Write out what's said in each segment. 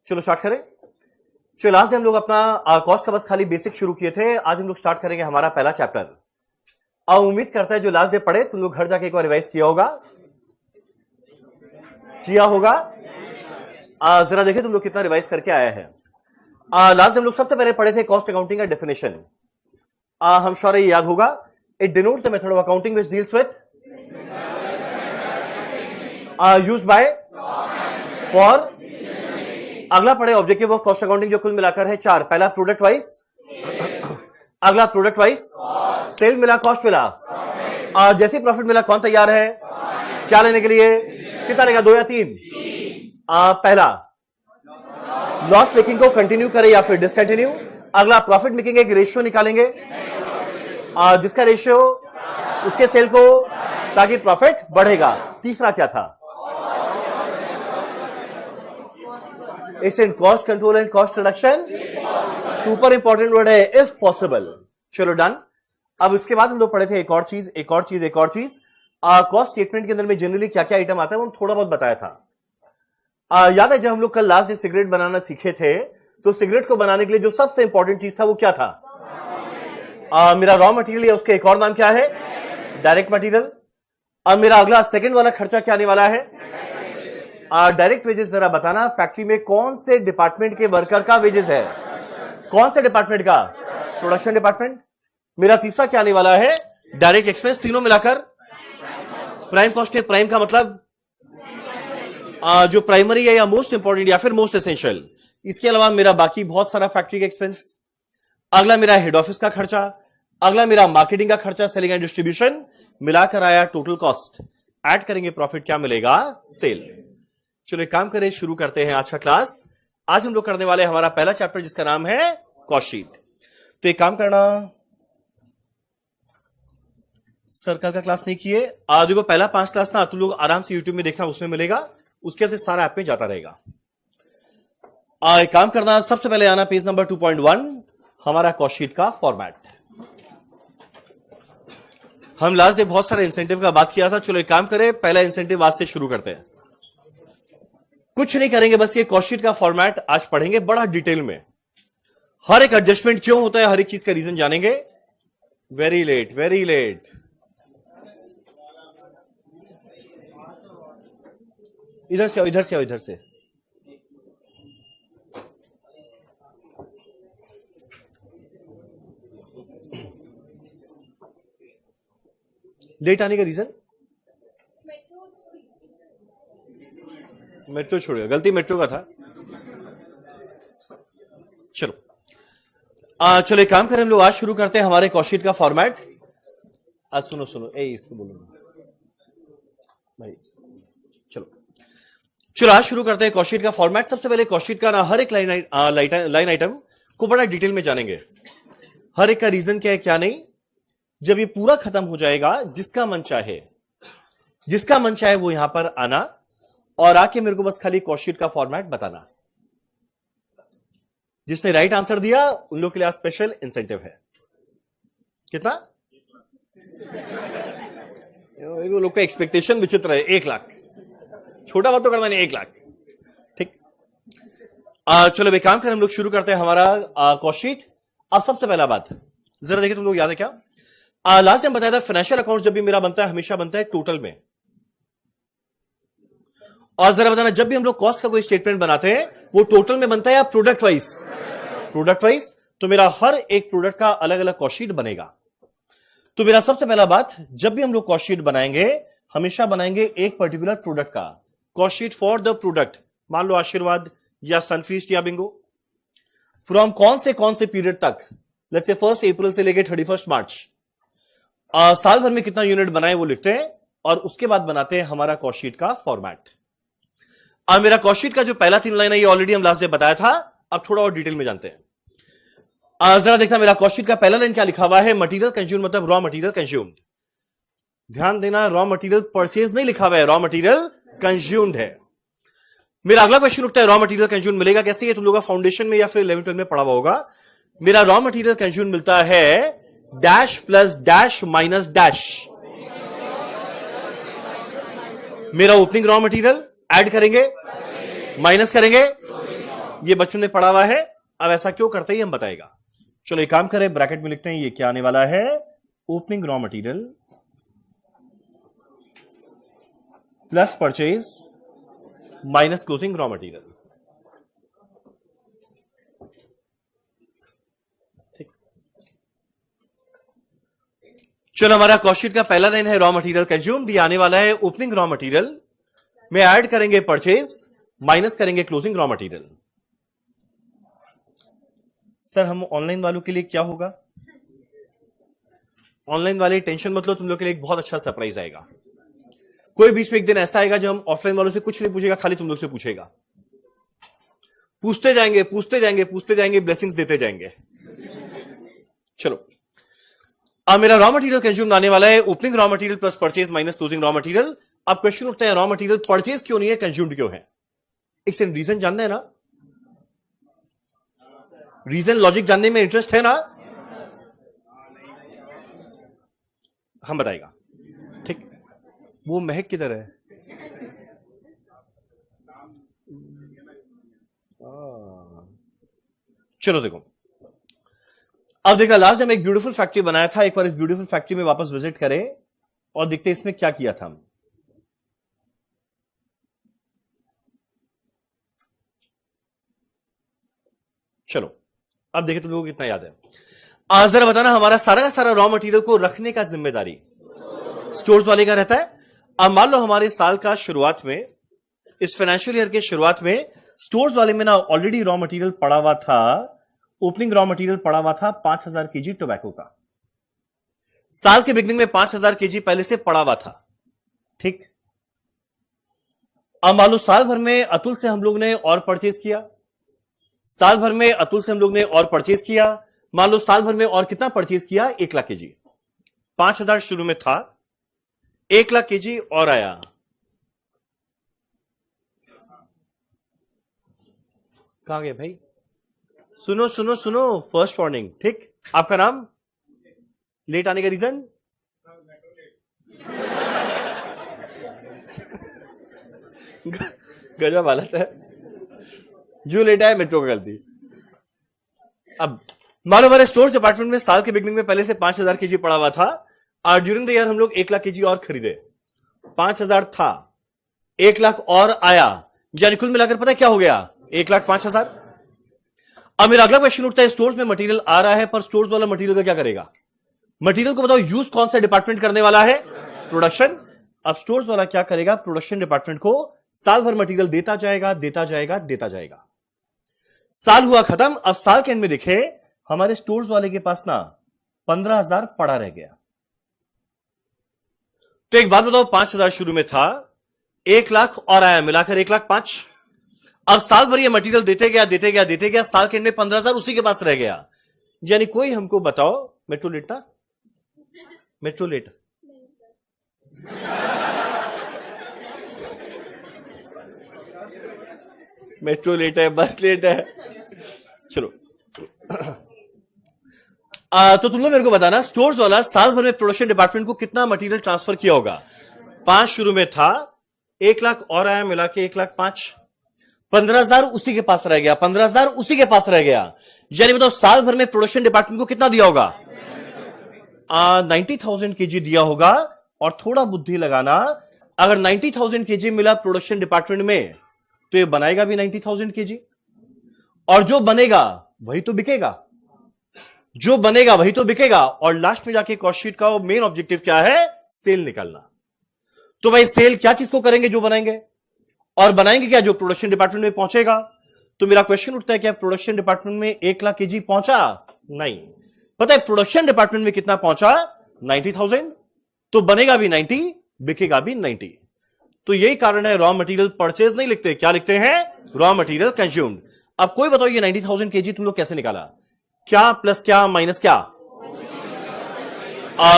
चलो स्टार्ट करें। चलो लास्ट हम लोग अपना कॉस्ट का बस खाली बेसिक शुरू किए थे। आज हम लोग स्टार्ट करेंगे हमारा पहला चैप्टर। अब उम्मीद करता है जो लास्ट डे पढ़े तुम लोग घर जाके एक बार रिवाइज किया होगा। जरा देखिए तुम लोग कितना रिवाइज करके आया है। लास्ट हम लोग सबसे पहले पढ़े थे कॉस्ट अकाउंटिंग का डेफिनेशन। हम श्योर ये याद होगा। It denotes the method of accounting which deals with used by for. अगला पढ़े ऑब्जेक्टिव ऑफ कॉस्ट अकाउंटिंग जो कुल मिलाकर है 4। पहला प्रोडक्ट वाइज, अगला प्रोडक्ट वाइज, सेल मिला, कॉस्ट मिला, जैसे प्रॉफिट मिला कौन तैयार है क्या लेने के लिए, कितना लेगा, 2 या 3। पहला लॉस मेकिंग को कंटिन्यू करे या फिर डिसकंटिन्यू। अगला प्रॉफिट मेकिंग एक रेशियो निकालेंगे जिसका रेशियो उसके सेल को ताकि प्रॉफिट बढ़ेगा। तीसरा क्या था, it's in cost control and cost reduction. Super important word है इफ पॉसिबल। चलो डन। अब उसके बाद हम लोग पढ़े थे एक और चीज। कॉस्ट स्टेटमेंट के अंदर में जनरली क्या क्या आइटम आता है वो थोड़ा बहुत बताया था। याद है जब हम लोग कल लास्ट सिगरेट बनाना सीखे थे तो सिगरेट को बनाने के लिए जो सबसे इंपॉर्टेंट चीज था वो क्या था, मेरा रॉ मटेरियल या उसका एक और नाम क्या है, डायरेक्ट मटेरियल। अब मेरा अगला सेकंड वाला खर्चा क्या आने वाला है, डायरेक्ट वेजेस। जरा बताना फैक्ट्री में कौन से डिपार्टमेंट के वर्कर का वेजेस है, कौन से डिपार्टमेंट का, प्रोडक्शन डिपार्टमेंट। मेरा तीसरा क्या आने वाला है, डायरेक्ट एक्सपेंस। तीनों मिलाकर प्राइम कॉस्ट है। प्राइम का मतलब जो प्राइमरी है या मोस्ट इंपॉर्टेंट या फिर मोस्ट एसेंशियल। इसके अलावा मेरा बाकी बहुत सारा फैक्ट्री का एक्सपेंस। अगला मेरा हेड ऑफिस का खर्चा। अगला मेरा मार्केटिंग का खर्चा, सेलिंग एंड डिस्ट्रीब्यूशन। मिलाकर आया टोटल कॉस्ट। ऐड करेंगे प्रॉफिट, क्या मिलेगा, सेल। चलो एक काम करें, शुरू करते हैं आज का क्लास। आज हम लोग करने वाले हैं हमारा पहला चैप्टर जिसका नाम है कॉस्ट शीट। तो एक काम करना, सरकार का क्लास नहीं किए, देखो पहला 5 क्लास ना तुम लोग आराम से यूट्यूब में देखना, उसमें मिलेगा, उसके से सारा ऐप में जाता रहेगा। एक काम करना, सबसे पहले आना पेज नंबर 2.1, हमारा कॉस्ट शीट का फॉर्मेट। हम लास्ट डे बहुत सारे इंसेंटिव का बात किया था। चलो एक काम करें, पहला इंसेंटिव आज से शुरू करते हैं। कुछ नहीं करेंगे, बस ये कॉस्ट शीट का फॉर्मेट आज पढ़ेंगे बड़ा डिटेल में। हर एक एडजस्टमेंट क्यों होता है, हर एक चीज का रीजन जानेंगे। Very late, very late. इधर से आओ, इधर से आओ, इधर से। लेट आने का रीजन, मेट्रो छोड़ेगा, गलती मेट्रो का था। चलो एक काम करें, हम लोग आज शुरू करते हैं हमारे कॉस्ट शीट का फॉर्मेट। आज सुनो, इसको बोलो भाई। चलो आज शुरू करते हैं कॉस्ट शीट का फॉर्मेट। सबसे पहले कॉस्ट शीट का ना हर एक लाइन आइटम को बड़ा डिटेल में जानेंगे। हर एक का रीजन क्या है क्या नहीं। जब ये पूरा खत्म हो जाएगा, जिसका मन चाहे वो यहां पर आना और आके मेरे को बस खाली कॉस्ट शीट का फॉर्मेट बताना। जिसने राइट आंसर दिया उन लोग के लिए आज स्पेशल इंसेंटिव है। कितना, लोग का एक्सपेक्टेशन विचित्र है। 1 लाख, छोटा बात तो करना नहीं, 1 लाख, ठीक। चलो एक काम करें, हम लोग शुरू करते हैं हमारा कॉस्ट शीट। अब सबसे पहला बात जरा देखिए, तुम लोग याद है क्या, लास्ट टाइम बताया था फाइनेंशियल अकाउंट जब भी मेरा बनता है हमेशा बनता है टोटल में। और जरा बताना, जब भी हम लोग कॉस्ट का कोई स्टेटमेंट बनाते हैं वो टोटल में बनता है या प्रोडक्ट वाइज। प्रोडक्ट वाइज, तो मेरा हर एक प्रोडक्ट का अलग अलग कॉस्ट शीट बनेगा। तो मेरा सबसे पहला बात, जब भी हम लोग कॉस्ट शीट बनाएंगे हमेशा बनाएंगे एक पर्टिकुलर प्रोडक्ट का cost sheet for the product. मान लो आशीर्वाद या सनफीस्ट या बिंगो। फ्रॉम कौन से पीरियड तक, लेट्स से 1 अप्रैल से लेकर 31 मार्च। साल भर में कितना यूनिट बनाए वो लिखते हैं और उसके बाद बनाते हैं हमारा कॉस्ट शीट का फॉर्मेट। अब मेरा कॉस्ट शीट का जो पहला 3 लाइन है ये ऑलरेडी हम लास्ट डे बताया था। अब थोड़ा और डिटेल में जानते हैं। जरा देखना मेरा कॉस्ट शीट का पहला लाइन क्या लिखा हुआ है, मटेरियल कंज्यूम मतलब रॉ मटेरियल कंज्यूम्ड। ध्यान देना, रॉ मटेरियल परचेज नहीं लिखा हुआ है, रॉ मटेरियल कंज्यूम्ड है। मेरा अगला क्वेश्चन उठता है, रॉ मटेरियल कंज्यूम मिलेगा कैसे। ये तुम लोगों का फाउंडेशन में या फिर 11-12 में पढ़ा हुआ होगा। मेरा रॉ मटेरियल कंज्यूम मिलता है dash plus dash minus dash. मेरा ओपनिंग रॉ मटेरियल ऐड करेंगे, माइनस करेंगे, ये बच्चों ने पढ़ा हुआ है, अब ऐसा क्यों करते हैं हम बताएगा। चलो एक काम करें, ब्रैकेट में लिखते हैं ये क्या आने वाला है, opening raw material plus purchase minus closing raw material. ठीक, चलो हमारा कॉस्ट का पहला लाइन है रॉ मटेरियल कंज्यूम्ड, ये आने वाला है ओपनिंग रॉ मटेरियल में ऐड करेंगे परचेज माइनस करेंगे क्लोजिंग रॉ मटेरियल। सर हम ऑनलाइन वालों के लिए क्या होगा, ऑनलाइन वाले टेंशन मतलब तुम लोग के लिए एक बहुत अच्छा सरप्राइज आएगा। कोई बीच में एक दिन ऐसा आएगा जब हम ऑफलाइन वालों से कुछ नहीं पूछेगा, खाली तुम लोग से पूछेगा, पूछते जाएंगे पूछते जाएंगे पूछते जाएंगे, ब्लेसिंग्स देते जाएंगे। चलो अब मेरा रॉ मटेरियल कंज्यूम आने वाला है opening raw material plus purchase minus closing raw material. अब क्वेश्चन उठता है रॉ मटेरियल परचेज क्यों नहीं है, कंज्यूम्ड क्यों है। एक सेकंड, रीजन जानना है ना, रीजन लॉजिक जानने में इंटरेस्ट है ना, हम बताएगा। ठीक, वो महक किधर है, चलो देखो, अब देखा लास्ट टाइम एक ब्यूटीफुल फैक्ट्री बनाया था, एक बार इस ब्यूटीफुल फैक्ट्री में वापस विजिट करें और देखते इसमें क्या किया था हम। चलो अब देखिए तुम लोगों को कितना याद है। आज जरा बताना, हमारा सारा का सारा रॉ मटेरियल को रखने का जिम्मेदारी स्टोर्स वाले का रहता है। अब मान लो हमारे साल का शुरुआत में, इस फाइनेंशियल ईयर के शुरुआत में स्टोर्स वाले में ना ऑलरेडी रॉ मटेरियल पड़ा हुआ था, ओपनिंग रॉ मटेरियल पड़ा हुआ था 5000 केजी टोबैको का। साल के बिगनिंग में 5000 केजी पहले से पड़ा हुआ था। ठीक, अब मान लो साल भर में अतुल से हम लोग ने और परचेज किया, साल भर में अतुल से हम लोग ने और परचेज किया, मान लो साल भर में और कितना परचेज किया, 1 लाख केजी। 5000 शुरू में था, 1 लाख केजी और आया। कहां गए भाई, सुनो सुनो सुनो, फर्स्ट वार्निंग। ठीक, आपका नाम, लेट आने का रीजन, गजब हालत है, जो लेट आया मेट्रो का गलती। अब मानो हमारे स्टोर डिपार्टमेंट में साल के बिगनिंग में पहले से 5000 केजी पड़ा हुआ था, और ड्यूरिंग द ईयर हम लोग 1 लाख केजी और खरीदे। 5000 था, 1 लाख और आया, यानी कुल मिलाकर पता है क्या हो गया, 1,05,000। अब मेरा अगला क्वेश्चन उठता है, स्टोर्स में मटेरियल आ रहा है, पर स्टोर्स वाला मटेरियल का क्या करेगा। मटेरियल को बताओ यूज कौन सा डिपार्टमेंट करने वाला है, प्रोडक्शन। अब स्टोर्स वाला क्या करेगा, प्रोडक्शन डिपार्टमेंट को साल भर मटेरियल देता जाएगा देता जाएगा देता जाएगा। साल हुआ खत्म, अब साल के एंड में देखे हमारे स्टोर्स वाले के पास ना 15,000 पड़ा रह गया। तो एक बात बताओ, 5,000 शुरू में था, 1 लाख और आया, मिलाकर 1,05,000। अब साल भर ये मटेरियल देते गया देते गया देते गया, साल के एंड में 15,000 उसी के पास रह गया। यानी कोई हमको बताओ, मेट्रो लेट ना, मेट्रो लेट, मेट्रो लेट है, बस लेट है, चलो। तो तुम लोग मेरे को बताना, स्टोर्स वाला साल भर में प्रोडक्शन डिपार्टमेंट को कितना मटेरियल ट्रांसफर किया होगा। 5 शुरू में था, 1 लाख और आया, मिला के 1,05,000। 15,000 उसी के पास रह गया, 15,000 उसी के पास रह गया। यानी बताओ साल भर में प्रोडक्शन डिपार्टमेंट को कितना दिया होगा, 90,000 केजी दिया होगा। और थोड़ा बुद्धि लगाना, अगर 90,000 केजी मिला प्रोडक्शन डिपार्टमेंट में, तो ये बनाएगा भी 90,000 केजी, और जो बनेगा वही तो बिकेगा, जो बनेगा वही तो बिकेगा। और लास्ट में जाके कॉस्ट शीट का मेन ऑब्जेक्टिव क्या है, सेल निकालना। तो भाई सेल क्या चीज को करेंगे, जो बनाएंगे, और बनाएंगे क्या, जो प्रोडक्शन डिपार्टमेंट में पहुंचेगा। तो मेरा क्वेश्चन उठता है, क्या प्रोडक्शन डिपार्टमेंट में 1 लाख केजी पहुंचा, नहीं। पता है प्रोडक्शन डिपार्टमेंट में कितना पहुंचा, 90,000। तो बनेगा भी 90, बिकेगा भी 90। तो यही कारण है रॉ मटेरियल परचेज नहीं लिखते, क्या लिखते हैं, रॉ मटेरियल कंज्यूम्ड। अब कोई बताओ ये 90,000 केजी तुम लोग कैसे निकाला, क्या प्लस क्या माइनस क्या।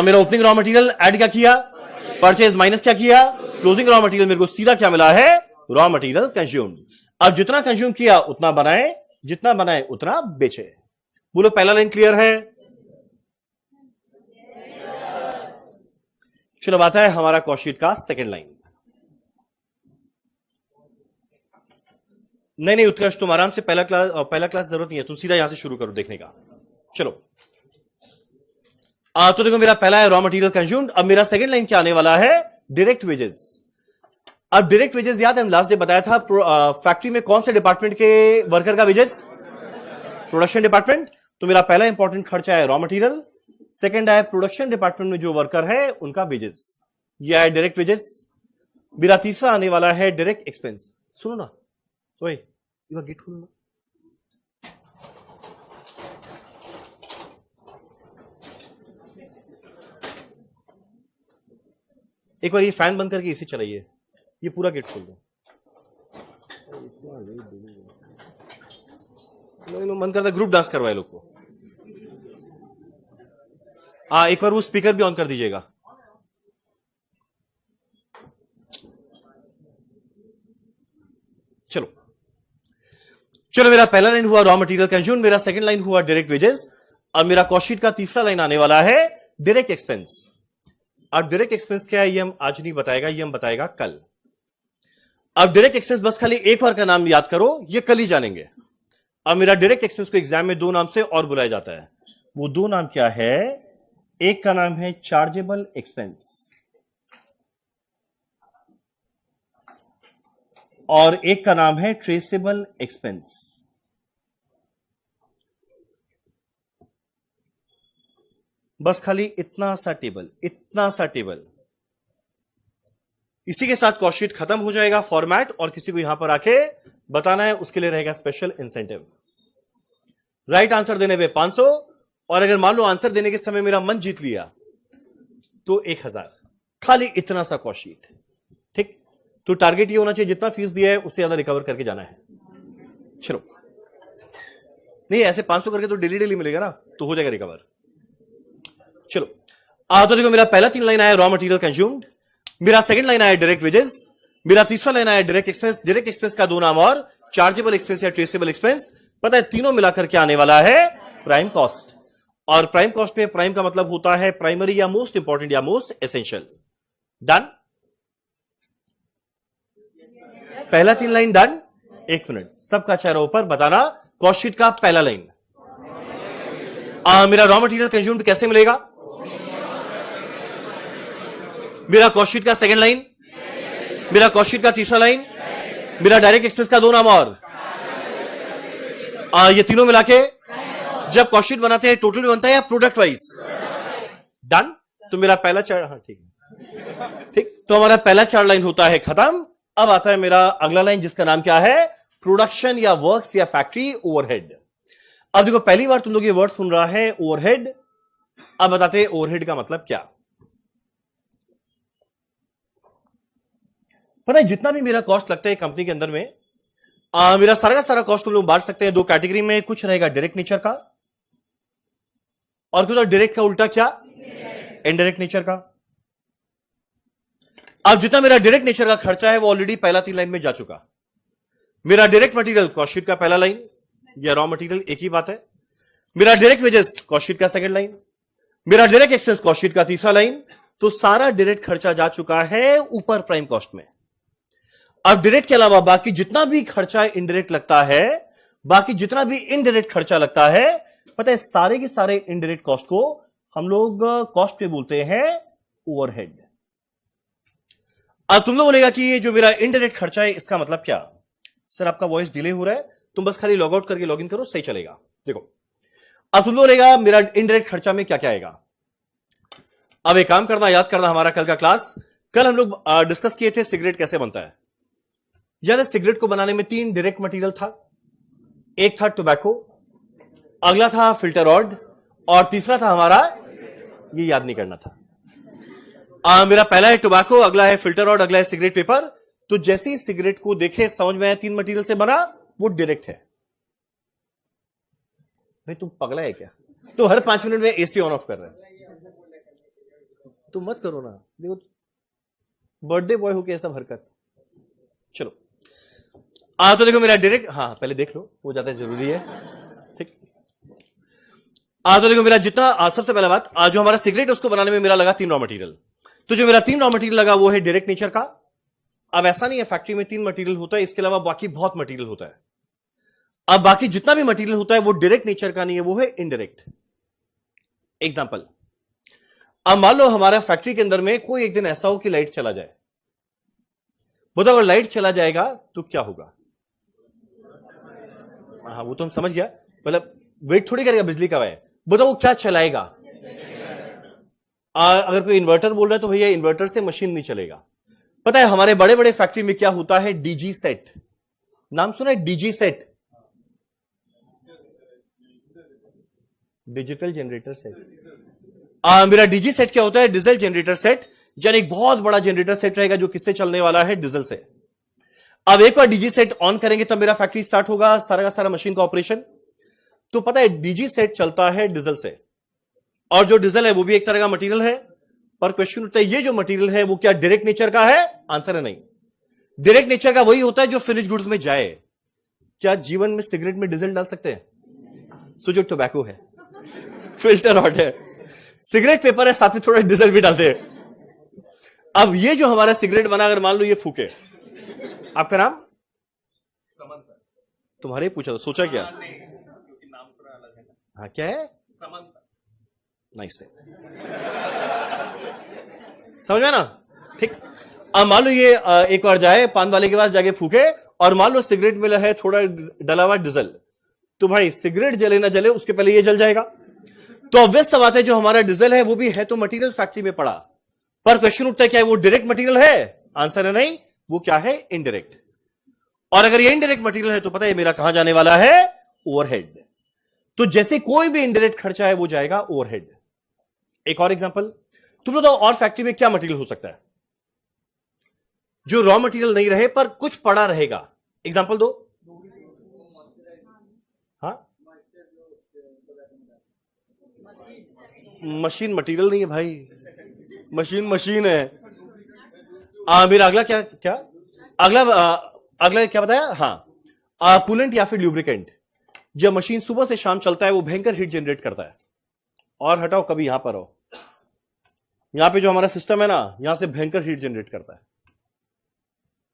मेरा ओपनिंग रॉ मटेरियल ऐड क्या किया, परचेज माइनस क्या किया, क्लोजिंग रॉ मटेरियल, मेरे को सीधा क्या मिला है, रॉ मटेरियल कंज्यूम्ड। अब जितना कंज्यूम किया उतना बनाए, जितना बनाए उतना बेचे। बोलो पहला लाइन क्लियर है। चलो बात है हमारा कॉस्ट शीट का सेकेंड लाइन। नहीं उत्कर्ष, तुम आराम से पहला क्लास जरूरत नहीं है, तुम सीधा यहां से शुरू करो देखने का। चलो तो देखो मेरा पहला है रॉ मटेरियल कंज्यूम्ड। अब मेरा सेकंड लाइन क्या आने वाला है? Direct wages. अब डायरेक्ट वेजेस याद है, हम लास्ट डे बताया था फैक्ट्री में कौन से डिपार्टमेंट के वर्कर का वेजेस? Production department. तो मेरा पहला इंपॉर्टेंट खर्चा है रॉ मटेरियल, सेकंड है प्रोडक्शन डिपार्टमेंट में जो वर्कर है उनका वेजेस, यह है डायरेक्ट वेजेस। मेरा तीसरा आने वाला है डायरेक्ट एक्सपेंस। सुनो ना, ओए एक बार गेट खोलो ना। एक बार ये फैन बंद करके इसे चलाइए, ये पूरा गेट खोल दो। मन करता ग्रुप डांस करवाए लोग को। एक बार वो स्पीकर भी ऑन कर दीजिएगा। चलो चलो, मेरा पहला लाइन हुआ रॉ मटेरियल कंज्यूम्ड, मेरा सेकंड लाइन हुआ डायरेक्ट वेजेस, और मेरा कॉस्ट शीट का तीसरा लाइन आने वाला है डायरेक्ट एक्सपेंस। अब डायरेक्ट एक्सपेंस क्या है ये हम आज नहीं बताएगा, ये हम बताएगा कल। अब डायरेक्ट एक्सपेंस बस खाली एक बार का नाम याद करो, ये कल ही जानेंगे। अब मेरा डायरेक्ट एक्सपेंस को एग्जाम में दो नाम से और बुलाया जाता है। वो दो नाम क्या है? एक का नाम है चार्जेबल एक्सपेंस और एक का नाम है ट्रेसेबल एक्सपेंस। बस खाली इतना सा टेबल, इसी के साथ कॉस्ट शीट खत्म हो जाएगा फॉर्मेट, और किसी को यहां पर आके बताना है उसके लिए रहेगा स्पेशल इंसेंटिव। राइट आंसर देने पे 500, और अगर मान लो आंसर देने के समय मेरा मन जीत लिया तो 1000। खाली इतना सा कॉस्ट शीट, ठीक? तो टारगेट ये होना चाहिए जितना फीस दिया है उससे ज्यादा रिकवर करके जाना है। चलो, नहीं ऐसे 500 करके तो डेली मिलेगा ना, तो हो जाएगा रिकवर। चलो तो देखो मेरा पहला 3 लाइन आया रॉ मटेरियल कंज्यूम्ड, मेरा सेकंड लाइन आया डायरेक्ट वेजेस, मेरा तीसरा लाइन आया डायरेक्ट एक्सपेंस। डायरेक्ट एक्सपेंस का दो नाम और चार्जेबल एक्सपेंस या ट्रेसेबल एक्सपेंस। पता है तीनों मिलाकर क्या आने वाला है? Prime cost. और प्राइम कॉस्ट में प्राइम का मतलब होता है प्राइमरी या मोस्ट इंपॉर्टेंट या मोस्ट एसेंशियल। डन? पहला 3 लाइन डन। 1 मिनट, सबका चेहरा ऊपर, बताना कॉस्ट शीट का पहला लाइन। मेरा रॉ मटेरियल कंज्यूम्ड कैसे मिलेगा? मेरा कॉस्ट शीट का सेकंड लाइन, मेरा कॉस्ट शीट का तीसरा लाइन, मेरा डायरेक्ट एक्सपेंस का दो नाम और ये तीनों मिला के जब कॉस्ट शीट बनाते हैं टोटल बनता है या प्रोडक्ट वाइज? डन? तो मेरा पहला 4, हाँ ठीक, तो हमारा पहला 4 लाइन होता है खत्म। अब आता है मेरा अगला लाइन जिसका नाम क्या है? प्रोडक्शन या वर्क्स या फैक्ट्री ओवरहेड। अब देखो पहली बार तुम लोग ये वर्ड सुन रहा है ओवरहेड। अब बताते हैं ओवरहेड का मतलब क्या। पता है जितना भी मेरा कॉस्ट लगता है कंपनी के अंदर में, मेरा सारा का सारा कॉस्ट तुम लोग बांट सकते हैं दो कैटेगरी में। कुछ रहेगा डायरेक्ट नेचर का और कुछ डायरेक्ट का उल्टा क्या? इनडायरेक्ट नेचर का। अब जितना मेरा डायरेक्ट नेचर का खर्चा है वो ऑलरेडी पहला 3 लाइन में जा चुका। मेरा डायरेक्ट मटेरियल कॉस्ट शीट का पहला लाइन या रॉ मटेरियल एक ही बात है। मेरा डायरेक्ट वेजेस कॉस्ट शीट का सेकंड लाइन, मेरा डायरेक्ट एक्सपेंस कॉस्ट शीट का तीसरा लाइन। तो सारा डायरेक्ट खर्चा जा चुका है ऊपर प्राइम कॉस्ट में। अब डायरेक्ट के अलावा बाकी जितना भी खर्चा इनडायरेक्ट लगता है, बाकी जितना भी इनडायरेक्ट खर्चा लगता है, पता है सारे के सारे इनडायरेक्ट कॉस्ट को हम लोग कॉस्ट पे बोलते हैं ओवरहेड। अब तुम लोग बोलेगा कि ये जो मेरा इनडायरेक्ट खर्चा है इसका मतलब क्या? सर आपका वॉइस डिले हो रहा है, तुम बस खाली लॉग आउट करके लॉग इन करो, सही चलेगा। देखो अब तुम लोग बोलेगा मेरा इनडायरेक्ट खर्चा में क्या क्या आएगा। अब एक काम करना, याद करना हमारा कल का क्लास। कल हम लोग डिस्कस किए थे सिगरेट कैसे बनता है। यानी सिगरेट को बनाने में 3 डायरेक्ट मटेरियल था। एक था टोबैको, अगला था फिल्टर रॉड और तीसरा था हमारा, ये याद नहीं करना था। मेरा पहला है टोबैको, अगला है फिल्टर रॉड, अगला है सिगरेट पेपर। तो जैसे ही सिगरेट को देखे समझ में आया 3 मटेरियल से बना, वो डायरेक्ट है। भाई तुम पगला है क्या? तो हर 5 मिनट में एसी ऑन ऑफ कर रहे हैं, तो मत करो ना। देखो बर्थडे बॉय हो के सब हरकत। चलो तो देखो मेरा डायरेक्ट, हाँ पहले देख लो, वो ज्यादा जरूरी है, ठीक। तो देखो मेरा जितना सबसे पहला बात, जो हमारा सिगरेट उसको बनाने में मेरा लगा 3 रॉ मटेरियल। तो जो मेरा 3 रॉ मटेरियल लगा वो है डायरेक्ट नेचर का। अब ऐसा नहीं है फैक्ट्री में 3 मटेरियल होता है, इसके अलावा बाकी बहुत मटेरियल होता है। अब बाकी जितना भी मटेरियल होता है वो डायरेक्ट नेचर का नहीं है, वो है इनडायरेक्ट। एग्जाम्पल, अब मान लो हमारा फैक्ट्री के अंदर में कोई एक दिन ऐसा हो कि लाइट चला जाए। बताओ अगर लाइट चला जाएगा तो क्या होगा? हाँ वो तो हम समझ गया, मतलब वेट थोड़ी करेगा बिजली का वह। बताओ वो क्या चलाएगा? अगर कोई इन्वर्टर बोल रहा है तो भैया इन्वर्टर से मशीन नहीं चलेगा। पता है हमारे बड़े बड़े फैक्ट्री में क्या होता है? डीजी सेट, नाम सुना है? DG set, digital generator set. मेरा डीजी सेट क्या होता है? डीजल जनरेटर सेट, यानी एक बहुत बड़ा जनरेटर सेट रहेगा जो किससे चलने वाला है? डीजल से। अब एक बार डीजी सेट ऑन करेंगे तब मेरा फैक्ट्री स्टार्ट होगा, सारा का सारा मशीन का ऑपरेशन। तो पता है डीजी सेट चलता है डीजल से, और जो डीजल है वो भी एक तरह का मटेरियल है। पर क्वेश्चन उठता है ये जो मटेरियल है वो क्या डायरेक्ट नेचर का है? आंसर है नहीं। डायरेक्ट नेचर का वही होता है जो फिनिश गुड्स में जाए। क्या जीवन में सिगरेट में डीजल डाल सकते हैं? सो जो टोबैको है, फिल्टर हॉट है, सिगरेट पेपर है, साथ में थोड़ा डीजल भी डालते हैं। अब ये जो हमारा सिगरेट बना, अगर मान लो ये फूके, आपका नाम? समंत। तुम्हारे पूछा तो सोचा क्या? नाम थोड़ा अलग है। हाँ क्या है? समंत। नाइस, समझ में ना? ठीक। अब मान लो ये एक बार जाए पान वाले के पास जाके फूके, और मान लो सिगरेट में है थोड़ा डला हुआ डीजल, तो भाई सिगरेट जले ना जले उसके पहले ये जल जाएगा। तो ऑब्वियस सा बात है जो हमारा डीजल है वो भी है तो मटेरियल फैक्ट्री में पड़ा। पर क्वेश्चन उठता है क्या वो डायरेक्ट मटेरियल है? आंसर है नहीं, वो क्या है? इनडायरेक्ट। और अगर ये इनडायरेक्ट मटेरियल है तो पता है मेरा कहां जाने वाला है? ओवरहेड। तो जैसे कोई भी इनडायरेक्ट खर्चा है वो जाएगा ओवरहेड। एक और एग्जांपल, तुम बताओ और फैक्ट्री में क्या मटेरियल हो सकता है जो रॉ मटेरियल नहीं रहे पर कुछ पड़ा रहेगा? एग्जांपल दो। हाँ, मशीन मटेरियल नहीं है भाई, मशीन है। मेरा अगला क्या अगला क्या बताया? हाँ, कूलेंट या फिर ल्यूब्रिकेंट। जब मशीन सुबह से शाम चलता है वो भयंकर हीट जनरेट करता है। और हटाओ कभी यहां पर हो, यहां पे जो हमारा सिस्टम है ना, यहां से भयंकर हीट जनरेट करता है,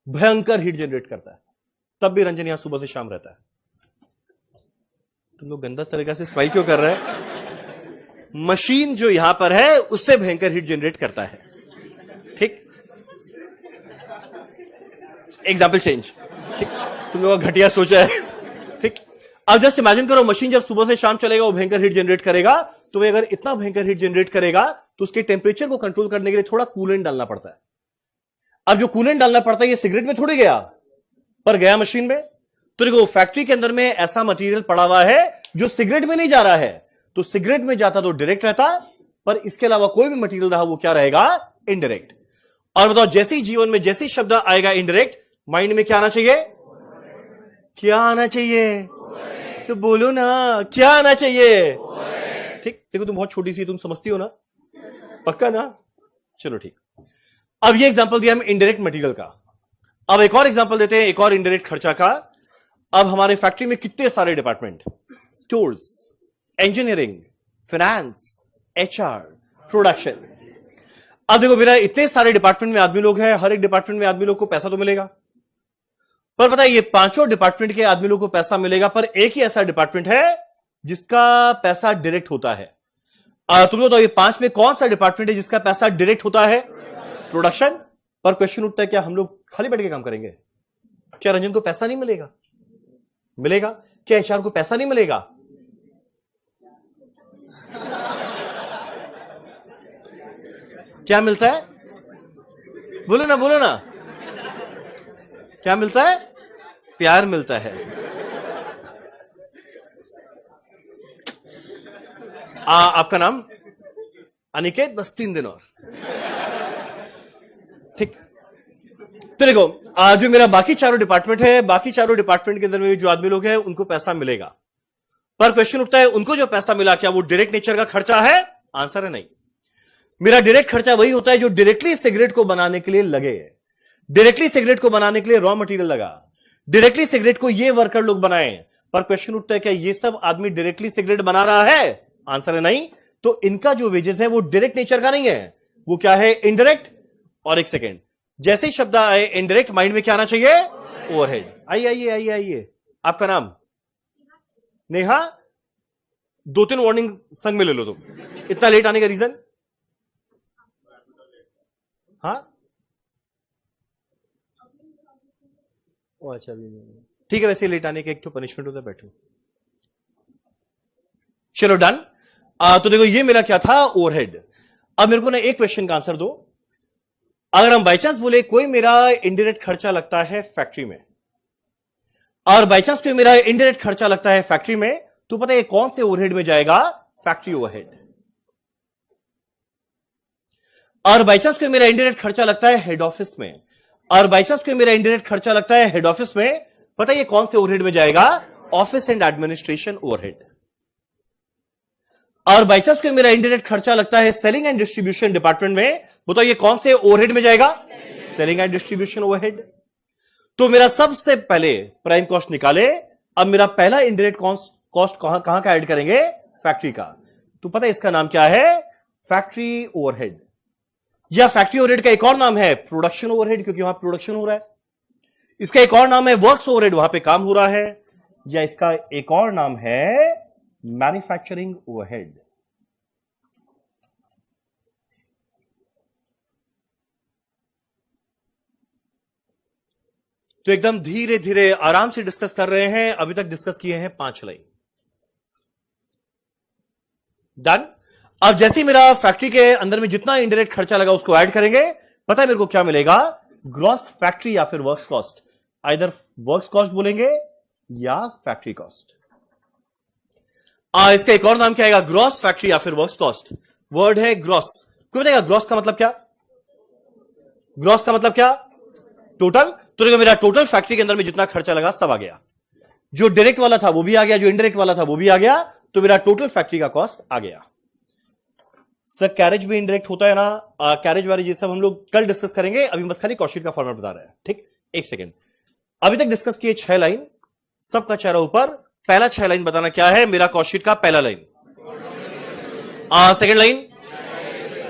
भयंकर हीट जनरेट करता है। तब भी रंजन यहां सुबह से शाम रहता है। तुम लोग गंदा तरीका से स्माइल क्यों कर रहे हैं? मशीन जो यहां पर है उससे भयंकर हीट जनरेट करता है। ठीक, एग्जाम्पल चेंज। ठीक, तुम लोगों का घटिया सोचा है। ठीक, अब जस्ट इमेजिन करो मशीन जब सुबह से शाम चलेगा वो भयंकर हीट जनरेट करेगा। तो भाई अगर इतना भयंकर हीट जनरेट करेगा तो उसके टेम्परेचर को कंट्रोल करने के लिए थोड़ा कूलेंट डालना पड़ता है। अब जो कूलेंट डालना पड़ता है ये सिगरेट में थोड़ी गया, पर गया मशीन में। तो देखो फैक्ट्री के अंदर में ऐसा मटेरियल पड़ा हुआ है जो सिगरेट में नहीं जा रहा है, तो सिगरेट में जाता तो डायरेक्ट रहता, पर इसके अलावा कोई भी मटेरियल रहा वो क्या रहेगा? इनडायरेक्ट। और बताओ जैसे ही जीवन में जैसे ही शब्द आएगा इनडायरेक्ट, माइंड में क्या आना चाहिए? क्या आना चाहिए? तो बोलो ना, क्या आना चाहिए? ठीक, देखो तुम बहुत छोटी सी, तुम समझती हो ना, पक्का ना? चलो ठीक। अब ये एग्जांपल दिया हम इनडायरेक्ट मटेरियल का। अब एक और एग्जांपल देते हैं, एक और इनडायरेक्ट खर्चा का। अब हमारे फैक्ट्री में कितने सारे department, stores, engineering, finance, HR, production. अब देखो मेरा इतने सारे डिपार्टमेंट में आदमी लोग हैं, हर एक डिपार्टमेंट में आदमी लोग को पैसा तो मिलेगा, पर पता है ये पांचों डिपार्टमेंट के आदमी लोग को पैसा मिलेगा, पर एक ही ऐसा डिपार्टमेंट है जिसका पैसा डायरेक्ट होता है। तुम लोग तो ये पांच में कौन सा डिपार्टमेंट है जिसका पैसा डायरेक्ट होता है? प्रोडक्शन। पर क्वेश्चन उठता है क्या हम लोग खाली बैठ के काम करेंगे? क्या रंजन को पैसा नहीं मिलेगा? मिलेगा। क्या एचआर को पैसा नहीं मिलेगा? क्या मिलता है? बोलो ना, बोलो ना, क्या मिलता है? प्यार मिलता है। आपका नाम? अनिकेत, बस 3 दिन और। ठीक, तो देखो जो मेरा बाकी चारों डिपार्टमेंट है, बाकी चारों डिपार्टमेंट के अंदर में जो आदमी लोग हैं उनको पैसा मिलेगा, पर क्वेश्चन उठता है उनको जो पैसा मिला क्या वो डायरेक्ट नेचर का खर्चा है? आंसर है नहीं। मेरा डायरेक्ट खर्चा वही होता है जो डायरेक्टली सिगरेट को बनाने के लिए लगे। डायरेक्टली सिगरेट को बनाने के लिए रॉ मटेरियल लगा, डायरेक्टली सिगरेट को ये वर्कर लोग बनाए, पर क्वेश्चन उठता है क्या ये सब आदमी डायरेक्टली सिगरेट बना रहा है? आंसर है नहीं। तो इनका जो वेजेस है वो डायरेक्ट नेचर का नहीं है, वो क्या है? इनडायरेक्ट। और एक सेकेंड, जैसे ही शब्द आए इनडायरेक्ट, माइंड में क्या आना चाहिए? ओवरहेड। आइए आइए आइए आइए, आपका नाम? नेहा 2-3 वार्निंग संग में ले लो तुम। इतना लेट आने का रीजन? हाँ ओ अच्छा भी नहीं, ठीक है, वैसे लेट आने का एक तो पनिशमेंट होता है, बैठो। चलो डन। तो देखो ये मेरा क्या था, ओवरहेड। अब मेरे को ना एक क्वेश्चन का आंसर दो। अगर हम बाई चांस बोले कोई मेरा इनडायरेक्ट खर्चा लगता है फैक्ट्री में, और बाई चांस कोई मेरा इनडायरेक्ट खर्चा लगता है फैक्ट्री में, तो पता है कौन से ओवरहेड में जाएगा? Factory overhead. और बाई चांस कोई मेरा इनडायरेक्ट खर्चा लगता है हेड ऑफिस में, और बाई चांस कोई मेरा इनडायरेक्ट खर्चा लगता है हेड ऑफिस में, पता है कौन से ओवरहेड में जाएगा? Office and administration overhead. और बाई चांस कोई मेरा इनडायरेक्ट खर्चा लगता है सेलिंग एंड डिस्ट्रीब्यूशन डिपार्टमेंट में, बताइए कौन से ओवरहेड में जाएगा? Selling and distribution overhead. तो मेरा सबसे पहले प्राइम कॉस्ट निकाले। अब मेरा पहला इनडायरेक्ट कॉस्ट कहां का ऐड करेंगे? फैक्ट्री का। तो पता है इसका नाम क्या है? Factory overhead. या फैक्ट्री ओवरहेड का एक और नाम है प्रोडक्शन ओवरहेड, क्योंकि वहां प्रोडक्शन हो रहा है। इसका एक और नाम है वर्क्स ओवरहेड, वहां पे काम हो रहा है। या इसका एक और नाम है मैन्युफैक्चरिंग ओवरहेड। तो एकदम धीरे धीरे आराम से डिस्कस कर रहे हैं। अभी तक डिस्कस किए हैं 5 लाइन। डन। अब जैसे ही मेरा फैक्ट्री के अंदर में जितना इनडायरेक्ट खर्चा लगा उसको ऐड करेंगे, पता है मेरे को क्या मिलेगा? ग्रॉस फैक्ट्री या फिर works cost. Either works cost बोलेंगे या फैक्ट्री कॉस्ट। इसका एक और नाम क्या आएगा? ग्रॉस फैक्ट्री या फिर वर्क्स कॉस्ट। वर्ड है ग्रॉस। क्यों बताएगा ग्रॉस का मतलब क्या? ग्रॉस का मतलब क्या? टोटल। तो देखो मेरा टोटल फैक्ट्री के अंदर में जितना खर्चा लगा सब आ गया। जो डायरेक्ट वाला था वो भी आ गया, जो इनडायरेक्ट वाला था वो भी आ गया। तो मेरा टोटल फैक्ट्री का कॉस्ट आ गया। सर कैरेज भी इनडायरेक्ट होता है ना? कैरेज वैरेज ये सब हम लोग कल डिस्कस करेंगे। अभी बस खाली कॉस्ट शीट का फॉर्मेट बता रहा है। ठीक, एक सेकेंड। अभी तक डिस्कस किए 6 लाइन, सबका चेहरा ऊपर। पहला 6 लाइन बताना क्या है मेरा कॉस्ट शीट का? पहला लाइन, सेकेंड लाइन,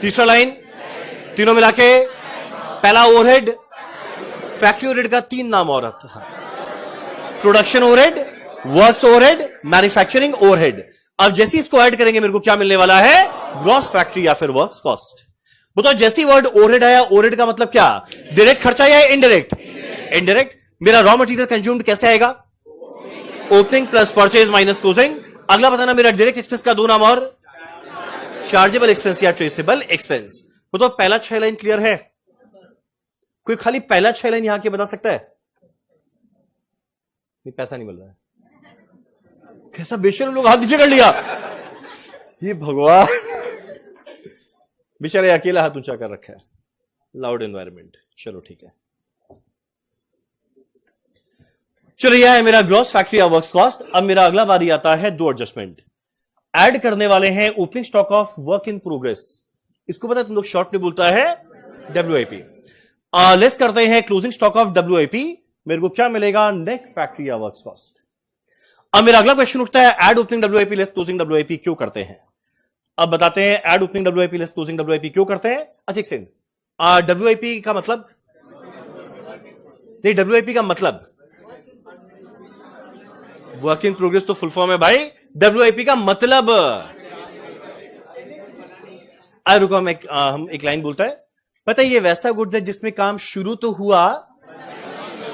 तीसरा लाइन, तीनों मिला के पहला ओवरहेड। फैक्ट्री ओवरहेड का 3 नाम और था, production overhead, works overhead, manufacturing overhead. अब जैसे इसको ऐड करेंगे मेरे को क्या मिलने वाला है? ग्रॉस फैक्ट्री या फिर वर्क्स कॉस्ट। बताओ जैसी वर्ड ओवरहेड आया, ओवरहेड का मतलब क्या? डायरेक्ट खर्चा या इनडायरेक्ट? इनडायरेक्ट। मेरा रॉ मटेरियल कंज्यूम्ड कैसे आएगा? Opening plus purchase minus closing. अगला बताना मेरा डायरेक्ट एक्सपेंस का 2 नाम और? चार्जेबल एक्सपेंस या ट्रेसेबल एक्सपेंस। बताओ पहला 6 लाइन क्लियर है? कोई खाली पहला 6 लाइन यहां के बता सकता है? नहीं, पैसा नहीं मिल रहा है। कैसा बेशर्म लोग हाथ नीचे कर लिया। ये भगवान, बेचारे अकेला हाथ ऊंचा कर रखा है। Loud environment. चलो ठीक है। चलो यह है मेरा ग्रॉस फैक्ट्री या वर्क्स कॉस्ट। अब मेरा अगला बारी आता है 2 एडजस्टमेंट। ऐड करने वाले हैं opening stock of work in progress. इसको पता है तुम लोग शॉर्ट में बोलता है WIP। लेस करते हैं क्लोजिंग स्टॉक ऑफ WIP। मेरे को क्या मिलेगा? नेट फैक्ट्री या वर्क्स कॉस्ट। अब मेरा अगला क्वेश्चन उठता है, add opening WIP less closing WIP क्यों करते हैं? अब बताते हैं add opening WIP less closing WIP क्यों करते हैं। अच्छा एक सेकंड, WIP का मतलब नहीं, WIP का मतलब वर्क इन प्रोग्रेस तो फुल फॉर्म है भाई। WIP का मतलब, रुको हम एक लाइन बोलता है, पता है ये वैसा गुड्स है जिसमें काम शुरू तो हुआ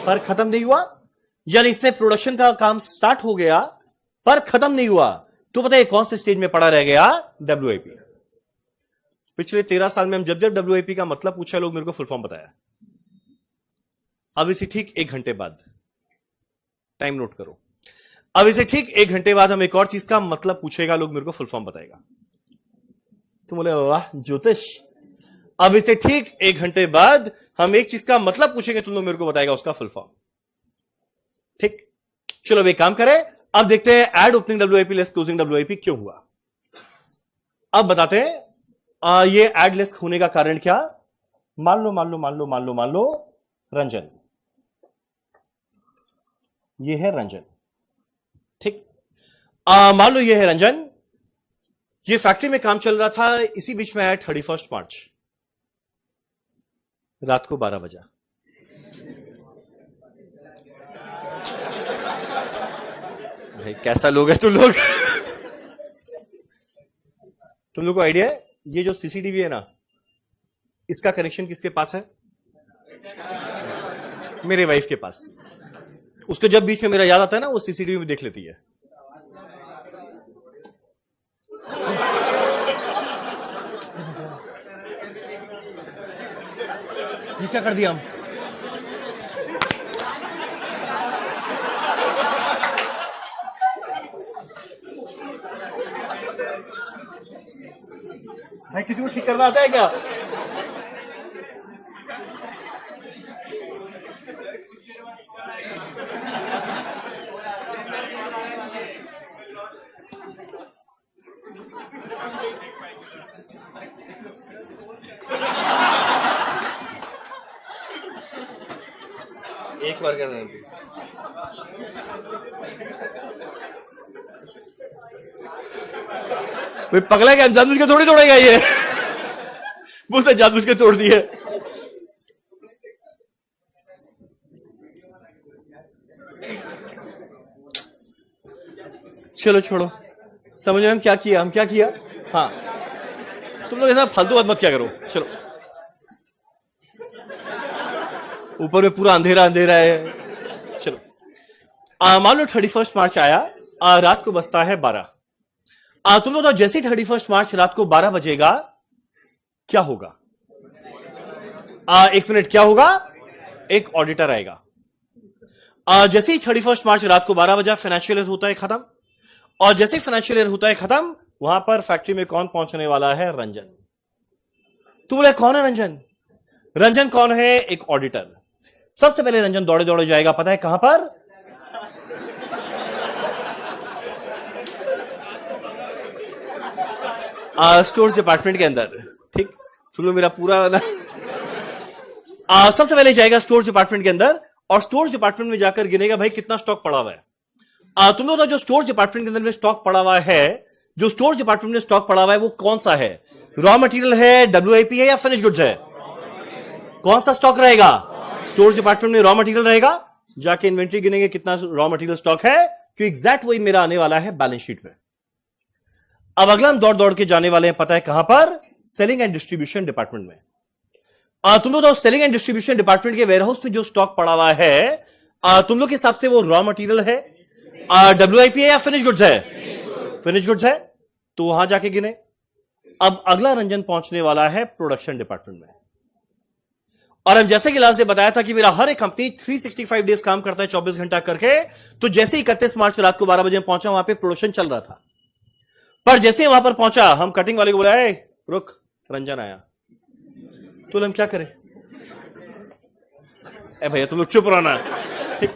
पर खत्म नहीं हुआ। यानी इसमें प्रोडक्शन का काम स्टार्ट हो गया पर खत्म नहीं हुआ। तो पता है कौन से स्टेज में पड़ा रह गया? WIP। पिछले 13 साल में हम जब जब WIP का मतलब पूछा लोग मेरे को फुल फॉर्म बताया। अब इसे ठीक 1 घंटे बाद, टाइम नोट करो, अब इसे ठीक 1 घंटे बाद हम एक और चीज का मतलब पूछेगा, लोग मेरे को फुल फॉर्म बताएगा। तुम बोले वाह ज्योतिष। अब इसे ठीक 1 घंटे बाद हम एक चीज का मतलब पूछेंगे, तुम लोग मेरे को बताएगा उसका फुल फॉर्म। ठीक, चलो अब एक काम करें, अब देखते हैं add opening WIP less closing WIP क्यों हुआ। अब बताते हैं ये ऐड लेस होने का कारण क्या। मान लो रंजन, ये है रंजन। ठीक, मान लो ये है रंजन, ये फैक्ट्री में काम चल रहा था। इसी बीच में आया 31 मार्च, रात को 12 बजा। भाई कैसा लोग है तुम लोग। तुम लोग को आइडिया है ये जो सीसीटीवी है ना, इसका कनेक्शन किसके पास है? मेरे वाइफ के पास। उसको जब बीच में मेरा याद आता है ना, वो सीसीटीवी में देख लेती है। ये क्या कर दिया हम? भाई किसी को ठीक करना आता है क्या? एक बार करना है। पगला क्या, जानबूझ के थोड़ी तोड़ेगा ये। बोलते जानबूझ के तोड़ दिए। चलो छोड़ो, समझ में हम क्या किया। हाँ, तुम लोग ऐसा फालतू बात मत क्या करो। चलो, ऊपर में पूरा अंधेरा है। चलो, मान लो 31 मार्च आया, रात को बजता है 12। तुम लोग तो जैसे 31 मार्च रात को 12 बजेगा, क्या होगा? 1 मिनट, क्या होगा? एक ऑडिटर आएगा। जैसे ही 31 मार्च रात को 12 बजा, फाइनेंशियल ईयर होता है खत्म। और जैसे फाइनेंशियल ईयर होता है खत्म, वहां पर फैक्ट्री में कौन पहुंचने वाला है? रंजन। तू बोले कौन है रंजन? रंजन कौन है? एक ऑडिटर। सबसे पहले रंजन दौड़े दौड़े जाएगा, पता है कहां पर? स्टोर्स डिपार्टमेंट के अंदर। ठीक, तुम लोग मेरा पूरा ना। सबसे पहले जाएगा स्टोर्स डिपार्टमेंट के अंदर, और स्टोर्स डिपार्टमेंट में जाकर गिनेगा भाई कितना स्टॉक पड़ा हुआ है। तुम लोग जो स्टोर्स डिपार्टमेंट के अंदर में स्टॉक पड़ा हुआ है, जो स्टोर्स डिपार्टमेंट में स्टॉक पड़ा हुआ है वो कौन सा है? रॉ मटेरियल है, WIP है, या फिनिश गुड्स है? कौन सा स्टॉक रहेगा? स्टोर्स डिपार्टमेंट में रॉ मटेरियल रहेगा। जाके इन्वेंट्री गिनेंगे कितना रॉ मटेरियल स्टॉक है, क्योंकि एग्जैक्ट वही मेरा आने वाला है बैलेंस शीट में। अब अगला हम दौड़ दौड़ के जाने वाले हैं, पता है कहां पर? सेलिंग एंड डिस्ट्रीब्यूशन डिपार्टमेंट में। तुम लोग तो सेलिंग एंड डिस्ट्रीब्यूशन डिपार्टमेंट के वेयरहाउस में जो स्टॉक पड़ा हुआ है, तुम लोग के हिसाब से वो रॉ मटेरियल है, WIP है, या फिनिश गुड्स है? फिनिश गुड्स है, तो वहां जाके गिने। अब अगला रंजन पहुंचने वाला है प्रोडक्शन डिपार्टमेंट में। और हम जैसे कि लास्ट से बताया था कि मेरा हर एक कंपनी 365 डेज काम करता है 24 घंटा करके। तो जैसे 31 मार्च रात को 12 बजे पहुंचा, वहां पे प्रोडक्शन चल रहा था। पर जैसे वहां पर पहुंचा, हम कटिंग वाले को बोला, रुक, रंजन आया। तो हम क्या करें? भैया तुम लोग चुप रहना। ठीक,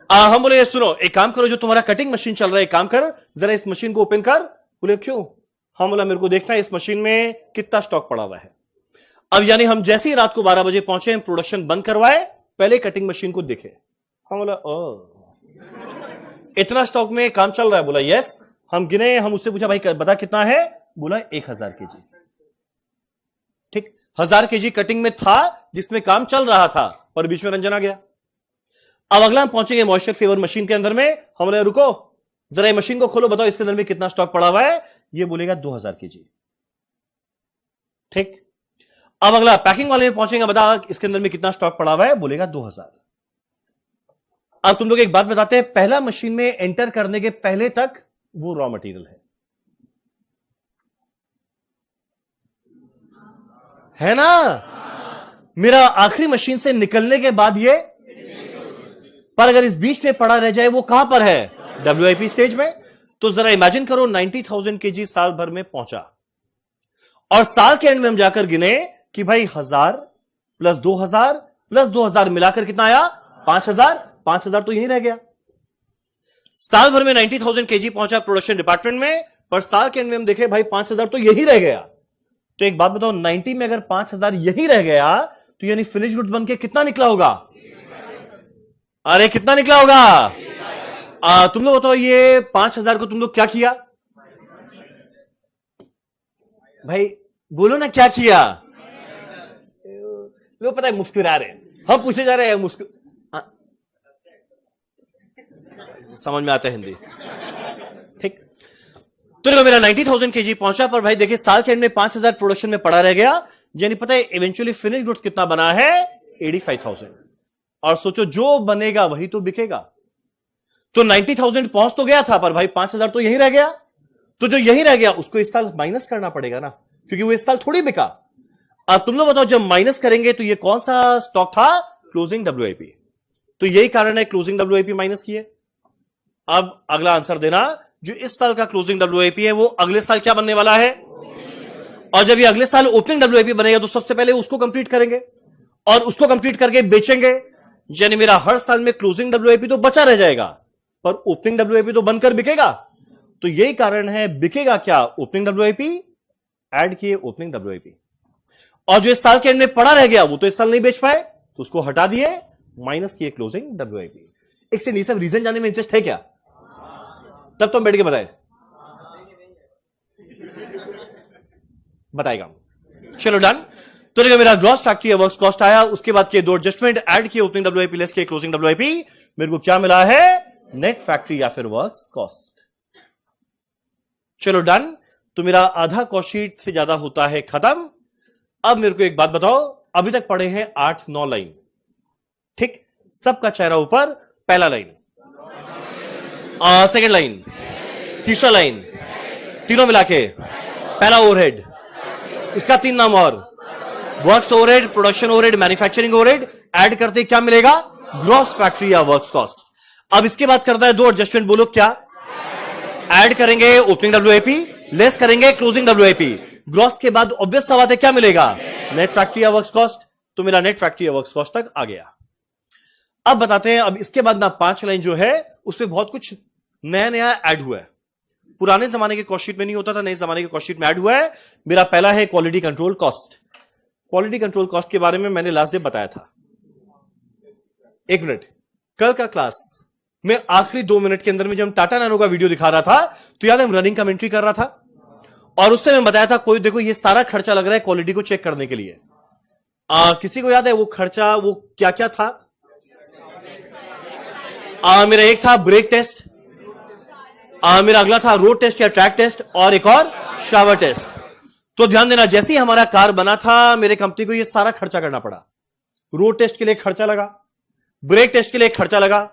हम बोले सुनो, एक काम करो, जो तुम्हारा कटिंग मशीन चल रहा है, एक काम कर, जरा इस मशीन को ओपन कर। बोले क्यों? हम बोला मेरे को देखना है इस मशीन में कितना स्टॉक पड़ा हुआ है। अब यानी हम जैसे ही रात को 12 बजे पहुंचे, हम प्रोडक्शन बंद करवाए, पहले कटिंग मशीन को देखे। हम बोला इतना स्टॉक में काम चल रहा है? बोला यस। हम गिने, हम उससे पूछा भाई बता कितना है? बोला 1000 kg। ठीक, 1000 kg कटिंग में था, जिसमें काम चल रहा था, पर बीच में रंजन आ गया। अब अगला हम पहुंचेंगे मॉइस्चर फेवर मशीन के अंदर में। हम बोले रुको, जरा मशीन को खोलो, बताओ इसके अंदर में कितना स्टॉक पड़ा हुआ है। ये बोलेगा 2000 kg। ठीक, अब अगला पैकिंग वाले में पहुंचेंगे, बता इसके अंदर में कितना स्टॉक पड़ा हुआ है। बोलेगा 2000। अब तुम लोग एक बात बताते हैं, पहला मशीन में एंटर करने के पहले तक वो रॉ मटेरियल है ना? मेरा आखिरी मशीन से निकलने के बाद ये, पर अगर इस बीच में पड़ा रह जाए, वो कहां पर है? WIP स्टेज में। तो जरा इमेजिन करो, 90,000 kg साल भर में पहुंचा, और साल के एंड में हम जाकर गिने कि भाई 1000 प्लस 2000 प्लस 2000 मिलाकर कितना आया? 5000। 5000 तो यही रह गया। साल भर में 90,000 kg पहुंचा प्रोडक्शन डिपार्टमेंट में, पर साल के एंड में हम देखे भाई 5000 तो यही रह गया। तो एक बात बताओ, 90 में अगर 5000 यही रह गया, तो यानी फिनिश गुड्स बन के कितना निकला होगा? अरे कितना निकला होगा? तुम लोग बताओ, ये 5000 को तुम लोग क्या किया? भाई बोलो ना, क्या किया? लोग पता है मुस्कुरा रहे हैं, हम पूछे जा रहे हैं, समझ में आता है हिंदी। तो मेरा 90,000 केजी पहुंचा, पर भाई देखिए साल के एंड में 5,000 प्रोडक्शन में पड़ा रह गया, यानी पता है इवेंचुअली फिनिश गुड्स कितना बना है 85,000। और सोचो जो बनेगा वही तो बिकेगा। तो 90,000 पहुंच तो गया था, पर भाई 5,000 तो यहीं रह गया। तो जो यहीं रह गया उसको इस साल माइनस करना पड़ेगा ना, क्योंकि वो इस साल थोड़ी बिका। अब तुम लोग बताओ, जब माइनस करेंगे तो ये कौन सा स्टॉक था? Closing WIP। तो यही कारण है क्लोजिंग WIP माइनस किए। अब अगला आंसर देना, जो इस साल का क्लोजिंग WIP है वो अगले साल क्या बनने वाला है? और जब ये अगले साल ओपनिंग WIP बनेगा तो सबसे पहले उसको कंप्लीट करेंगे और उसको कंप्लीट करके बेचेंगे, यानी मेरा हर साल में क्लोजिंग WIP तो बचा रह जाएगा, पर ओपनिंग WIP तो बनकर बिकेगा। तो यही कारण है, बिकेगा क्या? ओपनिंग WIP, ऐड किए ओपनिंग WIP। और जो इस साल के एंड में पड़ा रह गया वो तो इस साल नहीं बेच पाए, तो उसको हटा दिए, माइनस किए क्लोजिंग WIP। एक से नहीं, सब रीजन जानने में इंटरेस्ट है क्या? तब तो हम बैठ के बताएगा। चलो डन। तो देखो मेरा ग्रॉस फैक्ट्री वर्क्स कॉस्ट आया, उसके बाद के दो एडजस्टमेंट ऐड किए, ओपनिंग WIP लेस किए क्लोजिंग WIP, मेरे को क्या मिला है? नेट फैक्ट्री या फिर वर्क्स कॉस्ट। चलो डन। तो मेरा आधा कॉस्ट शीट से ज्यादा होता है खत्म। अब मेरे को एक बात बताओ, अभी तक पढ़े हैं 8-9 लाइन, ठीक? सबका चेहरा ऊपर, पहला लाइन, सेकेंड लाइन, तीसरा लाइन, तीनों मिला के पहला ओवरहेड, इसका 3 नाम और, works overhead, production overhead, manufacturing overhead, add करते क्या मिलेगा? ग्रॉस फैक्ट्री या वर्क्स कॉस्ट। अब इसके बाद करता है दो एडजस्टमेंट, बोलो क्या? ऐड करेंगे ओपनिंग WIP, लेस करेंगे क्लोजिंग WIP। ग्रॉस के बाद ऑब्वियस सा बात है क्या मिलेगा? नेट फैक्ट्री या वर्क्स कॉस्ट। तो मेरा नेट फैक्ट्री या वर्क्स कॉस्ट तक आ गया। अब बताते हैं, अब इसके बाद ना 5 लाइन जो है उसमें बहुत कुछ नया नया ऐड हुआ है, पुराने जमाने के कॉस्ट शीट में नहीं होता था, नए जमाने के कॉस्ट शीट में ऐड हुआ है। मेरा पहला है quality control cost. Quality control cost के बारे में मैंने लास्ट डे बताया था। 1 मिनट, कल का क्लास में आखिरी 2 मिनट के अंदर में जब टाटा नैनो का वीडियो दिखा रहा था, तो याद है हम रनिंग कमेंट्री कर रहा था, और उससे मैं बताया था कोई देखो ये सारा खर्चा लग रहा है क्वालिटी को चेक करने के लिए। किसी को याद है वो खर्चा वो क्या क्या था? मेरा एक था ब्रेक टेस्ट, मेरा अगला था रोड टेस्ट या ट्रैक टेस्ट, और एक और शावर टेस्ट। तो ध्यान देना, जैसे ही हमारा कार बना था मेरे कंपनी को ये सारा खर्चा करना पड़ा। रोड टेस्ट के लिए खर्चा लगा, ब्रेक टेस्ट के लिए खर्चा लगा,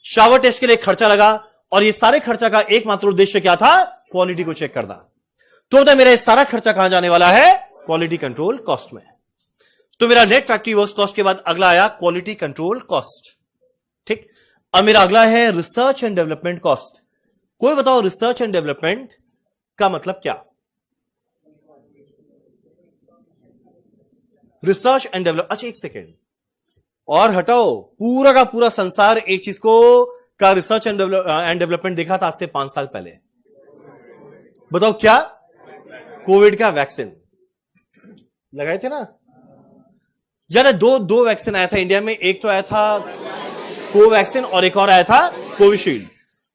शावर टेस्ट के लिए खर्चा लगा, और ये सारे खर्चा का एकमात्र उद्देश्य क्या था? क्वालिटी को चेक करना। तो बताइए मेरा ये सारा खर्चा कहां जाने वाला है? क्वालिटी कंट्रोल कॉस्ट में। तो मेरा नेट फैक्ट्री वर्क्स कॉस्ट के बाद अगला आया क्वालिटी कंट्रोल कॉस्ट, ठीक? अब मेरा अगला है रिसर्च एंड डेवलपमेंट कॉस्ट। कोई बताओ रिसर्च एंड डेवलपमेंट का मतलब क्या? रिसर्च एंड डेवलप, अच्छा एक सेकेंड और हटाओ, पूरा का पूरा संसार एक चीज को का रिसर्च एंड डेवलपमेंट देखा था आज से 5 साल पहले। बताओ क्या? कोविड का वैक्सीन लगाए थे ना यार। दो वैक्सीन आया था इंडिया में, एक तो आया था कोवैक्सीन और एक और आया था कोविशील्ड।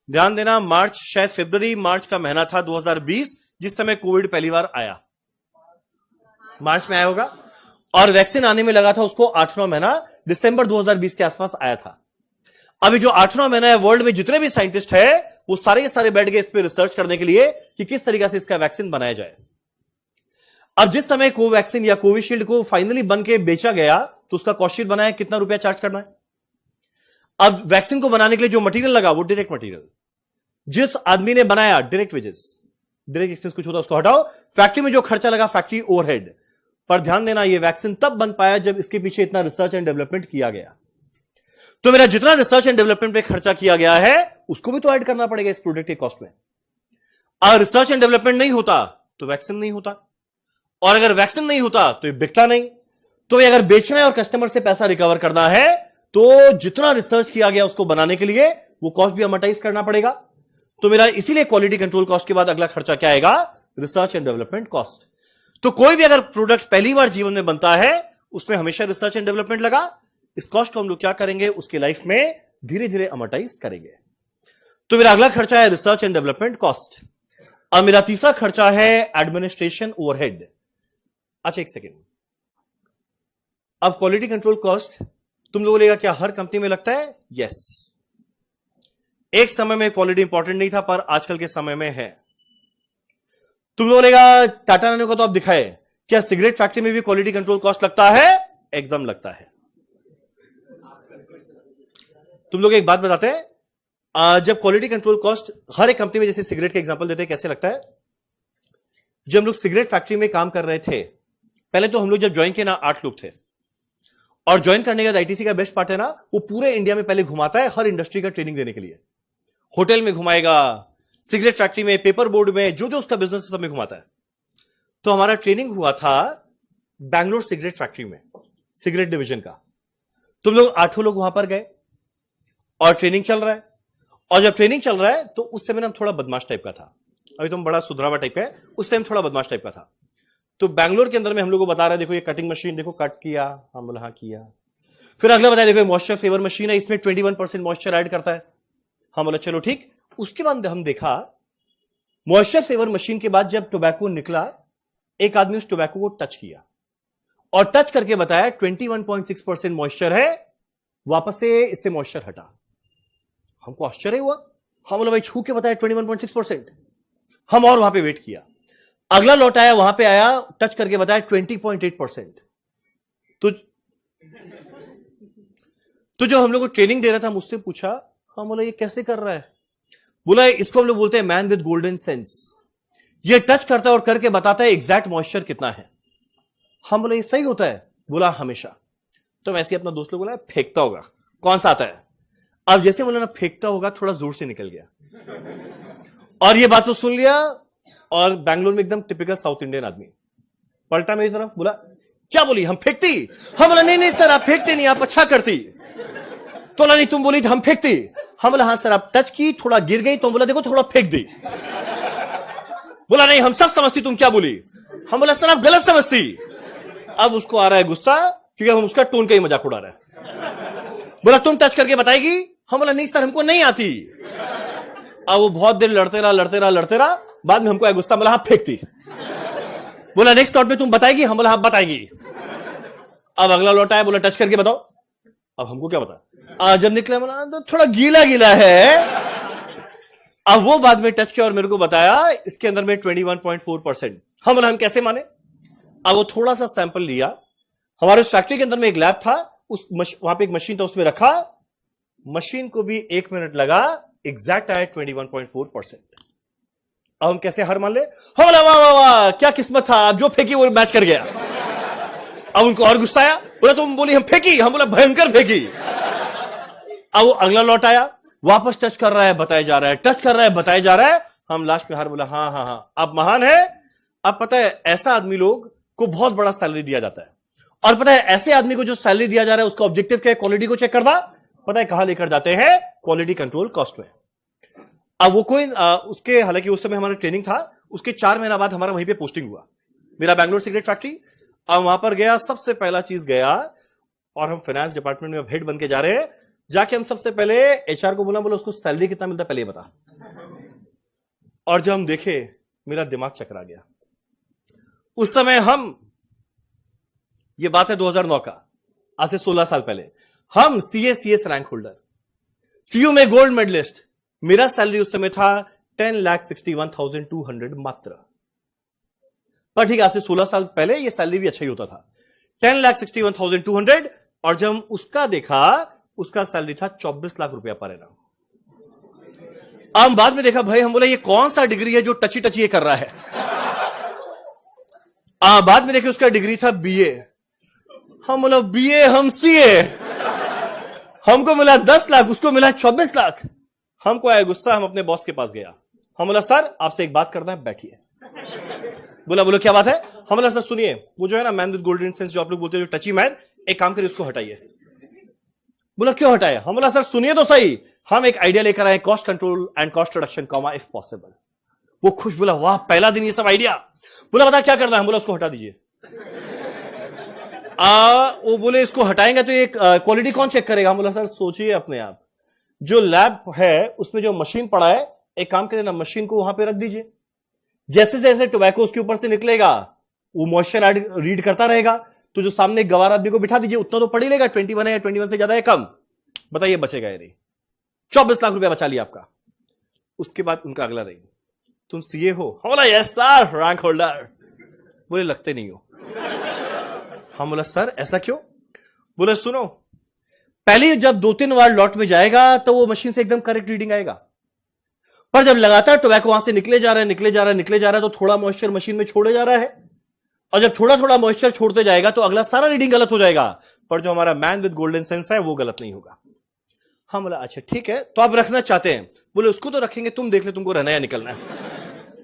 ध्यान देना, मार्च, शायद फरवरी मार्च का महीना था 2020, जिस समय कोविड पहली बार आया, मार्च में आया होगा, और वैक्सीन आने में लगा था उसको 8-9 महीना, दिसंबर 2020 के आसपास आया था। अभी जो 8-9 महीना है, वर्ल्ड में जितने भी साइंटिस्ट है वो सारे बैठ गए इस पर रिसर्च करने के लिए कि किस तरीके से इसका वैक्सीन बनाया जाए। अब जिस समय कोवैक्सीन या कोविशील्ड को फाइनली बन के बेचा गया, तो उसका कॉस्ट शीट बनाया, कितना रुपया चार्ज करना है। अब वैक्सीन को बनाने के लिए जो मटेरियल लगा वो डायरेक्ट मटेरियल, जिस आदमी ने बनाया डायरेक्ट वेजेस, डायरेक्ट एक्सपेंस कुछ होता उसको हटाओ, फैक्ट्री में जो खर्चा लगा फैक्ट्री ओवरहेड। पर ध्यान देना, ये वैक्सीन तब बन पाया जब इसके पीछे इतना रिसर्च एंड डेवलपमेंट किया गया। तो मेरा जितना रिसर्च एंड डेवलपमेंट पे खर्चा किया गया है उसको भी तो ऐड करना पड़ेगा इस प्रोडक्ट के कॉस्ट में। अगर रिसर्च एंड डेवलपमेंट नहीं होता तो वैक्सीन नहीं होता, और अगर वैक्सीन नहीं होता तो ये बिकता नहीं। तो अगर बेचना है और कस्टमर से पैसा रिकवर करना है तो जितना रिसर्च किया गया उसको बनाने के लिए वो कॉस्ट भी अमोर्टाइज करना पड़ेगा। तो मेरा इसीलिए क्वालिटी कंट्रोल कॉस्ट के बाद अगला खर्चा क्या आएगा? Research and development cost. तो कोई भी अगर प्रोडक्ट पहली बार जीवन में बनता है उसमें हमेशा रिसर्च एंड डेवलपमेंट लगा। इस कॉस्ट को हम लोग क्या करेंगे? उसकी लाइफ में धीरे धीरे अमोर्टाइज करेंगे। तो मेरा अगला खर्चा है रिसर्च एंड डेवलपमेंट कॉस्ट। अब मेरा तीसरा खर्चा है एडमिनिस्ट्रेशन ओवरहेड। अच्छा एक सेकेंड, अब क्वालिटी कंट्रोल कॉस्ट तुम लोगों को क्या हर कंपनी में लगता है? यस। एक समय में क्वालिटी इंपॉर्टेंट नहीं था, पर आजकल के समय में है। तुम बोलेगा टाटा नैनो का तो आप दिखाए, क्या सिगरेट फैक्ट्री में भी क्वालिटी कंट्रोल कॉस्ट लगता है? एकदम लगता है। तुम लोग एक बात बताते हैं, जब क्वालिटी कंट्रोल कॉस्ट हर एक कंपनी में, जैसे सिगरेट का एग्जांपल देते हैं, कैसे लगता है? जब हम लोग सिगरेट फैक्ट्री में काम कर रहे थे, पहले तो हम लोग जब ज्वाइन किए ना 8 लोग थे, और ज्वाइन करने के बाद आईटीसी का बेस्ट पार्ट है ना, वो पूरे इंडिया में पहले घुमाता है हर इंडस्ट्री का ट्रेनिंग देने के लिए। होटल में घुमाएगा, सिगरेट फैक्ट्री में, पेपर बोर्ड में, जो जो उसका बिजनेस है सब में घुमाता है। तो हमारा ट्रेनिंग हुआ था बैंगलोर सिगरेट फैक्ट्री में, सिगरेट डिवीजन का। तुम लोग 8 लोग वहां पर गए और ट्रेनिंग चल रहा है, और जब ट्रेनिंग चल रहा है तो उस समय हम थोड़ा बदमाश टाइप का था, अभी तुम बड़ा सुधरावा टाइप का है, उस समय थोड़ा बदमाश टाइप का था। तो बैंगलोर के अंदर में हम लोग को बता रहे, देखो ये कटिंग मशीन, देखो कट किया, हम बोला हाँ किया। फिर अगला बताया, देखो मॉइस्चर फेवर मशीन है, इसमें 21% मॉइस्चर ऐड करता है, हम बोला चलो ठीक। उसके बाद हम देखा मॉइस्चर फेवर मशीन के बाद जब टोबैको निकला, एक आदमी उस टोबैको को टच किया और टच करके बताया 21.6% मॉइस्चर है, वापस से इससे मॉइस्चर हटा। हमको आश्चर्य हुआ, हम बोला भाई छू के बताया 21.6%। हम और वहां पे वेट किया, अगला लौट आया, वहां पे आया, टच करके बताया 20.8%। तो जो हम लोग को ट्रेनिंग दे रहा था, मुझसे पूछा, हम बोला ये कैसे कर रहा है? बोला इसको हम लोग बोलते हैं मैन विद गोल्डन सेंस, ये टच करता है और करके बताता है एग्जैक्ट मॉइस्चर कितना है। हम बोला ये सही होता है? बोला हमेशा। तो वैसे ही अपना दोस्त लोग बोला फेंकता होगा, कौन सा आता है? अब जैसे बोला ना फेंकता होगा, थोड़ा जोर से निकल गया, और ये बात तो सुन लिया, और बैंगलोर में एकदम टिपिकल साउथ इंडियन आदमी पलटा मेरी तरफ, बोला क्या बोली? हम फेंकती? हम बोला नहीं नहीं सर आप फेंकते नहीं, आप अच्छा करती। तो बोला नहीं तुम बोली हम फेंकती। हम बोला हाँ सर आप टच की, थोड़ा गिर गई, तो बोला देखो थोड़ा फेंक दी। बोला नहीं हम सब समझती, तुम क्या बोली? हम बोला सर आप गलत समझती। अब उसको आ रहा है गुस्सा, क्योंकि हम उसका टोन का ही मजाक उड़ा रहे हैं। बोला तुम टच करके बताएगी? हम बोला नहीं सर हमको नहीं आती। अब वो बहुत देर लड़ते रहा, बाद में हमको आया गुस्सा, बोला हाँ फेंकती। बोला नेक्स्ट स्लॉट में तुम बताएगी? हम बोला हाँ बताएगी। अब अगला लौटा है, बोला टच करके बताओ। अब हमको क्या पता, जब निकला बोला तो थोड़ा गीला गीला है। अब वो बाद में टच किया और मेरे को बताया इसके अंदर में 21.4%। हम बोला हम कैसे माने? अब वो थोड़ा सा सैंपल लिया, हमारे फैक्ट्री के अंदर में एक लैब था, वहां पे एक मशीन था, उसमें रखा, मशीन को भी 1 मिनट लगा, एग्जैक्ट आया 21.4%। अब हम कैसे हार मान ले? हो बोला वाह वाह वाह क्या किस्मत था, आप जो फेंकी वो मैच कर गया। अब उनको और गुस्सा आया, बोला तुम बोली हम फेंकी? हम बोला भयंकर फेंकी। अब वो अगला लौट आया, वापस टच कर रहा है, बताया जा रहा है, टच कर रहा है, बताया जा रहा है। हम लास्ट में हार, बोला हाँ हाँ हाँ आप महान है। अब पता है ऐसा आदमी लोग को बहुत बड़ा सैलरी दिया जाता है, और पता है ऐसे आदमी को जो सैलरी दिया जा रहा है उसका ऑब्जेक्टिव क्या है? क्वालिटी को चेक करना। पता है कहां लेकर जाते हैं? क्वालिटी कंट्रोल कॉस्ट में। अब वो कोई उसके, हालांकि उस समय हमारा ट्रेनिंग था, उसके 4 महीना बाद हमारा वहीं पे पोस्टिंग हुआ, मेरा बैंगलोर सिगरेट फैक्ट्री। अब वहां पर गया, सबसे पहला चीज गया, और हम फाइनेंस डिपार्टमेंट में हेड बन के जा रहे हैं, जाके हम सबसे पहले एचआर को बोला उसको सैलरी कितना मिलता है पहले बता। और जब हम देखे मेरा दिमाग चकरा गया। उस समय हम, ये बात है 2009 का, आज से 16 साल पहले, हम सीएस रैंक होल्डर, सीयू में गोल्ड मेडलिस्ट, मेरा सैलरी उस समय था 10,61,200 मात्र। पर ठीक है आज से 16 साल पहले ये सैलरी भी अच्छा ही होता था, 10,61,200। और जब हम उसका देखा, उसका सैलरी था 24 लाख रुपया पर एनम। हम बाद में देखा भाई, हम बोला ये कौन सा डिग्री है जो टची टची ये कर रहा है। बाद में देखे उसका डिग्री था बीए। हम बोला बीए हम सीए, हमको मिला 10 लाख, उसको मिला 24 लाख। हमको आया गुस्सा, हम अपने बॉस के पास गया, हम बोला सर आपसे एक बात करना है, बैठिए। बोला बोलो क्या बात है? हम बोला सर सुनिए, वो जो है ना मैन विद गोल्डन सेंस जो आप लोग बोलते हो, जो टची मैन, एक काम करिए उसको हटाइए। बोला क्यों हटाए? हम बोला सर सुनिए तो सही, हम एक आइडिया लेकर आए, cost control and cost reduction comma if possible. वो खुश, बोला वाह पहला दिन ये सब आइडिया। बोला बता क्या करना है? हम बोला उसको हटा दीजिए। वो बोले इसको हटाएंगे तो ये क्वालिटी कौन चेक करेगा? हम बोला सर सोचिए अपने आप, जो लैब है उसमें जो मशीन पड़ा है, एक काम करें ना मशीन को वहां पे रख दीजिए, जैसे जैसे टोबैको उसके ऊपर से निकलेगा वो मॉइस्चर रीड करता रहेगा, तो जो सामने गवार आदमी को बिठा दीजिए, उतना तो पड़ ही लेगा, 21 है या 21 से ज्यादा है कम, बताइए बचेगा या नहीं? 24 लाख रुपया बचा लिया आपका। उसके बाद उनका अगला रही, तुम सीए हो? हम बोला यस सर, रैंक होल्डर। बोले लगते नहीं हो। हम बोला सर ऐसा क्यों? बोले सुनो, पहले जब 2-3 बार लॉट में जाएगा तो वो मशीन से एकदम करेक्ट रीडिंग आएगा, पर जब लगातार टोबैको वहां से निकले जा रहा है तो थोड़ा मॉइस्चर मशीन में छोड़े जा रहा है, और जब थोड़ा थोड़ा मॉइस्चर छोड़ते जाएगा तो अगला सारा रीडिंग गलत हो जाएगा, पर जो हमारा मैन विद गोल्डन सेंस है वो गलत नहीं होगा। हम बोला अच्छा ठीक है, तो आप रखना चाहते हैं? बोले उसको तो रखेंगे, तुम देख ले तुमको रहना या निकलना है।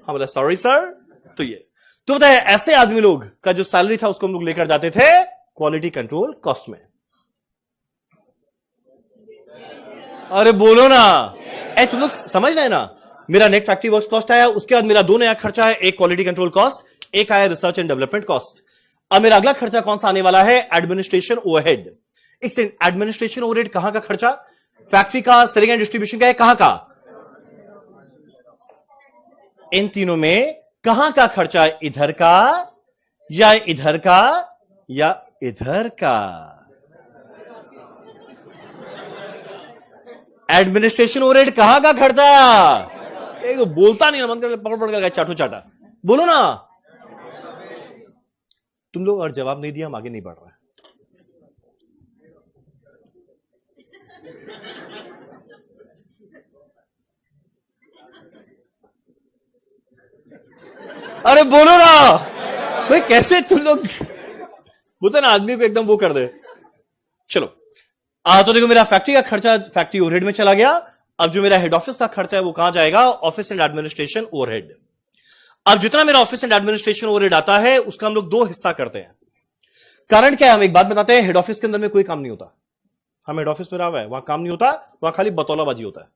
हम बोला सॉरी सर। तो ये तो बताए, ऐसे आदमी लोग का जो सैलरी था उसको हम लोग लेकर जाते थे क्वालिटी कंट्रोल कॉस्ट में। अरे बोलो ना, तुम लोग समझ रहे ना, मेरा नेट फैक्ट्री वर्क्स कॉस्ट आया, उसके बाद मेरा 2 नया खर्चा है, एक क्वालिटी कंट्रोल कॉस्ट, एक आया रिसर्च एंड डेवलपमेंट कॉस्ट। अब मेरा अगला खर्चा कौन सा आने वाला है? Administration overhead. एडमिनिस्ट्रेशन ओवरहेड कहां का खर्चा? फैक्ट्री का, सेलिंग एंड डिस्ट्रीब्यूशन का है, कहां का? इन तीनों में कहां का खर्चा? इधर का या इधर का या इधर का? एडमिनिस्ट्रेशन ओवरहेड कहां का खर्चा? एक तो बोलता नहीं ना, मन कर पकड़ कर चाटू चाटा। बोलो ना। तुम लोग और जवाब नहीं दिया, हम आगे नहीं बढ़ रहे। अरे बोलो ना भाई, कैसे तुम लोग बोलते ना आदमी को एकदम वो कर दे। चलो तो देखो, मेरा फैक्ट्री का खर्चा फैक्ट्री ओवरहेड में चला गया। अब जो मेरा हेड ऑफिस का खर्चा है वो कहां जाएगा? Office and administration overhead. अब जितना मेरा ऑफिस एंड एडमिनिस्ट्रेशन ओवरहेड आता है उसका हम लोग 2 हिस्सा करते हैं। कारण क्या है? हम एक बात बताते हैं, हेड ऑफिस के अंदर में कोई काम नहीं होता। हम हेड ऑफिस में रहा हुआ है, वहां काम नहीं होता, वहां खाली बतौलाबाजी होता है।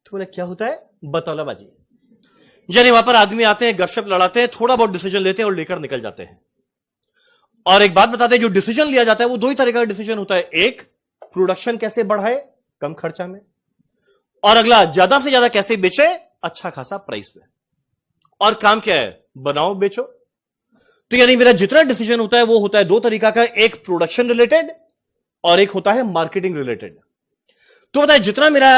तो बोले क्या होता है? बतौलाबाजी। यानी वहां पर आदमी आते हैं, गपशप लड़ाते हैं, थोड़ा बहुत डिसीजन लेते हैं और लेकर निकल जाते हैं। और एक बात बताते हैं, जो डिसीजन लिया जाता है वो 2 ही तरह का डिसीजन होता है। एक, प्रोडक्शन कैसे बढ़ाए कम खर्चा में, और अगला ज्यादा से ज्यादा कैसे बेचे अच्छा खासा प्राइस में। और काम क्या है? बनाओ बेचो। तो यानी मेरा जितना डिसीजन होता है वो होता है 2 तरीका का, एक प्रोडक्शन रिलेटेड और एक होता है मार्केटिंग रिलेटेड। तो बताए, जितना मेरा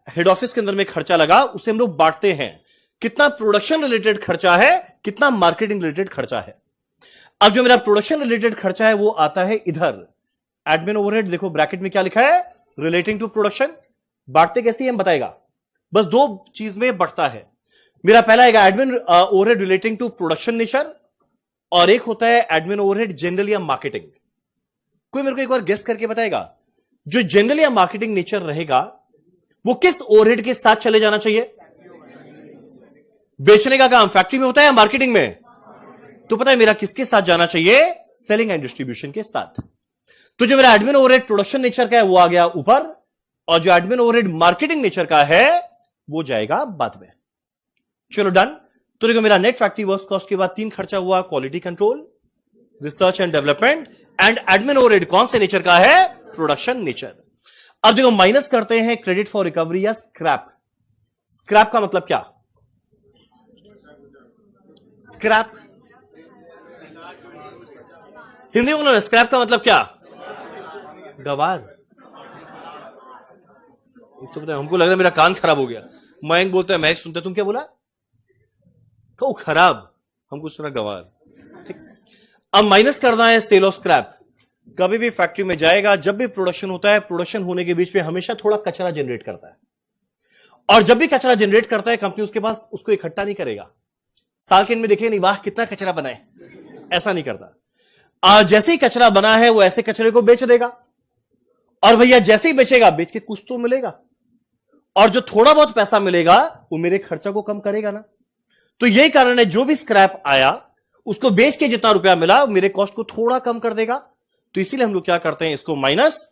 हेड ऑफिस के अंदर में खर्चा लगा उसे हम लोग बांटते हैं, कितना प्रोडक्शन रिलेटेड खर्चा है, कितना मार्केटिंग रिलेटेड खर्चा है। अब जो मेरा प्रोडक्शन रिलेटेड खर्चा है वो आता है इधर, एडमिन ओवरहेड। देखो ब्रैकेट में क्या लिखा है? Relating to production. बांटते कैसे हम बताएगा, बस 2 चीज में बढ़ता है। मेरा पहला आएगा admin overhead relating to production nature, और एक होता है एडमिन ओवरहेड जनरल या मार्केटिंग। कोई मेरे को एक बार गेस करके बताएगा, जो जनरल या मार्केटिंग नेचर रहेगा वो किस ओवरहेड के साथ चले जाना चाहिए? बेचने का काम फैक्ट्री में होता है या मार्केटिंग में? तो पता है मेरा किसके साथ जाना चाहिए? सेलिंग एंड डिस्ट्रीब्यूशन के साथ। तो जो मेरा एडमिन ओवरहेड प्रोडक्शन नेचर का है वो आ गया ऊपर, और जो एडमिन ओवरहेड मार्केटिंग नेचर का है वो जाएगा बाद में। चलो डन। तो देखो, मेरा नेट फैक्ट्री वर्क्स कॉस्ट के बाद 3 खर्चा हुआ, quality control, research and development, and admin overhead कौन से नेचर का है? Production nature. अब देखो, माइनस करते हैं क्रेडिट फॉर रिकवरी या स्क्रैप। स्क्रैप का मतलब क्या? स्क्रैप हिंदी में बोलो। स्क्रैप का मतलब क्या? गवार। तो पता है, हमको लग रहा है मेरा कान खराब हो गया। मयंक बोलता है, महक सुनते, तुम क्या बोला? तो खराब, हमको सुना गवार। ठीक। अब माइनस करना है सेल ऑफ स्क्रैप। कभी भी फैक्ट्री में जाएगा, जब भी प्रोडक्शन होता है, प्रोडक्शन होने के बीच में हमेशा थोड़ा कचरा जनरेट करता है, और जब भी कचरा जनरेट करता है कंपनी उसके पास उसको इकट्ठा नहीं करेगा। साल के में देखे नहीं, वाह कितना कचरा बना है, ऐसा नहीं करता। जैसे ही कचरा बना है वो ऐसे कचरे को बेच देगा, और भैया जैसे ही बेचेगा, बेच के कुछ तो मिलेगा, और जो थोड़ा बहुत पैसा मिलेगा वो मेरे खर्चा को कम करेगा ना। तो यही कारण है, जो भी स्क्रैप आया उसको बेच के जितना रुपया मिला मेरे कॉस्ट को थोड़ा कम कर देगा। तो इसीलिए हम लोग क्या करते हैं, इसको माइनस,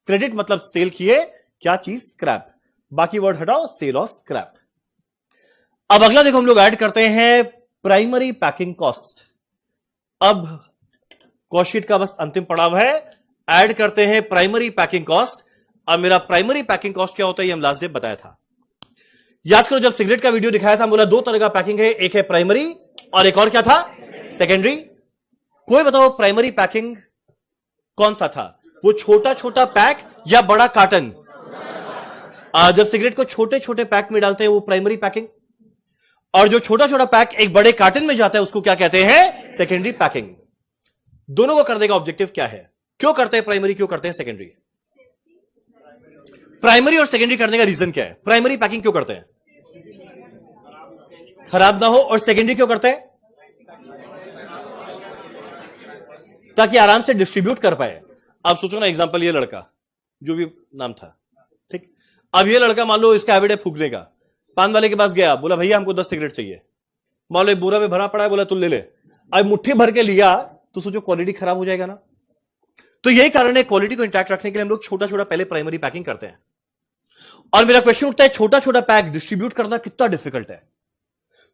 क्रेडिट मतलब सेल किए क्या चीज? स्क्रैप। बाकी वर्ड हटाओ, सेल ऑफ स्क्रैप। अब अगला देखो, हम लोग ऐड करते हैं प्राइमरी पैकिंग कॉस्ट। अब कॉस्ट शीट का बस अंतिम पड़ाव है, ऐड करते हैं प्राइमरी पैकिंग कॉस्ट। अब मेरा प्राइमरी पैकिंग कॉस्ट क्या होता है ये हम लास्ट डे बताया था। याद करो, जब सिगरेट का वीडियो दिखाया था, बोला 2 तरह का पैकिंग है, एक है प्राइमरी और एक और क्या था? सेकेंडरी। कोई बताओ प्राइमरी पैकिंग कौन सा था? वो छोटा छोटा पैक या बड़ा कार्टन? जब सिगरेट को छोटे छोटे पैक में डालते हैं वो प्राइमरी पैकिंग। और जो छोटा छोटा पैक एक बड़े कार्टन में जाता है उसको क्या कहते हैं? Secondary packing. दोनों को करने का ऑब्जेक्टिव क्या है? क्यों करते हैं प्राइमरी, क्यों करते हैं सेकेंडरी? प्राइमरी और सेकेंडरी करने का रीजन क्या है? प्राइमरी पैकिंग क्यों करते हैं? खराब ना हो। और सेकेंडरी क्यों करते हैं? ताकि आराम से डिस्ट्रीब्यूट कर पाए। अब सोचो ना, एग्जांपल ये लड़का जो भी नाम था, ठीक, अब ये लड़का मान लो इसका हैबिट है फूकने का, पान वाले के पास गया, बोला भैया हमको 10 सिगरेट चाहिए, मान लो बोरा में भरा पड़ा है, बोला तू ले ले। अब मुट्ठी भर के लिया तो सोचो क्वालिटी खराब हो जाएगा ना। तो यही कारण है क्वालिटी को इंटैक्ट रखने के लिए हम लोग छोटा छोटा पहले प्राइमरी पैकिंग करते हैं। और मेरा क्वेश्चन उठता है छोटा छोटा पैक डिस्ट्रीब्यूट करना कितना डिफिकल्ट है?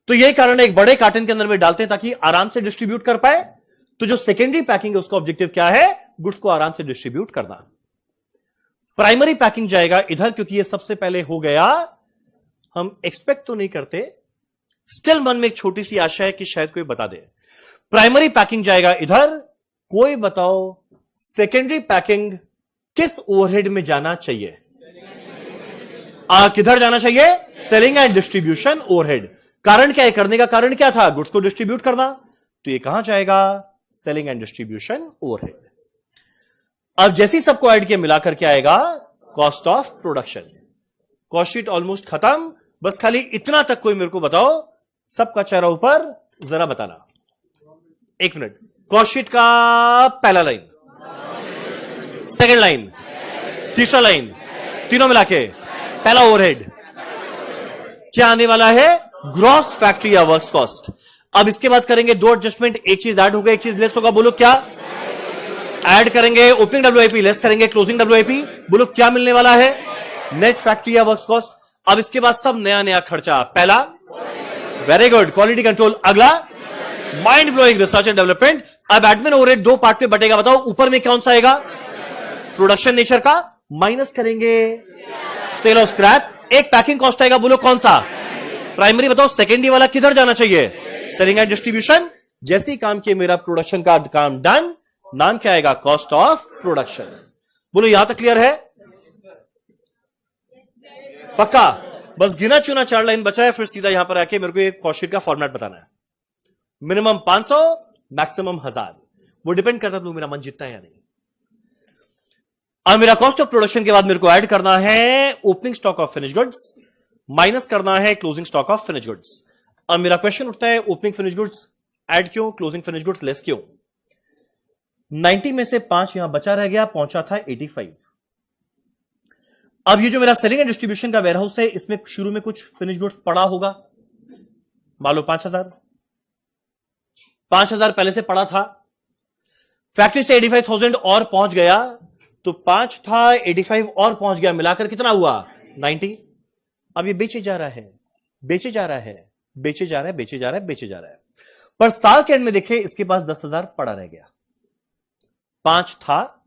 तो यही कारण है एक बड़े कार्टन के अंदर में डालते हैं ताकि आराम से डिस्ट्रीब्यूट कर पाए। तो जो सेकेंडरी पैकिंग है उसका ऑब्जेक्टिव क्या है? गुड्स को आराम से डिस्ट्रीब्यूट करना। प्राइमरी पैकिंग जाएगा इधर, क्योंकि ये सबसे पहले हो गया। हम एक्सपेक्ट तो नहीं करते, स्टिल मन में एक छोटी सी आशा है कि शायद कोई बता दे। प्राइमरी पैकिंग जाएगा इधर। कोई बताओ सेकेंडरी पैकिंग किस ओवरहेड में जाना चाहिए? किधर जाना चाहिए? Selling and distribution overhead. कारण क्या है? करने का कारण क्या था? गुड्स को डिस्ट्रीब्यूट करना। तो ये कहां जाएगा? Selling and distribution overhead. अब जैसे ही सबको ऐड किया मिलाकर के आएगा cost of production. Cost sheet almost खत्म, बस खाली इतना तक कोई मेरे को बताओ, सबका चेहरा ऊपर जरा बताना। 1 मिनट। कॉस्ट शीट का पहला लाइन, सेकंड लाइन, तीसरा लाइन, तीनों मिला के पहला ओवरहेड क्या आने वाला है? ग्रॉस फैक्ट्री या वर्क्स कॉस्ट। अब इसके बाद करेंगे 2 एडजस्टमेंट, एक चीज ऐड होगा, एक चीज लेस होगा। बोलो क्या ऐड करेंगे? ओपनिंग डब्ल्यूआईपी लेस करेंगे, क्लोजिंग डब्ल्यूआईपी। बोलो क्या मिलने वाला है? नेट फैक्ट्री या वर्क्स कॉस्ट। अब इसके बाद सब नया नया खर्चा। पहला वेरी गुड, क्वालिटी कंट्रोल। अगला mind blowing research and development. अब एडमिन ओवरहेड 2 पार्ट में बटेगा। बताओ ऊपर में कौन सा आएगा? प्रोडक्शन नेचर का। माइनस करेंगे सेल ऑफ स्क्रैप। एक पैकिंग कॉस्ट आएगा। बोलो कौन सा? प्राइमरी। बताओ सेकेंडरी वाला किधर जाना चाहिए? Selling and distribution. जैसे ही काम किए मेरा प्रोडक्शन का काम डन, नाम क्या आएगा? Cost of production. बोलो यहां तक क्लियर है? पक्का? बस गिना चुना 4 लाइन बचा है, फिर सीधा यहां पर आके मेरे को एक कॉस्ट शीट का फॉर्मेट बताना है। Minimum 500, maximum 1000। वो डिपेंड करता है मेरा मन जीतता है या नहीं। अब मेरा कॉस्ट ऑफ प्रोडक्शन के बाद मेरे को ऐड करना है opening stock of finish goods, minus करना है closing stock of finish goods. अब मेरा क्वेश्चन उठता है ओपनिंग फिनिश गुड्स ऐड क्यों, क्लोजिंग फिनिश गुड्स लेस क्यों? 90 में से 5 यहां बचा रह गया, पहुंचा था 85। अब ये जो मेरा सेलिंग एंड डिस्ट्रीब्यूशन का वेयरहाउस है, इसमें शुरू में कुछ फिनिश गुड्स पड़ा होगा, मान लो 5000 पहले से पड़ा था। फैक्ट्री से 85,000 और पहुंच गया, तो 5 था 85 और पहुंच गया, मिलाकर कितना हुआ? 90। अब ये बेचे जा रहा है, बेचे जा रहा है, बेचे जा रहा है, बेचे जा रहा है, बेचे जा रहा है। पर साल के एंड में देखे इसके पास 10,000 पड़ा रह गया। 5 था,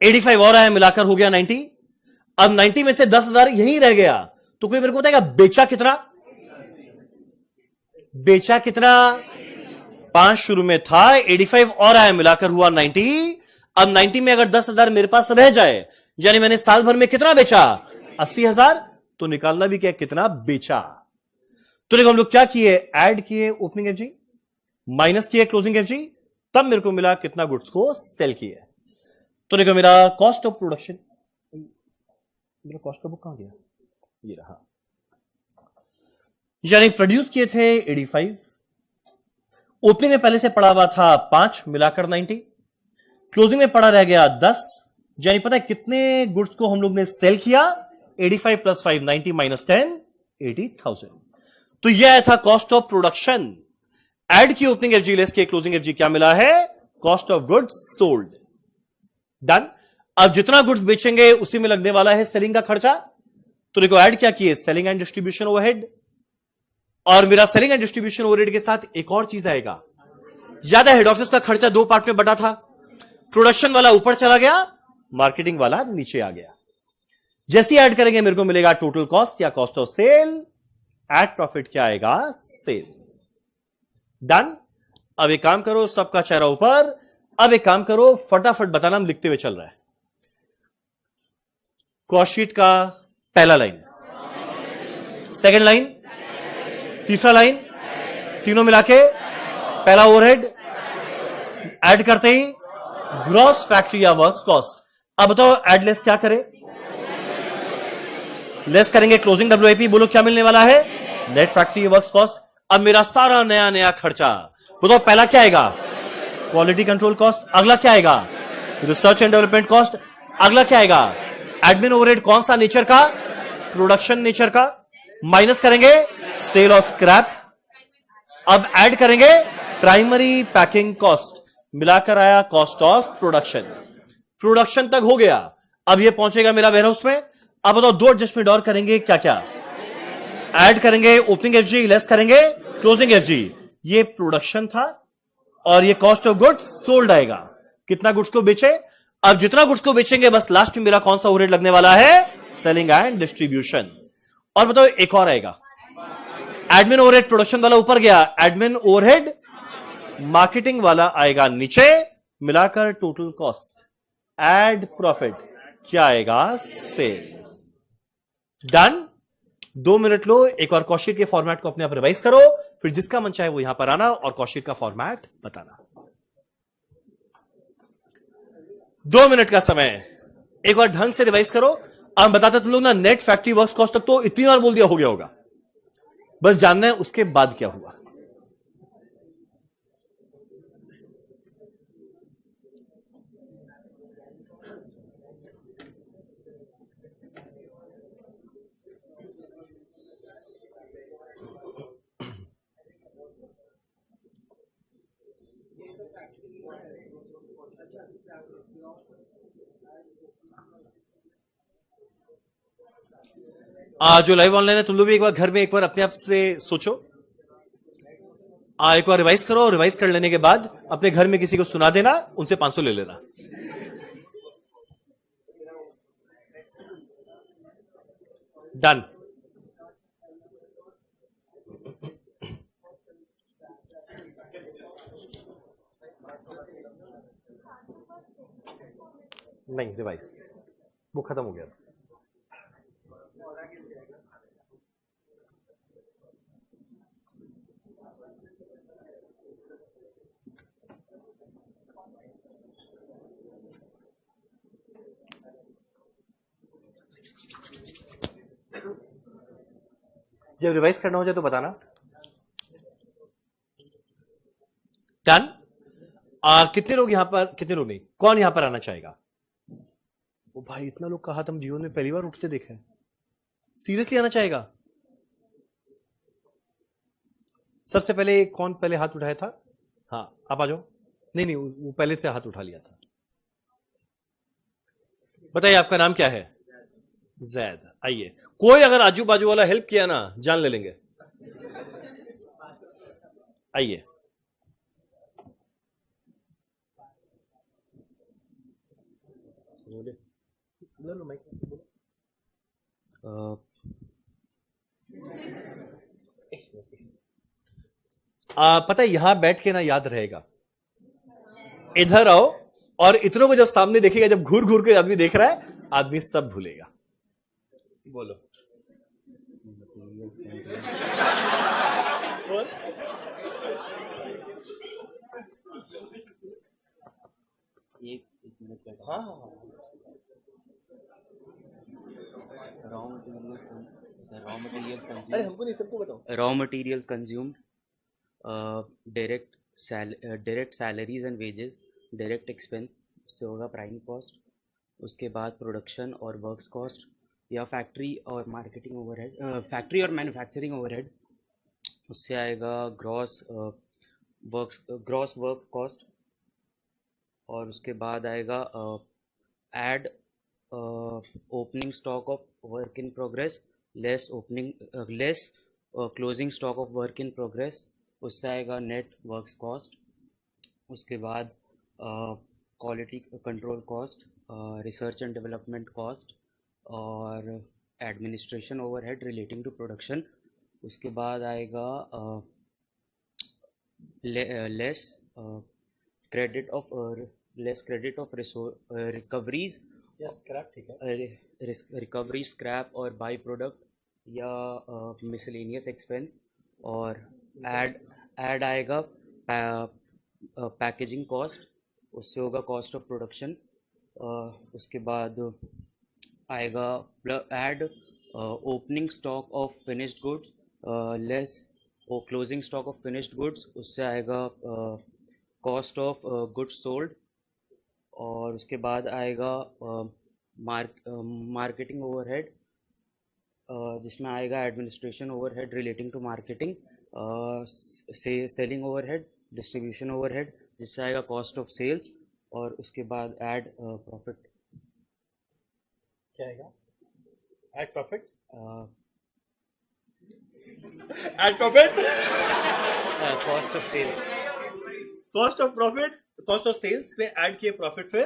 85 और आया, मिलाकर हो गया 90। अब 90 में से 10,000 यहीं रह गया, तो कोई मेरे को बताएगा बेचा कितना? बेचा कितना? 5 शुरू में था, 85 और आया, मिलाकर हुआ 90। अब 90 में अगर 10,000 मेरे पास रह जाए, यानी मैंने साल भर में कितना बेचा? 80,000। तो निकालना भी क्या, कितना बेचा। तो देखो हम लोग क्या किए, ऐड किए ओपनिंग एफजी, माइनस किए क्लोजिंग एफजी, तब मेरे को मिला कितना गुड्स को सेल किए। तो देखो मेरा कॉस्ट ऑफ प्रोडक्शन, मेरा कॉस्ट का बुक कहां गया? ये रहा। यानी प्रोड्यूस किए थे 85, ओपनिंग में पहले से पड़ा हुआ था 5, मिलाकर 90, क्लोजिंग में पड़ा रह गया 10। यानी पता है कितने गुड्स को हम लोग ने सेल किया? 85 प्लस 5 90 माइनस 10 80,000। तो यह आया था कॉस्ट ऑफ प्रोडक्शन। ऐड की ओपनिंग एफजी लेस के क्लोजिंग एफजी, क्या मिला है? Cost of goods sold. Done. अब जितना गुड्स बेचेंगे उसी में लगने वाला है सेलिंग का खर्चा। तो देखो ऐड क्या किए? Selling and distribution overhead. और मेरा सेलिंग एंड डिस्ट्रीब्यूशन ओवरहेड के साथ एक और चीज आएगा, ज्यादा हेड ऑफिस का खर्चा 2 पार्ट में बटा था। प्रोडक्शन वाला ऊपर चला गया, मार्केटिंग वाला नीचे आ गया। जैसे ऐड करेंगे मेरे को मिलेगा टोटल कॉस्ट या cost of sale. At profit क्या आएगा? सेल। डन। अब एक काम करो, सबका चेहरा ऊपर। अब एक काम करो, फटाफट बताना, हम लिखते हुए चल रहा है। कॉस्ट शीट का पहला लाइन, सेकंड लाइन, तीसरा लाइन, तीनों मिला के पहला ओवरहेड ऐड करते ही ग्रॉस फैक्ट्री या वर्क्स कॉस्ट। अब बताओ एड लेस क्या करे, लेस करेंगे क्लोजिंग WIP, बोलो क्या मिलने वाला है, नेट फैक्ट्री वर्क्स कॉस्ट। अब मेरा सारा नया नया खर्चा, बताओ पहला क्या आएगा, क्वालिटी कंट्रोल कॉस्ट, अगला क्या आएगा, रिसर्च एंड डेवलपमेंट कॉस्ट, अगला क्या आएगा, एडमिन ओवरहेड कौन सा नेचर का, प्रोडक्शन नेचर का, माइनस करेंगे सेल और स्क्रैप। अब ऐड करेंगे प्राइमरी पैकिंग कॉस्ट, मिलाकर आया कॉस्ट ऑफ प्रोडक्शन। प्रोडक्शन तक हो गया, अब ये पहुंचेगा मेरा वेयरहाउस में। अब बताओ दो एडजस्टमेंट और करेंगे, क्या क्या, ऐड करेंगे ओपनिंग FG, लेस करेंगे क्लोजिंग FG। ये प्रोडक्शन था और ये कॉस्ट ऑफ गुड्स सोल्ड आएगा, कितना गुड्स को बेचे। अब जितना गुड्स को बेचेंगे बस लास्ट में मेरा कौन सा ओवरहेड लगने वाला है, सेलिंग एंड डिस्ट्रीब्यूशन। और बताओ एक और आएगा, एडमिन ओवरहेड प्रोडक्शन वाला ऊपर गया, एडमिन ओवरहेड मार्केटिंग वाला आएगा नीचे, मिलाकर टोटल कॉस्ट एड प्रॉफिट क्या आएगा, सेल। डन। 2 मिनट लो, एक बार कॉस्टशीट के फॉर्मेट को अपने आप रिवाइज करो, फिर जिसका मन चाहे वो यहां पर आना और कॉस्टशीट का फॉर्मेट बताना। 2 मिनट का समय, एक बार ढंग से रिवाइज करो। अब बताते तुम लोग ना, नेट फैक्ट्री वर्क्स कॉस्ट तक तो इतनी बार बोल दिया, हो गया होगा, बस जानना है उसके बाद क्या हुआ। जो लाइव ऑनलाइन है तुम लोग भी एक बार घर में एक बार अपने आप से सोचो, एक बार रिवाइज करो, रिवाइज कर लेने के बाद अपने घर में किसी को सुना देना, उनसे 500 ले लेना। डन। नहीं रिवाइज वो खत्म हो गया। जब रिवाइज करना हो जाए तो बताना। डन। कितने लोग यहां पर, कितने लोग नहीं, कौन यहां पर आना चाहेगा? ओ भाई इतना लोग कहा, तुम जीवन में पहली बार उठते देखे, सीरियसली आना चाहेगा? सबसे पहले कौन पहले हाथ उठाया था? हाँ आप आ जाओ। नहीं नहीं वो पहले से हाथ उठा लिया था। बताइए आपका नाम क्या है? जैद। आइए, कोई अगर आजू बाजू वाला हेल्प किया ना, जान ले लेंगे। आइए। पता है यहां बैठ के ना याद रहेगा, इधर आओ और इतनों को जब सामने देखेगा, जब घूर घूर के आदमी देख रहा है, आदमी सब भूलेगा। बोलो। हाँ अरे हमको नहीं, सबको बताओ। Raw materials consumed, direct salaries and wages, direct expense, उससे होगा प्राइम कॉस्ट। उसके बाद प्रोडक्शन और वर्क्स कॉस्ट या फैक्ट्री और मार्केटिंग ओवरहेड, फैक्ट्री और मैन्युफैक्चरिंग ओवरहेड, उससे आएगा ग्रॉस वर्क्स कॉस्ट। और उसके बाद आएगा add opening stock of work in progress less closing stock of work in progress, उससे आएगा नेट वर्क्स कॉस्ट। उसके बाद quality control cost, research and development cost और administration overhead relating to production. उसके बाद आएगा लेस क्रेडिट ऑफ रिकवरीज या scrap, ठीक है, रिकवरी स्क्रैप और बाई प्रोडक्ट या मिसलेनियस एक्सपेंस। और ऐड आएगा पैकेजिंग कॉस्ट, उससे होगा कॉस्ट ऑफ प्रोडक्शन। उसके बाद आएगा add opening stock of finished goods less closing stock of finished goods, उससे आएगा कॉस्ट ऑफ गुड्स सोल्ड। और उसके बाद आएगा मार्केटिंग ओवरहेड, जिसमें आएगा administration overhead relating to marketing, selling overhead, distribution overhead, जिससे आएगा कॉस्ट ऑफ सेल्स। और उसके बाद ऐड प्रॉफिट। क्या आएगा? Add profit. Add profit, cost of sales. Cost of profit, cost of sales पे ऐड किए प्रॉफिट, फिर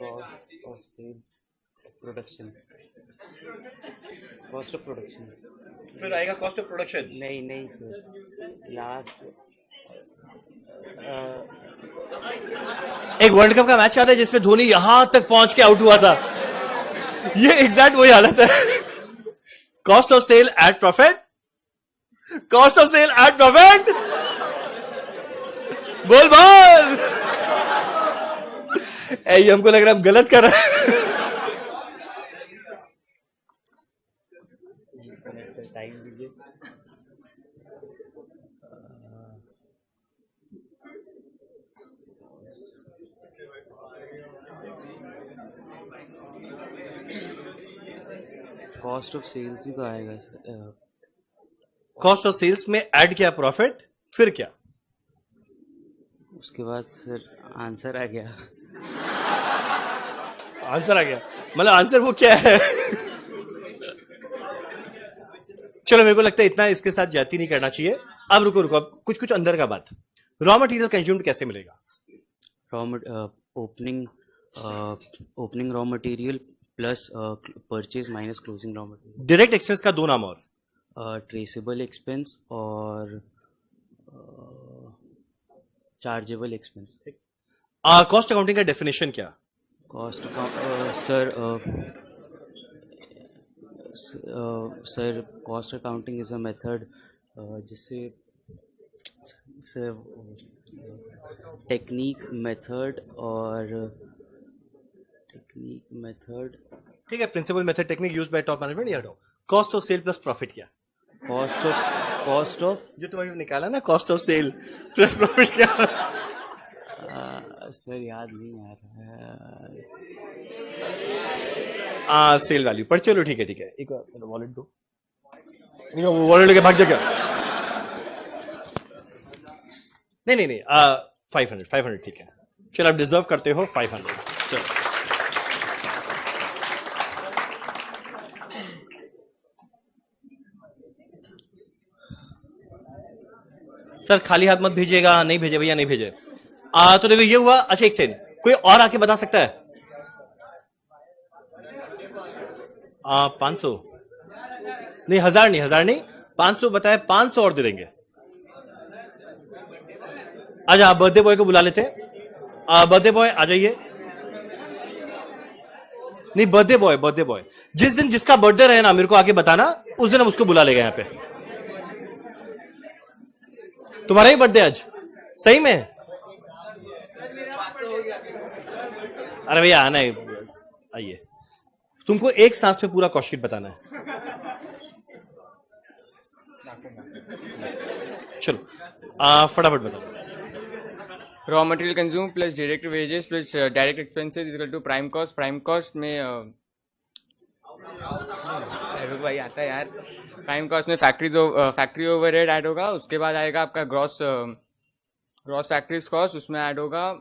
cost of sales production, cost of production. फिर आएगा कॉस्ट ऑफ प्रोडक्शन। नहीं सर, लास्ट एक वर्ल्ड कप का मैच आता है जिसमें धोनी यहां तक पहुंच के आउट हुआ था, ये एग्जैक्ट वही हालत है। Cost of sale at profit, cost of sale at profit, बोल ये हमको लग रहा है हम गलत कर रहे हैं। टाइम दीजिए। कॉस्ट ऑफ सेल्स ही तो आएगा सर। कॉस्ट ऑफ सेल्स में ऐड किया प्रॉफिट, फिर क्या? उसके बाद सर आंसर आ गया। आंसर आ गया मतलब आंसर वो क्या है? चलो मेरे को लगता है इतना इसके साथ जाती नहीं करना चाहिए। अब रुको अब कुछ अंदर का बात। रॉ मटेरियल कंज्यूम्ड कैसे मिलेगा? Opening raw material plus purchase minus closing raw material. Direct expense का दो नाम और। ट्रेसेबल एक्सपेंस और चार्जेबल एक्सपेंस। कॉस्ट अकाउंटिंग का डेफिनेशन क्या? Cost sir cost accounting is a method जिससे टेक्निक मेथड ठीक है, principle method technique used by top management. याद हो cost of sale plus profit क्या? कॉस्ट ऑफ जो तुम्हें निकाला ना, cost of sale plus profit क्या? सर याद नहीं आ रहा है। सेल वैल्यू पर। चलो ठीक है एक वॉलेट दो, वॉलेट लेके भाग जा क्या? नहीं 500 ठीक है। चलो आप डिजर्व करते हो 500। चलो सर खाली हाथ मत भेजिएगा। नहीं भेजे भैया, नहीं भेजे। तो देखो ये हुआ। अच्छा एक सेकंड, कोई और आके बता सकता है? 500 नहीं, 1000 नहीं 500 बताए। 500 और दे देंगे। अच्छा आप बर्थडे बॉय को बुला लेते हैं। बर्थडे बॉय आ जाइए। नहीं बर्थडे बॉय जिस दिन जिसका बर्थडे रहे ना, मेरे को आके बताना, उस दिन हम उसको बुला लेंगे यहाँ पे। तुम्हारा ही बर्थडे आज? सही में? अरे भैया आना है, आइए। तुमको एक सांस में पूरा कॉस्ट शीट बताना है। चलो फटाफट बताओ। Raw material consume plus direct wages plus direct expenses equal to prime cost. Prime cost में भाई आता है यार। प्राइम कॉस्ट में फैक्ट्री ओवरहेड ऐड होगा। उसके बाद आएगा आपका ग्रॉस फैक्ट्रीज कॉस्ट, उसमें ऐड होगा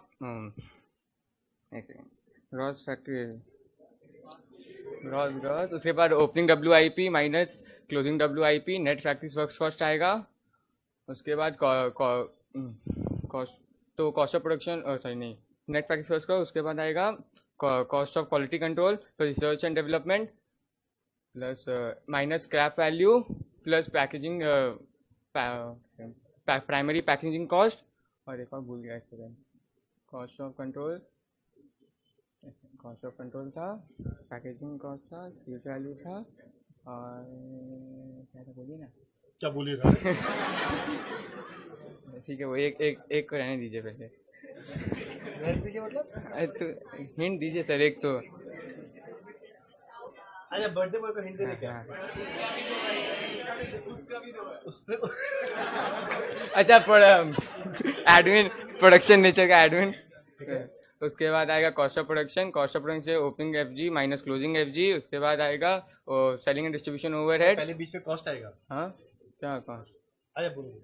ग्रॉस। उसके बाद opening WIP minus closing WIP, net factories works cost आएगा। उसके बाद cost of production net factories works cost. उसके बाद आएगा कॉस्ट ऑफ क्वालिटी कंट्रोल तो research and development plus minus scrap value plus packaging primary packaging cost, और एक और भूल गया, एक सेकेंड, कॉस्ट ऑफ कंट्रोल था, पैकेजिंग कॉस्ट था, सेल्स वैल्यू था, और क्या था बोलिए ना, क्या बोलिएगा? ठीक है वो एक को रहने दीजिए पहले, मतलब तो हिंट दीजिए सर एक तो। अच्छा बर्थडे बॉय को हिंट देने क्या? अच्छा एडमिन, प्रोडक्शन नेचर का एडमिन। उसके बाद आएगा कॉस्ट ऑफ प्रोडक्शन से opening FG minus closing FG. उसके बाद आएगा सेलिंग एंड डिस्ट्रीब्यूशन ओवरहेड। पहले बीच में कॉस्ट आएगा। हाँ क्या कॉस्ट? अच्छा बोलो,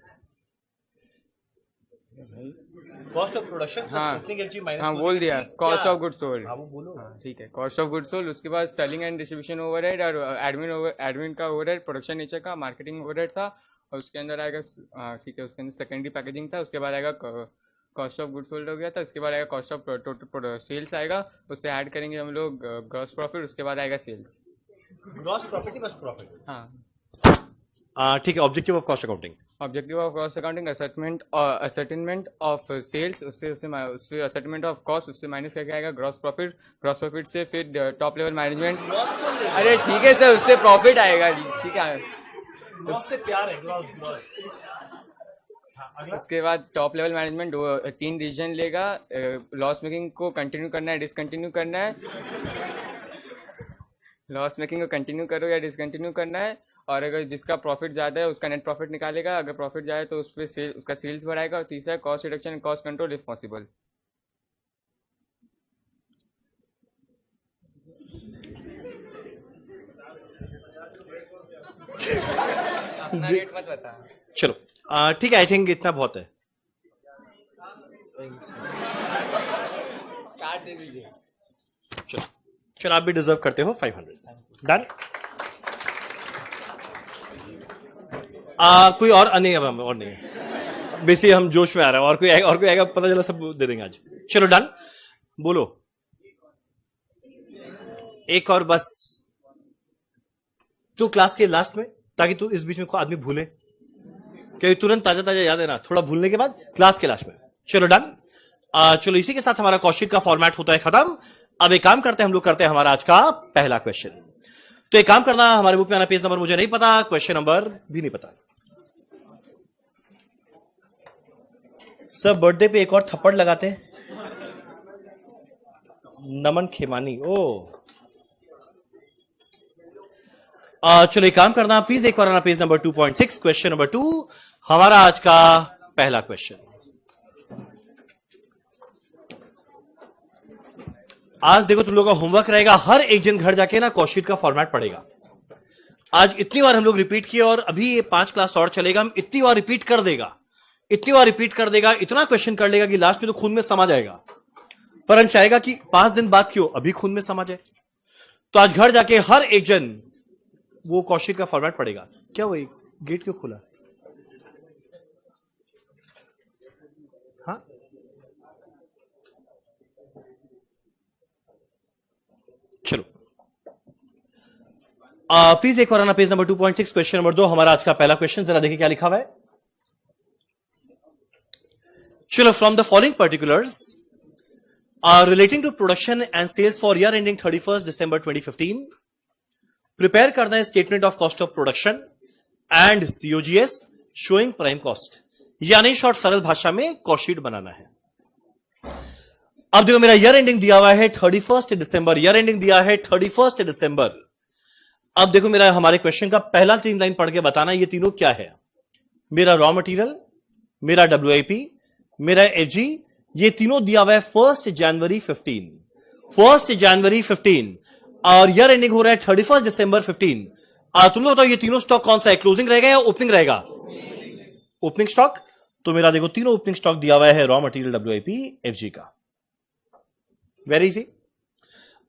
कॉस्ट ऑफ प्रोडक्शन हाँ ओपनिंग एफजी माइनस, हाँ बोल दिया, कॉस्ट ऑफ गुड्स सोल्ड। हाँ वो बोलो। हाँ ठीक है, कॉस्ट ऑफ गुड्स सोल्ड। उसके बाद सेलिंग एंड डिस्ट्रीब्यूशन ओवरहेड और एडमिन का ओवरहेड, प्रोडक्शन नेचर का मार्केटिंग ओवरहेड था। और उसके अंदर आएगा ठीक है, उसके अंदर सेकेंडरी पैकेजिंग था। उसके बाद आएगा कॉस्ट ऑफ गुड्स सोल्ड हो गया था। उसके बाद आएगा कॉस्ट ऑफ टोटल सेल्स आएगा, उससे ऐड करेंगे हम लोग ग्रॉस प्रॉफिट। उसके बाद आएगा सेल्स। ग्रॉस प्रॉफिट बस प्रॉफिट। हाँ ठीक है। Objective of cost accounting, objective of cost accounting ascertainment of sales, उससे असर्टेनमेंट ऑफ कॉस्ट, उससे माइनस करके आएगा ग्रॉस प्रॉफिट। ग्रॉस प्रॉफिट से फिर टॉप लेवल मैनेजमेंट। अरे ठीक है सर, उससे प्रॉफिट आएगा, ठीक है, उससे प्यार है ग्रॉस ग्रॉस। उसके बाद टॉप लेवल मैनेजमेंट 3 डिसीजन लेगा, लॉस मेकिंग को कंटिन्यू करना है, डिसकंटिन्यू करना है, लॉस मेकिंग को कंटिन्यू करो या डिसकंटिन्यू करना है। और अगर जिसका प्रॉफिट ज़्यादा है उसका नेट प्रॉफिट निकालेगा, अगर प्रॉफिट जाए तो उस पर उसका सेल्स बढ़ाएगा। और तीसरा cost reduction and cost control if possible. अपना रेट मत बता। चलो ठीक है, आई थिंक इतना बहुत है। कार्ड दे दीजिए। चलो चलो, आप भी डिजर्व करते हो 500। डन। कोई और नहीं है, और नहीं है, बेसिक हम जोश में आ रहे हैं। और कोई आएगा पता चला सब दे देंगे आज। चलो डन, बोलो एक और बस, तो क्लास के लास्ट में, ताकि तू इस बीच में कोई आदमी भूले, क्योंकि तुरंत ताजा ताजा याद है ना, थोड़ा भूलने के बाद क्लास के लास्ट में। चलो डन। चलो इसी के साथ हमारा कॉस्ट का फॉर्मेट होता है खत्म। अब एक काम करते हैं, हम लोग करते हैं हमारा आज का पहला क्वेश्चन। तो एक काम करना, हमारे बुक में आना पेज नंबर मुझे नहीं पता, क्वेश्चन नंबर भी नहीं पता। सब बर्थडे पे एक और थप्पड़ लगाते हैं, नमन खेमानी। चलो एक काम करना, प्लीज एक बार आना पेज नंबर 2.6, क्वेश्चन नंबर 2, हमारा आज का पहला क्वेश्चन। आज देखो तुम लोगों का होमवर्क रहेगा, हर एक जन घर जाके ना कॉस्ट शीट का फॉर्मेट पढ़ेगा। आज इतनी बार हम लोग रिपीट किए और अभी ये 5 क्लास और चलेगा, हम इतनी बार रिपीट कर देगा, इतना क्वेश्चन कर लेगा कि लास्ट में तो खून में समा जाएगा। पर हम चाहेगा कि 5 दिन बाद क्यों, अभी खून में समा जाए। तो आज घर जाके हर एक जन वो कॉस्ट शीट का फॉर्मेट पढ़ेगा। क्या वही गेट क्यों खुला? हाँ चलो प्लीज एक बार आना पेज नंबर 2.6, क्वेश्चन नंबर 2, हमारा आज का पहला क्वेश्चन। जरा देखिए क्या लिखा हुआ है। चलो, from the following particulars relating to production and sales for year ending 31 December 2015, prepare करना है statement of cost of production and COGS showing prime cost, यानी शॉर्ट सरल भाषा में कॉस्ट शीट बनाना है। अब देखो मेरा ईयर एंडिंग दिया हुआ है 31 दिसंबर, ईयर एंडिंग दिया है 31 दिसंबर। अब देखो मेरा हमारे क्वेश्चन का पहला 3 लाइन पढ़ के बताना ये तीनों क्या है। मेरा रॉ मटेरियल, मेरा WIP, मेरा एफजी, ये तीनों दिया हुआ है 1 जनवरी 15 और ईयर एंडिंग हो रहा है 31 दिसंबर 15। तुम लोग बताओ ये तीनों स्टॉक कौन सा है, क्लोजिंग रहेगा या ओपनिंग रहेगा? Opening stock. तो मेरा देखो तीनों ओपनिंग स्टॉक दिया हुआ है, रॉ मटेरियल, WIP, एफजी का। Very easy.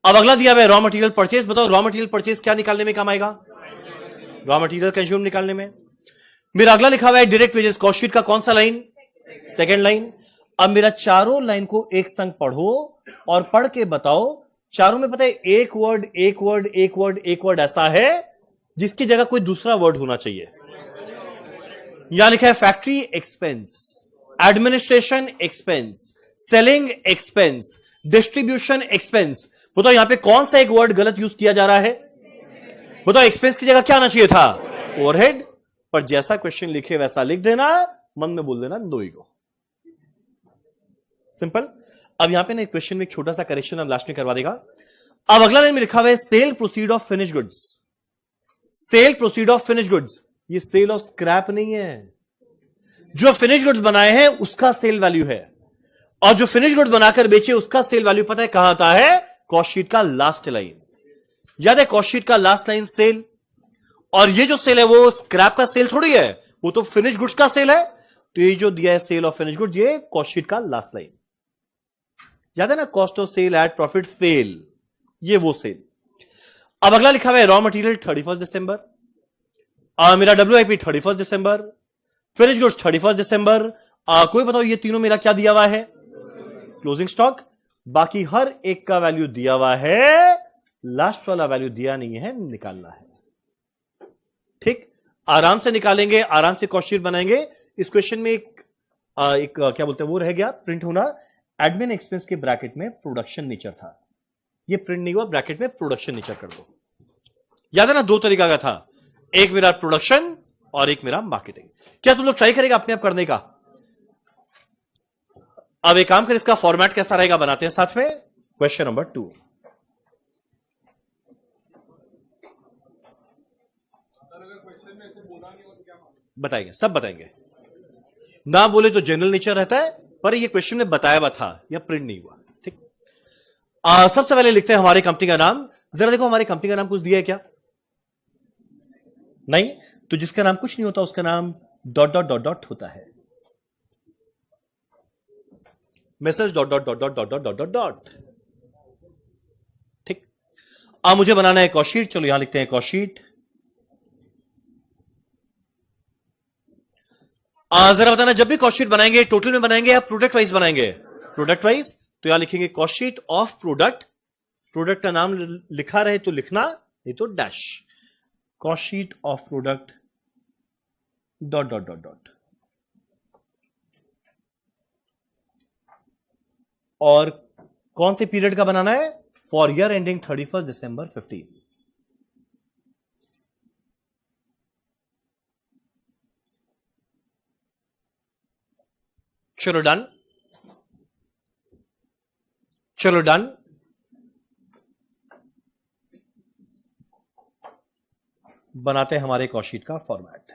अब अगला दिया हुआ है रॉ मटेरियल परचेज। बताओ रॉ मटेरियल परचेज क्या निकालने में काम आएगा? रॉ मटेरियल कंज्यूम निकालने में। मेरा अगला लिखा हुआ है डायरेक्ट वेजेस, कॉस्ट शीट का कौन सा लाइन? Second line. अब मेरा चारों लाइन को एक संग पढ़ो और पढ़ के बताओ, चारों में पता है एक वर्ड ऐसा है जिसकी जगह कोई दूसरा वर्ड होना चाहिए। यहां लिखा है factory expense, administration expense, selling expense, distribution expense. बताओ यहां पे कौन सा एक वर्ड गलत यूज किया जा रहा है? बताओ एक्सपेंस की जगह क्या आना चाहिए था? ओवरहेड। पर जैसा क्वेश्चन लिखे वैसा लिख देना, मन में बोल देना नो ईगो। सिंपल। अब यहां पे ना क्वेश्चन में एक छोटा सा करेक्शन अब लास्ट में करवा देगा। अब अगला लाइन में लिखा हुआ है cell proceed of finish goods. Cell proceed of finish goods, ये सेल ऑफ स्क्रैप नहीं है। जो फिनिश गुड्स बनाए हैं उसका सेल वैल्यू है, और जो फिनिश गुड्स बनाकर बेचे उसका सेल वैल्यू पता है कहां आता है? कॉस्ट शीट का लास्ट लाइन। याद है कॉस्ट शीट का लास्ट लाइन सेल, और ये जो सेल है वो स्क्रैप का सेल थोड़ी है, वो तो फिनिश गुड्स का सेल है। तो ये जो दिया है सेल ऑफ फिनिश गुड्स, ये कॉस्ट शीट का लास्ट लाइन। याद है ना, cost of sale at profit sale, ये वो सेल। अब अगला लिखा हुआ है रॉ मटेरियल 31 दिसंबर, मेरा WIP 31 दिसंबर, फिनिश गुड्स 31 दिसंबर। कोई बताओ ये तीनों मेरा क्या दिया हुआ है? Closing stock. बाकी हर एक का वैल्यू दिया हुआ है, लास्ट वाला वैल्यू दिया नहीं है, निकालना है। ठीक, आराम से निकालेंगे, आराम से कॉस्ट शीट बनाएंगे। इस क्वेश्चन में एक क्या बोलते हैं वो रह गया प्रिंट होना, एडमिन एक्सपेंस के ब्रैकेट में प्रोडक्शन नेचर था, ये प्रिंट नहीं हुआ, ब्रैकेट में प्रोडक्शन नेचर कर दो। याद है ना, दो तरीका का था, एक मेरा प्रोडक्शन और एक मेरा मार्केटिंग। क्या तुम लोग ट्राई करेगा अपने आप करने का? अब एक काम कर, इसका फॉर्मेट कैसा रहेगा बनाते हैं साथ में। क्वेश्चन नंबर 2, बताएंगे, सब बताएंगे। ना बोले तो जनरल नेचर रहता है, पर ये क्वेश्चन में बताया हुआ था या प्रिंट नहीं हुआ। ठीक, सबसे पहले लिखते हैं हमारी कंपनी का नाम। जरा देखो हमारी कंपनी का नाम कुछ दिया है क्या? नहीं, तो जिसका नाम कुछ नहीं होता उसका नाम डॉट डॉट डॉट डॉट होता है। Message dot dot dot dot dot dot dot dot dot. ठीक, अब मुझे बनाना है कॉस्ट शीट। चलो यहां लिखते हैं कॉस्ट शीट। जरा बताना, जब भी कॉस्ट शीट बनाएंगे टोटल में बनाएंगे या प्रोडक्ट वाइज बनाएंगे? Product wise. तो यहां लिखेंगे cost sheet of product, product का नाम लिखा रहे तो लिखना, नहीं तो dash. Cost sheet of product dot dot dot dot. और कौन से पीरियड का बनाना है? फॉर ईयर एंडिंग 31 दिसंबर 15। चलो डन, चलो डन। बनाते हैं हमारे कॉस्ट शीट का फॉर्मेट।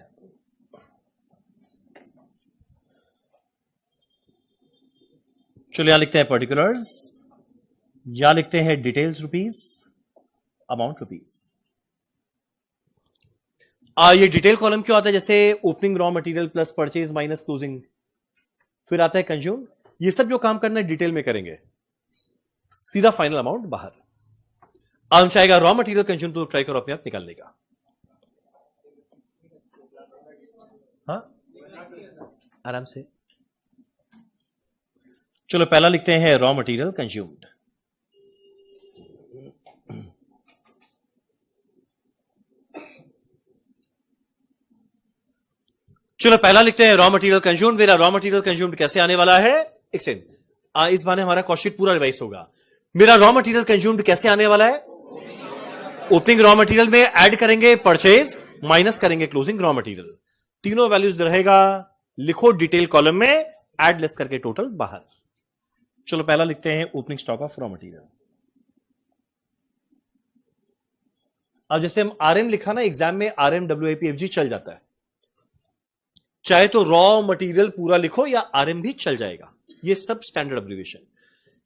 चलो यहां लिखते हैं पर्टिकुलर्स, यहां लिखते हैं डिटेल्स रुपीस, अमाउंट रुपीस। ये डिटेल कॉलम क्यों आता है? जैसे opening raw material plus purchase minus closing, फिर आता है कंज्यूम। ये सब जो काम करना है डिटेल में करेंगे, सीधा फाइनल अमाउंट बाहर। अब चाहेगा रॉ मटेरियल कंज्यूम, तो ट्राई करो अपने आप निकालने का। हाँ, आराम से। चलो पहला लिखते हैं रॉ मटेरियल कंज्यूम्ड। चलो पहला लिखते हैं रॉ मटेरियल कंज्यूम्ड। मेरा रॉ मटेरियल कंज्यूम्ड कैसे आने वाला है? एक सेकंड, इस बार हमारा कॉस्ट शीट पूरा रिवाइज होगा। मेरा रॉ मटेरियल कंज्यूम्ड कैसे आने वाला है? ओपनिंग रॉ मटेरियल में ऐड करेंगे परचेज, माइनस करेंगे क्लोजिंग रॉ मटेरियल। तीनों वैल्यूज रहेगा, लिखो डिटेल कॉलम में, ऐड लेस करके टोटल बाहर। चलो पहला लिखते हैं opening stock of raw material. अब जैसे हम आरएम लिखा ना एग्जाम में, आरएम WIP FG चल जाता है, चाहे तो रॉ मटेरियल पूरा लिखो या आरएम भी चल जाएगा, ये सब स्टैंडर्ड एब्रिविएशन।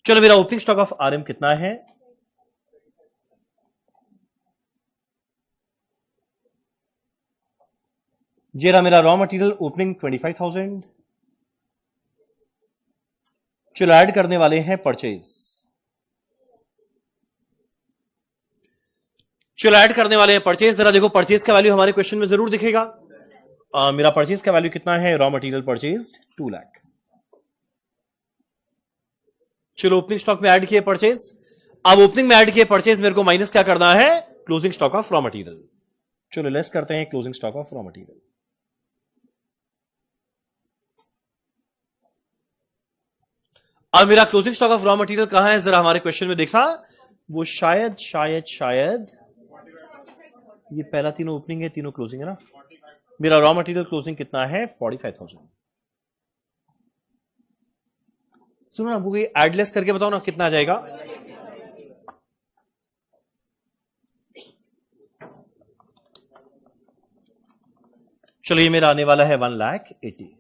चलो मेरा ओपनिंग स्टॉक ऑफ आरएम कितना है? ये रहा मेरा रॉ मटेरियल ओपनिंग 25,000। चलो ऐड करने वाले हैं परचेज। चलो ऐड करने वाले हैं परचेज। जरा देखो परचेज का वैल्यू हमारे क्वेश्चन में जरूर दिखेगा। मेरा परचेज का वैल्यू कितना है? Raw material purchase 2 lakh. चलो ओपनिंग स्टॉक में ऐड किए परचेज। अब ओपनिंग में ऐड किए परचेज, मेरे को माइनस क्या करना है? Closing stock of raw material. चलो लेस करते हैं closing stock of raw material. अब मेरा closing stock of raw material कहां है, जरा हमारे क्वेश्चन में देखा, वो शायद शायद शायद ये पहला तीनों ओपनिंग है, तीनों क्लोजिंग है ना। मेरा रॉ मटेरियल क्लोजिंग कितना है, 45,000। सुनो ना, वो एडलेस करके बताओ ना कितना आ जाएगा। चलो ये मेरा आने वाला है 1,80,000।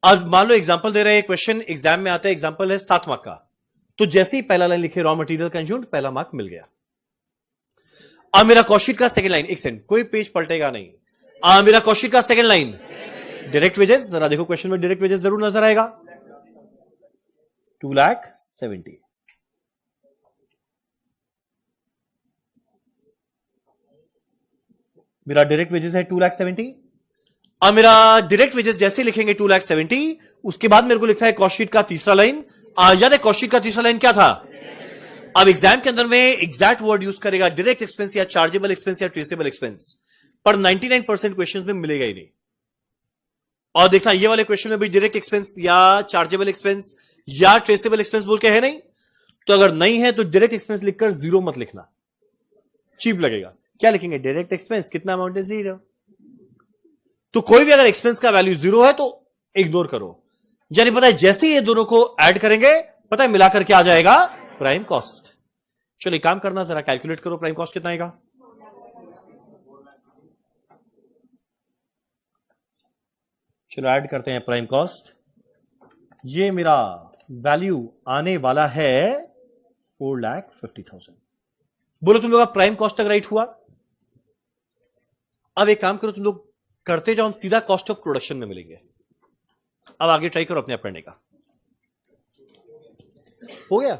अब मान लो एग्जांपल दे रहे हैं, क्वेश्चन एग्जाम में आता है, एग्जांपल है 7 मार्क का, तो जैसे ही पहला लाइन लिखे रॉ मटेरियल कंज्यूम्ड, पहला मार्क मिल गया। अब मेरा कॉस्टशीट का सेकंड लाइन, एक सेकंड कोई पेज पलटेगा नहीं। मेरा कॉस्टशीट का सेकंड लाइन डायरेक्ट वेजेस, जरा देखो क्वेश्चन में डायरेक्ट वेजेस जरूर नजर आएगा, 2,70,000। मेरा डायरेक्ट वेजेस है 2,70,000। अब मेरा डायरेक्ट वेजेस जैसे लिखेंगे 2,70,000, उसके बाद मेरे को लिखना है कॉस्टशीट का तीसरा लाइन। याद है कॉस्टशीट का तीसरा लाइन क्या था? अब एग्जाम के अंदर में एग्जैक्ट वर्ड यूज करेगा डायरेक्ट एक्सपेंस या चार्जेबल एक्सपेंस या ट्रेसेबल एक्सपेंस, पर 99% क्वेश्चन में मिलेगा ही नहीं। और देखना ये वाले क्वेश्चन में भी डायरेक्ट एक्सपेंस या चार्जेबल एक्सपेंस या ट्रेसेबल एक्सपेंस बोल के है नहीं, तो अगर नहीं है तो डायरेक्ट एक्सपेंस लिखकर 0 मत लिखना, चीप लगेगा। क्या लिखेंगे? डायरेक्ट एक्सपेंस कितना अमाउंट है? 0। तो कोई भी अगर एक्सपेंस का वैल्यू 0 है तो इग्नोर करो। यानी पता है जैसे ही ये दोनों को ऐड करेंगे, पता है मिलाकर क्या आ जाएगा? Prime cost. चलो एक काम करना, जरा कैलकुलेट करो प्राइम कॉस्ट कितना आएगा। चलो ऐड करते हैं प्राइम कॉस्ट। ये मेरा वैल्यू आने वाला है 4,50,000। बोलो तुम लोग अब प्राइम कॉस्ट तक राइट हुआ। अब एक काम करो, तुम लोग करते जाओ, हम सीधा कॉस्ट ऑफ प्रोडक्शन में मिलेंगे। अब आगे ट्राई करो अपने आप पढ़ने का। हो गया?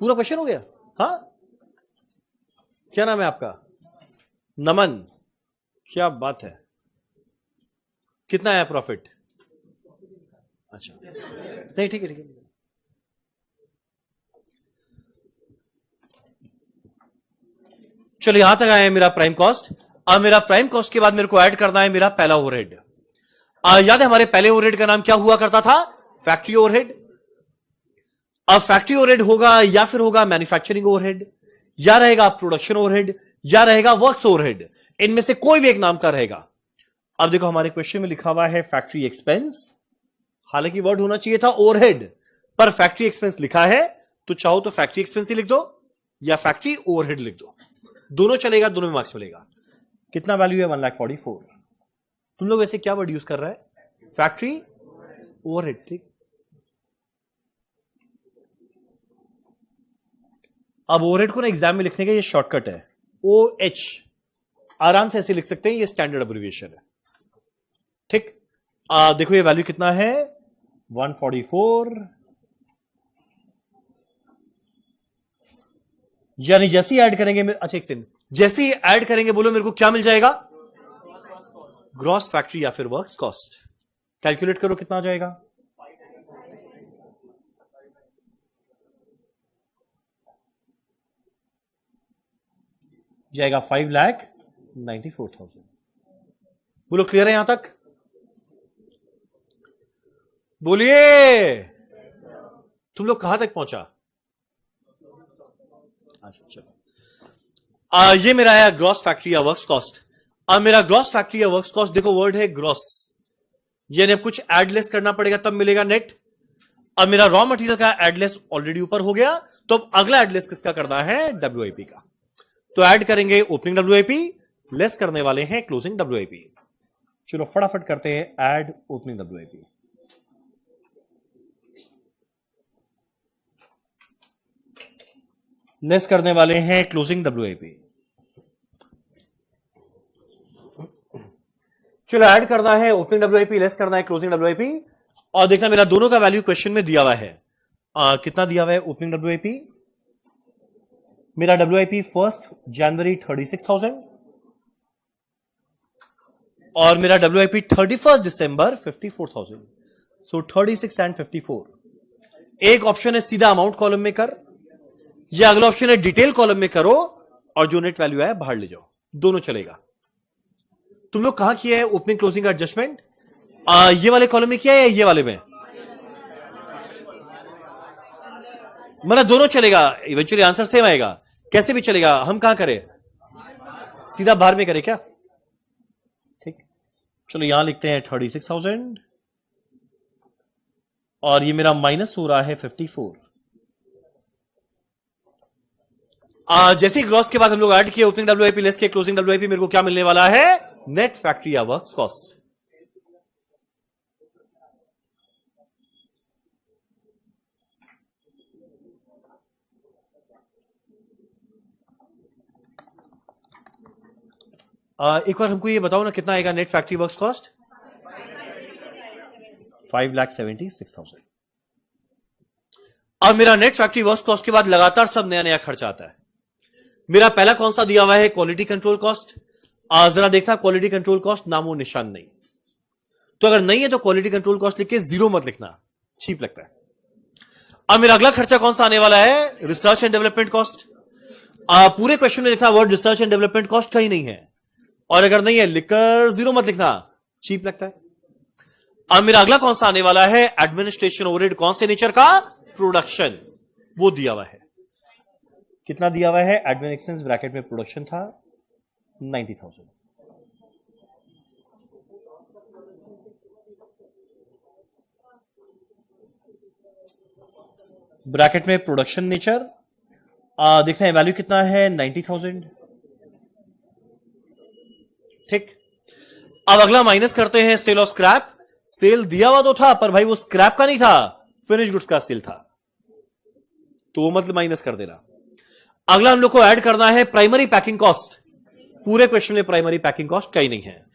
पूरा क्वेश्चन हो गया? हाँ, क्या नाम है आपका? नमन। क्या बात है। कितना आया प्रॉफिट? अच्छा, नहीं ठीक है ठीक है। चलो यहां तक आया है मेरा प्राइम कॉस्ट। अब मेरा प्राइम कॉस्ट के बाद मेरे को ऐड करना है मेरा पहला ओवरहेड। याद है हमारे पहले ओवरहेड का नाम क्या हुआ करता था? Factory overhead. अब फैक्ट्री ओवरहेड होगा या फिर होगा मैन्युफैक्चरिंग ओवरहेड, या रहेगा प्रोडक्शन ओवरहेड, या रहेगा वर्क्स ओवरहेड। इनमें से कोई भी एक नाम का रहेगा। अब देखो हमारे क्वेश्चन में लिखा हुआ है फैक्ट्री एक्सपेंस, हालांकि वर्ड होना चाहिए था ओवरहेड, पर फैक्ट्री एक्सपेंस लिखा है, तो चाहो तो फैक्ट्री एक्सपेंस ही लिख दो या फैक्ट्री ओवरहेड लिख दो, दोनों चलेगा, दोनों में मार्क्स मिलेगा। कितना वैल्यू है? 1,44,000। तुम लोग वैसे क्या वर्ड यूज कर रहा है? Factory overhead. ठीक, अब ओवरहेड को ना एग्जाम में लिखने का ये शॉर्टकट है, OH। आराम से ऐसे लिख सकते हैं, ये स्टैंडर्ड एब्रिविएशन है। ठीक, देखो ये वैल्यू कितना है? 144। यानी जैसे ही ऐड करेंगे, अच्छा एक सेकंड, जैसे ही ऐड करेंगे बोलो मेरे को क्या मिल जाएगा? ग्रॉस फैक्ट्री या फिर वर्क्स कॉस्ट। कैलकुलेट करो कितना आ जाएगा। जाएगा 5,94,000। बोलो क्लियर है यहां तक? बोलिए तुम लोग कहां तक पहुंचा? अच्छा चलो, ये मेरा है ग्रॉस फैक्ट्री या वर्क्स कॉस्ट। अब मेरा ग्रॉस फैक्ट्री या वर्क्स कॉस्ट, देखो वर्ड है ग्रॉस, यानी अब कुछ एडलेस करना पड़ेगा तब मिलेगा नेट। अब मेरा रॉ मटेरियल का एडलेस ऑलरेडी ऊपर हो गया, तो अब अगला एडलेस किसका करना है? WIP का। तो ऐड करेंगे ओपनिंग WIP, लेस करने वाले हैं क्लोजिंग WIP। चलो फटाफट करते हैं ऐड ओपनिंग WIP। लेस करने वाले हैं क्लोजिंग WIP। चलो ऐड करना है ओपनिंग WIP, लेस करना है क्लोजिंग WIP। और देखना मेरा दोनों का वैल्यू क्वेश्चन में दिया हुआ है। कितना दिया हुआ है ओपनिंग WIP? मेरा WIP 1 जनवरी 36,000 और मेरा WIP 31 दिसंबर 54,000। So 36 and 54। एक ऑप्शन है सीधा अमाउंट कॉलम में कर, या अगला ऑप्शन है डिटेल कॉलम में करो और जो नेट वैल्यू है बाहर ले जाओ, दोनों चलेगा। तुम लोग कहां किया है ओपनिंग क्लोजिंग का एडजस्टमेंट? ये वाले कॉलम में किया है या ये वाले में? मतलब दोनों चलेगा, इवेंचुअली आंसर सेम आएगा, कैसे भी चलेगा। हम कहां करें, सीधा बाहर में करें क्या? ठीक, चलो यहां लिखते हैं 36,000 और ये मेरा माइनस हो रहा है 54। जैसे ही ग्रॉस के बाद हम लोग ऐड किए ओपनिंग डब्ल्यूआईपी लेस के क्लोजिंग डब्ल्यूआईपी, मेरे को क्या मिलने वाला है, नेट फैक्ट्री या वर्क्स कॉस्ट। एक बार हमको ये बताओ ना, कितना आएगा नेट फैक्ट्री वर्क्स कॉस्ट? 5,76,000। अब मेरा नेट फैक्ट्री वर्क्स कॉस्ट के बाद लगातार सब नया नया खर्च आता है। मेरा पहला कौन सा दिया हुआ है, क्वालिटी कंट्रोल कॉस्ट। जरा देखना, क्वालिटी कंट्रोल कॉस्ट नामो निशान नहीं, तो अगर नहीं है तो क्वालिटी कंट्रोल कॉस्ट लिख के जीरो मत लिखना, चीप लगता है। अब मेरा अगला खर्चा कौन सा आने वाला है, रिसर्च एंड डेवलपमेंट कॉस्ट। पूरे क्वेश्चन में लिखा word research and development cost कहीं नहीं है, और अगर नहीं है लिखकर जीरो मत लिखना, चीप लगता है। अब मेरा अगला कौन सा आने वाला है, एडमिनिस्ट्रेशन ओवरहेड। कौन से नेचर का, प्रोडक्शन, वो दिया हुआ है। कितना दिया हुआ है, एडमिन एक्सपेंस ब्रैकेट में प्रोडक्शन था 90,000। ब्रैकेट में प्रोडक्शन नेचर, देखते हैं वैल्यू कितना है, 90,000। ठीक, अब अगला माइनस करते हैं सेल और स्क्रैप। सेल दिया हुआ तो था, पर भाई वो स्क्रैप का नहीं था, फिनिश गुड्स का सेल था, तो वो मतलब माइनस कर देना। अगला हम लोग को ऐड करना है प्राइमरी पैकिंग कॉस्ट। पूरे क्वेश्चन में प्राइमरी पैकिंग कॉस्ट कहीं नहीं है,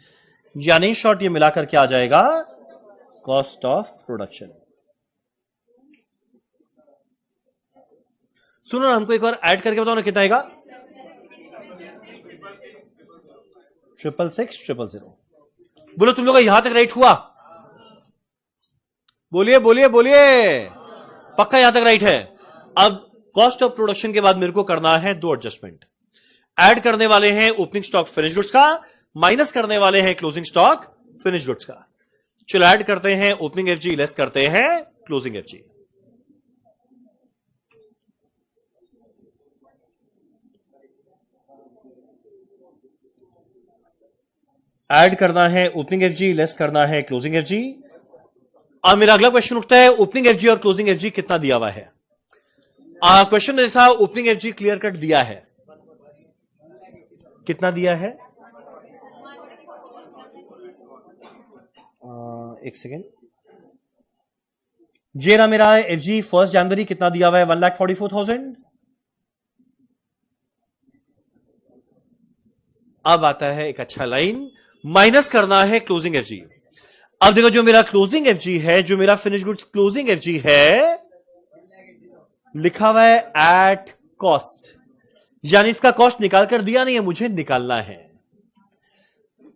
यानी शॉर्ट ये मिलाकर क्या आ जाएगा, कॉस्ट ऑफ प्रोडक्शन। सुनो ना, हमको एक बार ऐड करके बताओ ना, कितना आएगा, 666,000। बोलो तुम लोग का यहां तक राइट हुआ, बोलिए बोलिए बोलिए, पक्का यहां तक राइट है। अब कॉस्ट ऑफ प्रोडक्शन के बाद मेरे को करना है दो एडजस्टमेंट। ऐड करने वाले हैं ओपनिंग स्टॉक फिनिश गुड्स का, माइनस करने वाले हैं क्लोजिंग स्टॉक फिनिश गुड्स का। चलो ऐड करते हैं ओपनिंग एफजी, लेस करते हैं क्लोजिंग एफजी। ऐड करना है ओपनिंग एफजी, लेस करना है क्लोजिंग एफजी। अब मेरा अगला क्वेश्चन उठता है, ओपनिंग एफजी और क्लोजिंग एफजी कितना दिया हुआ है। क्वेश्चन में था ओपनिंग एफजी क्लियर कट दिया है, कितना दिया है, एक सेकेंड, ये रहा मेरा एफजी 1 जनवरी, कितना दिया हुआ है, 1,44,000। अब आता है एक अच्छा लाइन, माइनस करना है क्लोजिंग एफजी। अब देखो जो मेरा क्लोजिंग एफजी है, जो मेरा फिनिश गुड्स क्लोजिंग एफजी है, लिखा हुआ है एट कॉस्ट, यानी इसका कॉस्ट निकाल कर दिया नहीं है, मुझे निकालना है।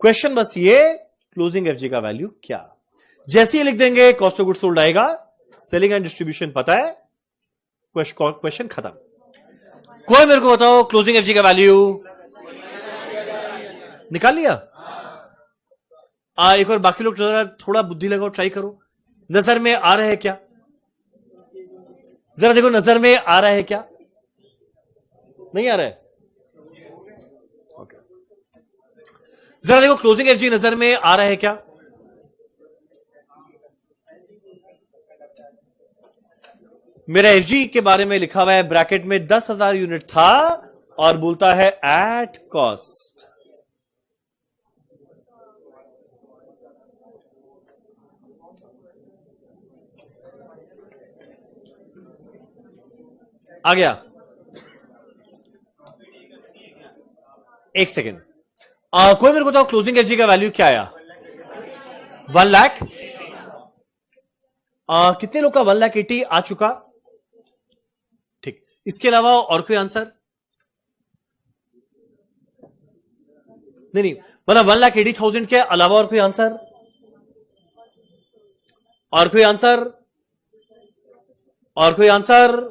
क्वेश्चन बस ये, क्लोजिंग एफजी का वैल्यू क्या। जैसे ही लिख देंगे कॉस्ट ऑफ गुड्स सोल्ड आएगा, सेलिंग एंड डिस्ट्रीब्यूशन पता है, क्वेश्चन खत्म। कोई मेरे को बताओ क्लोजिंग एफजी का वैल्यू निकाल लिया। एक और बाकी लोग जरा थोड़ा बुद्धि लगाओ, ट्राई करो, नजर में आ रहा है क्या, जरा देखो नजर में आ रहा है क्या, नहीं आ रहा है, ओके। जरा देखो क्लोजिंग एफजी नजर में आ रहा है क्या, मेरा एफजी के बारे में लिखा हुआ है ब्रैकेट में 10,000 यूनिट था और बोलता है एट कॉस्ट। आ गया, एक सेकेंड, कोई मेरे को बताओ क्लोजिंग एफजी का वैल्यू क्या आया, 1 लाख। कितने लोग का 1,80,000 आ चुका, ठीक। इसके अलावा और कोई आंसर नहीं, मतलब 1,80,000 के अलावा और कोई आंसर, और कोई आंसर, और कोई आंसर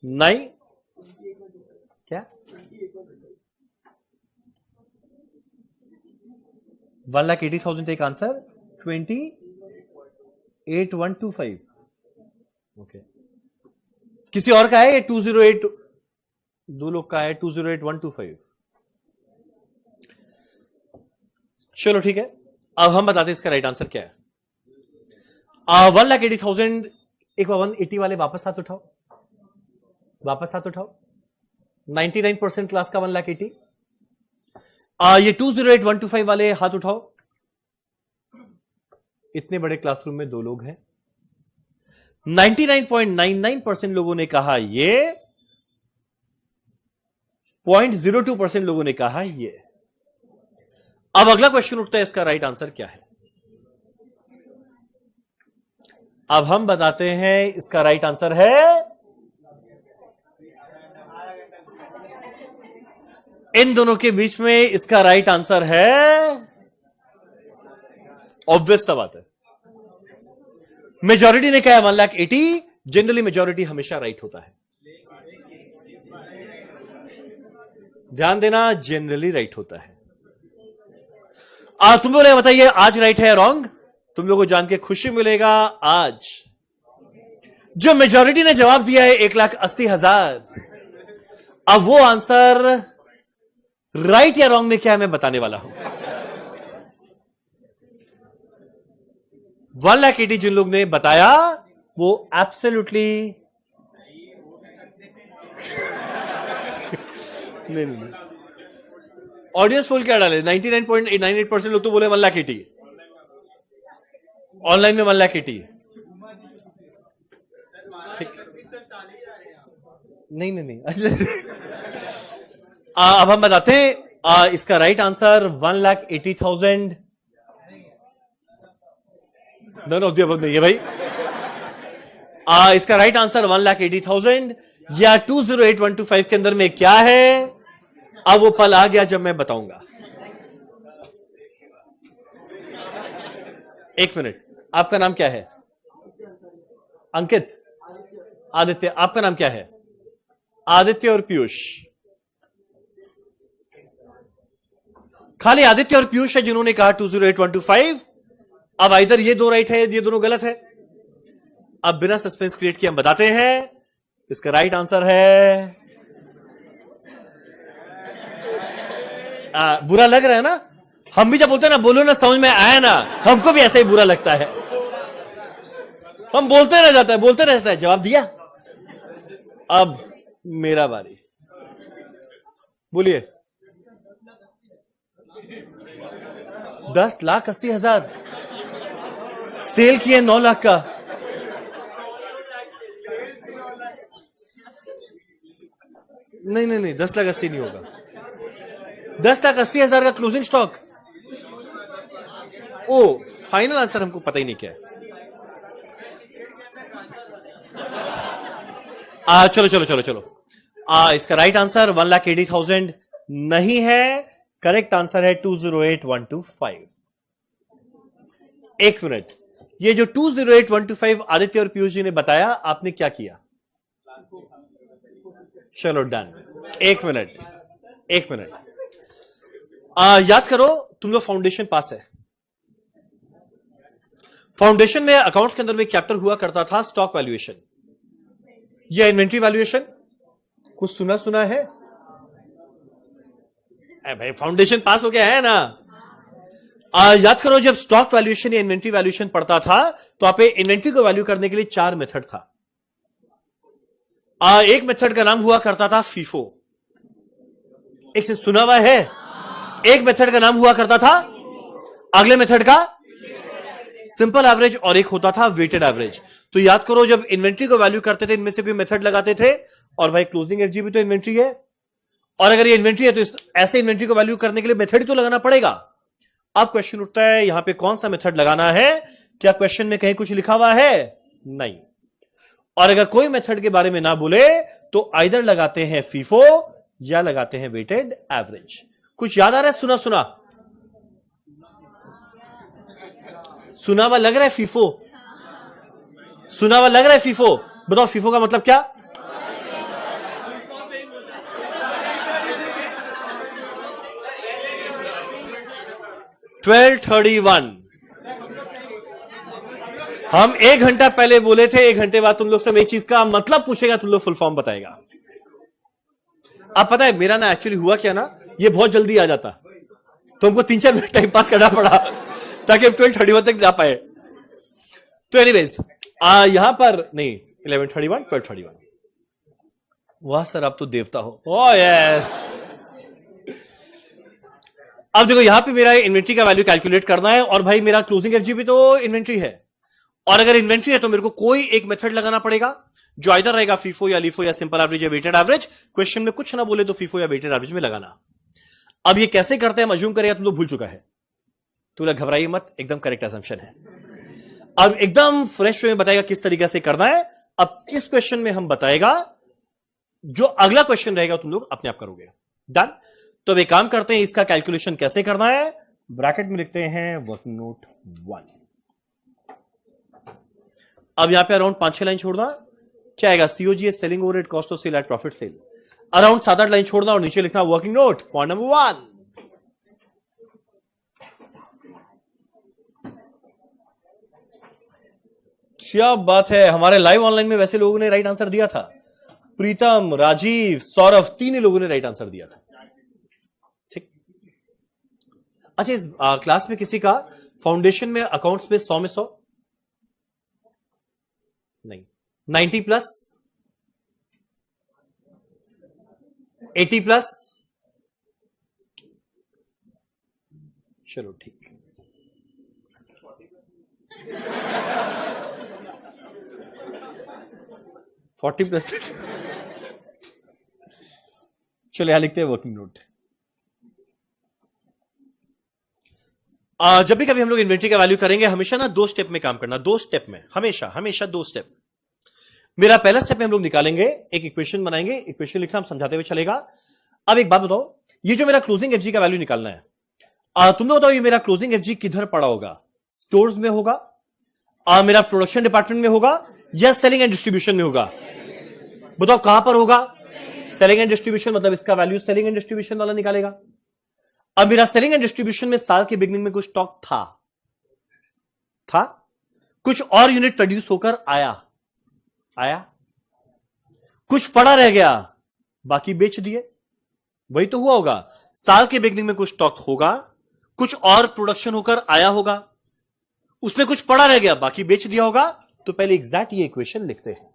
नहीं, क्या 1,80,000 एक आंसर, 28,125, ओके। किसी और का है ये 208, दो लोग का है 208125। चलो ठीक है, अब हम बताते हैं इसका राइट आंसर क्या है। 1,80,000, एक बार 180 वाले वापस हाथ उठाओ, वापस हाथ उठाओ। 99% क्लास का 1,80,000। ये 208,125 वाले हाथ उठाओ। इतने बड़े क्लासरूम में दो लोग हैं। 99.99% लोगों ने कहा ये, 0.02% लोगों ने कहा ये। अब अगला क्वेश्चन उठता है, इसका राइट आंसर क्या है। अब हम बताते हैं इसका राइट आंसर है इन दोनों के बीच में इसका राइट आंसर है, ऑब्वियस सा बात है, मेजॉरिटी ने कहा 1,80,000। जनरली मेजॉरिटी हमेशा राइट होता है, ध्यान देना, जनरली राइट होता है। तुम लोग बताइए आज राइट है या रॉन्ग। तुम लोगों को जान के खुशी मिलेगा, आज जो मेजॉरिटी ने जवाब दिया है 1,80,000, अब वो आंसर राइट या रॉन्ग में क्या है मैं बताने वाला हूं। 1,80,000 जिन लोग ने बताया वो एब्सोल्युटली नहीं। ऑडियंस पोल क्या डाले, 99.98% लोग तो बोले 1,80,000, ऑनलाइन में 1,80,000। ठीक, नहीं। अब हम बताते हैं इसका right answer 1,80,000 none of the above नहीं है भाई। इसका राइट आंसर 1,80,000 या 208,125 के अंदर में क्या है, अब वो पल आ गया जब मैं बताऊंगा। एक मिनट, आपका नाम क्या है? अंकित, आदित्य, आपका नाम क्या है? आदित्य और पीयूष, खाली आदित्य और पीयूष है जिन्होंने कहा 208,125। अब इधर ये दो राइट है, ये दोनों गलत है। अब बिना सस्पेंस क्रिएट किए हम बताते हैं, इसका राइट आंसर है, बुरा लग रहा है ना, हम भी जब बोलते हैं ना बोलो ना समझ में आया ना, हमको भी ऐसा ही बुरा लगता है, हम बोलते रह जाता है, बोलते रहता है। जवाब दिया, अब मेरा बारी, बोलिए। 10,80,000 सेल किए 9 लाख का, नहीं 10,80,000 नहीं होगा, 10,80,000 का क्लोजिंग स्टॉक। ओ, फाइनल आंसर हमको पता ही नहीं क्या है। चलो। इसका राइट आंसर 1,80,000 नहीं है, करेक्ट आंसर है 208,125। एक मिनट, ये जो 208,125 आदित्य और पीयूष जी ने बताया, आपने क्या किया? चलो डन। एक मिनट, याद करो, तुम लोग फाउंडेशन पास है। फाउंडेशन में अकाउंट्स के अंदर में एक चैप्टर हुआ करता था, स्टॉक वैल्यूएशन या इन्वेंट्री वैल्यूएशन। कुछ सुना है? भाई फाउंडेशन पास हो गया है ना। याद करो, जब स्टॉक वैल्यूएशन या इन्वेंट्री वैल्यूएशन पढ़ता था तो आप इन्वेंट्री को वैल्यू करने के लिए 4 मेथड था। एक मेथड का नाम हुआ करता था फीफो, एक से सुना हुआ है। एक मेथड का नाम हुआ करता था, अगले मेथड का सिंपल एवरेज, और एक होता था वेटेड एवरेज। तो याद करो, जब इन्वेंट्री को वैल्यू करते थे इनमें से कोई मेथड लगाते थे, और भाई क्लोजिंग एफजी भी तो इन्वेंट्री है, और अगर ये इन्वेंट्री है तो ऐसे इन्वेंट्री को वैल्यू करने के लिए मेथड तो लगाना पड़ेगा। अब क्वेश्चन उठता है, यहां पे कौन सा मेथड लगाना है? क्या क्वेश्चन में कहीं कुछ लिखा हुआ है? नहीं। और अगर कोई मेथड के बारे में ना बोले तो आइदर लगाते हैं फीफो या लगाते हैं वेटेड एवरेज। कुछ याद आ रहा है? सुना हुआ लग रहा है फीफो? सुना हुआ लग रहा है फीफो? बताओ फीफो का मतलब क्या? $12.31 हम 1 घंटा पहले बोले थे, 1 घंटे बाद तुम लोग से एक चीज का मतलब पूछेगा, तुम लोग फुल फॉर्म बताएगा। अब पता है मेरा ना एक्चुअली हुआ क्या ना, ये बहुत जल्दी आ जाता तो हमको 3-4 मिनट टाइम पास करना पड़ा ताकि हम 12:31 तक जा पाए। तो एनीवेज यहां पर नहीं 11:31 12:31। वाह सर आप तो देवता हो। Oh yes. अब देखो यहां पे मेरा इन्वेंट्री का वैल्यू कैलकुलेट करना है, और भाई मेरा क्लोजिंग एफजी भी तो इन्वेंट्री है, और अगर इन्वेंट्री है तो मेरे को कोई एक मेथड लगाना पड़ेगा जो इधर रहेगा फीफो या लीफो या सिंपल एवरेज या वेटेड एवरेज। क्वेश्चन में कुछ ना बोले तो फीफो या वेटेड एवरेज में लगाना। अब ये कैसे करते हैं, अज्यूम करेगा तुम लोग भूल चुका है, तो घबराइए मत, एकदम करेक्ट असम्पशन है। अब एकदम फ्रेश वे में बताएगा किस तरीके से करना है। अब इस क्वेश्चन में हम बताएगा, जो अगला क्वेश्चन रहेगा तुम लोग अपने आप करोगे। डन। तो अब एक काम करते हैं, इसका कैलकुलेशन कैसे करना है, ब्रैकेट में लिखते हैं वर्किंग नोट 1। अब यहां पे अराउंड 5-6 लाइन छोड़ना, क्या आएगा, COGS selling overhead cost of sale at profit sale. Around 7-8 line छोड़ना और नीचे लिखना वर्किंग नोट पॉइंट नंबर 1। क्या बात है, हमारे लाइव ऑनलाइन में वैसे लोगों ने राइट आंसर दिया था, प्रीतम, राजीव, सौरभ, 3 ही लोगों ने राइट आंसर दिया था। ठीक। अच्छा, इस क्लास में किसी का फाउंडेशन में अकाउंट्स में 100 में 100 नहीं, 90 प्लस 80 प्लस, चलो ठीक। फोर्टी प्लस चलो यहां लिखते हैं वर्किंग नोट। जब भी कभी हम लोग इन्वेंट्री का वैल्यू करेंगे, हमेशा ना 2 स्टेप में काम करना, 2 स्टेप में, हमेशा 2 स्टेप। मेरा पहला स्टेप में हम लोग निकालेंगे, एक इक्वेशन बनाएंगे, इक्वेशन लिखना हम समझाते हुए चलेगा। अब एक बात बताओ, ये जो मेरा क्लोजिंग एफजी का वैल्यू निकालना है, तुम लोग बताओ ये मेरा क्लोजिंग एफजी किधर पड़ा होगा, स्टोर्स में होगा, मेरा प्रोडक्शन डिपार्टमेंट में होगा, या सेलिंग एंड डिस्ट्रीब्यूशन में होगा? बताओ कहां पर होगा? सेलिंग एंड डिस्ट्रीब्यूशन, मतलब इसका वैल्यू सेलिंग एंड डिस्ट्रीब्यूशन वाला निकालेगा। अब मेरा सेलिंग एंड डिस्ट्रीब्यूशन में साल के बिगनिंग में कुछ स्टॉक था, कुछ और यूनिट प्रोड्यूस होकर आया, कुछ पड़ा रह गया, बाकी बेच दिए, वही तो हुआ होगा। साल के बिगनिंग में कुछ स्टॉक होगा, कुछ और प्रोडक्शन होकर आया होगा, उसमें कुछ पड़ा रह गया, बाकी बेच दिया होगा। तो पहले एग्जैक्ट ये इक्वेशन लिखते हैं।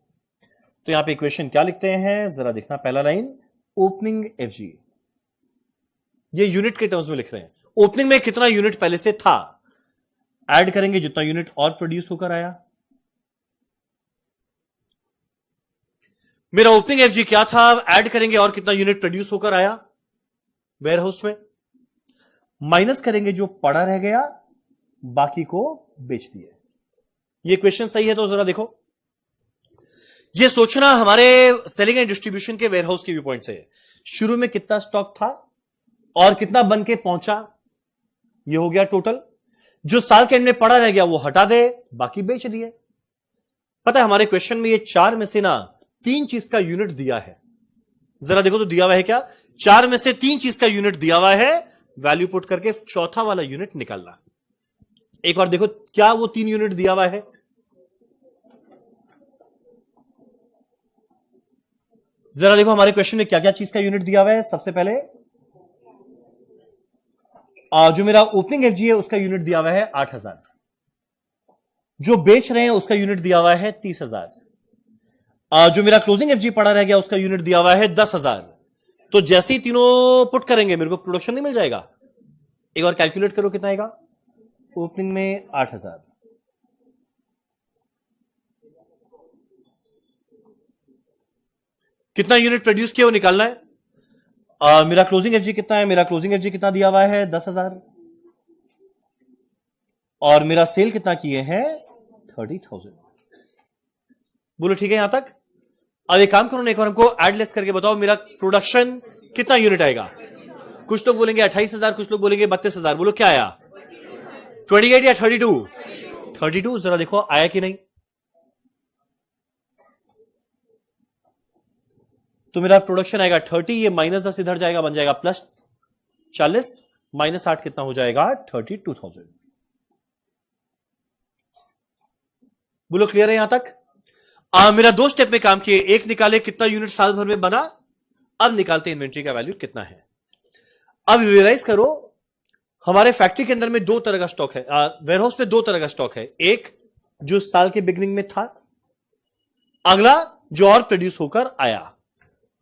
तो यहां पे इक्वेशन क्या लिखते हैं जरा देखना, पहला लाइन ओपनिंग एफजी, ये यूनिट के टर्म्स में लिख रहे हैं। ओपनिंग में कितना यूनिट पहले से था, ऐड करेंगे जितना यूनिट और प्रोड्यूस होकर आया। मेरा ओपनिंग एफजी क्या था, ऐड करेंगे और कितना यूनिट प्रोड्यूस होकर आया वेयर हाउस में, माइनस करेंगे जो पड़ा रह गया, बाकी को बेच दिए। ये क्वेश्चन सही है तो जरा देखो, ये सोचना हमारे सेलिंग एंड डिस्ट्रीब्यूशन के वेयरहाउस के व्यू पॉइंट से, शुरू में कितना स्टॉक था और कितना बन के पहुंचा, ये हो गया टोटल। जो साल के एंड में पड़ा रह गया वो हटा दे, बाकी बेच दिए। पता है हमारे क्वेश्चन में ये 4 में से ना 3 चीज का यूनिट दिया है, जरा देखो तो दिया हुआ है क्या, 4 में से 3 चीज का यूनिट दिया हुआ है, वैल्यू पुट करके चौथा वाला यूनिट निकालना। एक बार देखो क्या वो 3 यूनिट दिया हुआ है, जरा देखो हमारे क्वेश्चन में क्या क्या चीज का यूनिट दिया हुआ है। सबसे पहले जो मेरा ओपनिंग एफजी है उसका यूनिट दिया हुआ है 8000, जो बेच रहे हैं उसका यूनिट दिया हुआ है 30000, जो मेरा क्लोजिंग एफजी पड़ा रह गया उसका यूनिट दिया हुआ है 10000। तो जैसे ही तीनों पुट करेंगे मेरे को प्रोडक्शन नहीं मिल जाएगा। एक बार कैलकुलेट करो कितना आएगा, ओपनिंग में 8000, कितना यूनिट प्रोड्यूस किया वो निकालना है। मेरा क्लोजिंग एफजी कितना है, मेरा क्लोजिंग एफजी कितना दिया हुआ है 10000, और मेरा सेल कितना किए हैं 30,000। बोलो ठीक है यहां तक। अब एक काम करो ना, एक बार हमको एड लेस करके बताओ मेरा प्रोडक्शन कितना यूनिट आएगा। कुछ लोग बोलेंगे 28,000, कुछ लोग बोलेंगे 32,000, बोलो क्या आया 28 या 32? 32। जरा देखो आया कि नहीं। तो मेरा प्रोडक्शन आएगा 30, ये -10 इधर जाएगा, बन जाएगा +40, -8 कितना हो जाएगा 32,000। बोलो क्लियर है यहां तक? मेरा 2 स्टेप में काम किए, एक निकाले कितना यूनिट साल भर में बना, अब निकालते इन्वेंट्री का वैल्यू कितना है। अब रियलाइज करो हमारे फैक्ट्री के अंदर में 2 तरह का स्टॉक है, वेयरहाउस में 2 तरह का स्टॉक है, एक जो साल के बिगनिंग में था, अगला जो और प्रोड्यूस होकर आया।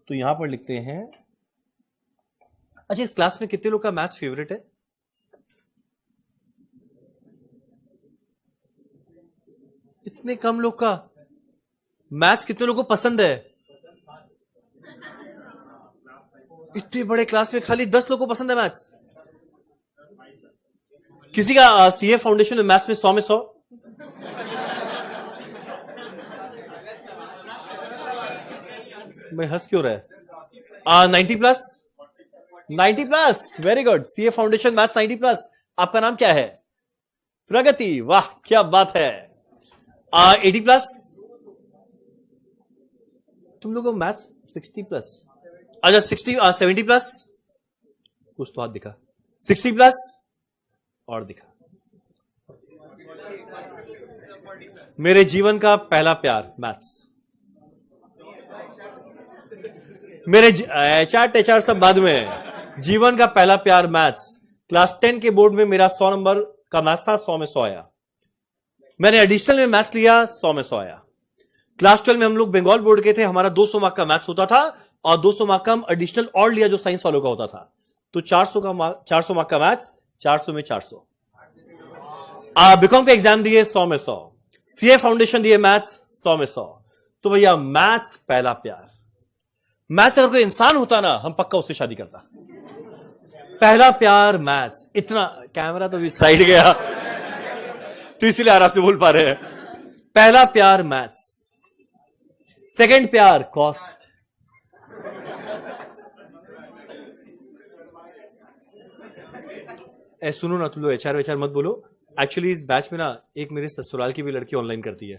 तो यहां पर लिखते हैं, अच्छा इस क्लास में कितने लोग का मैथ्स फेवरेट है? इतने कम लोग का मैथ्स, कितने लोगों को पसंद है? इतने बड़े क्लास में खाली 10 लोगों को पसंद है मैथ्स। किसी का सीए फाउंडेशन में मैथ्स में 100 में 100? मैं हंस क्यों रहा है? 90 plus, 90 plus, very good. CA foundation maths 90 plus. आपका नाम क्या है? प्रगति, वाह क्या बात है। 80 प्लस, तुम लोगों को मैथ्स 60 प्लस। अच्छा 70 प्लस, कुछ तो हाथ दिखा। 60 प्लस और दिखा। मेरे जीवन का पहला प्यार मैथ्स। मेरे एचआर सब बाद में, जीवन का पहला प्यार मैथ्स। क्लास 10 के बोर्ड में मेरा 100 नंबर का मैथ्स था, 100 में 100 आया। मैंने एडिशनल में मैथ्स लिया, 100 में 100 आया। क्लास 12 में हम लोग बंगाल बोर्ड के थे, हमारा 200 मार्क का मैथ्स होता था और 200 मार्क का हम एडिशनल और लिया जो साइंस वालों का होता था। तो 400 मार्क का मैथ्स, 400 में 400। बीकॉम का एग्जाम दिए 100 में 100। सीए फाउंडेशन दिए मैथ्स 100 में 100। तो भैया मैथ्स पहला प्यार। मैथ्स अगर कोई इंसान होता ना, हम पक्का उससे शादी करता। पहला प्यार मैथ्स। इतना कैमरा तो भी साइड गया तो इसीलिए आराम से बोल पा रहे हैं। पहला प्यार मैथ्स, सेकंड प्यार कॉस्ट। सुनो ना तुम लोग एचआर मत बोलो। एक्चुअली इस बैच में ना एक मेरे ससुराल की भी लड़की ऑनलाइन करती है,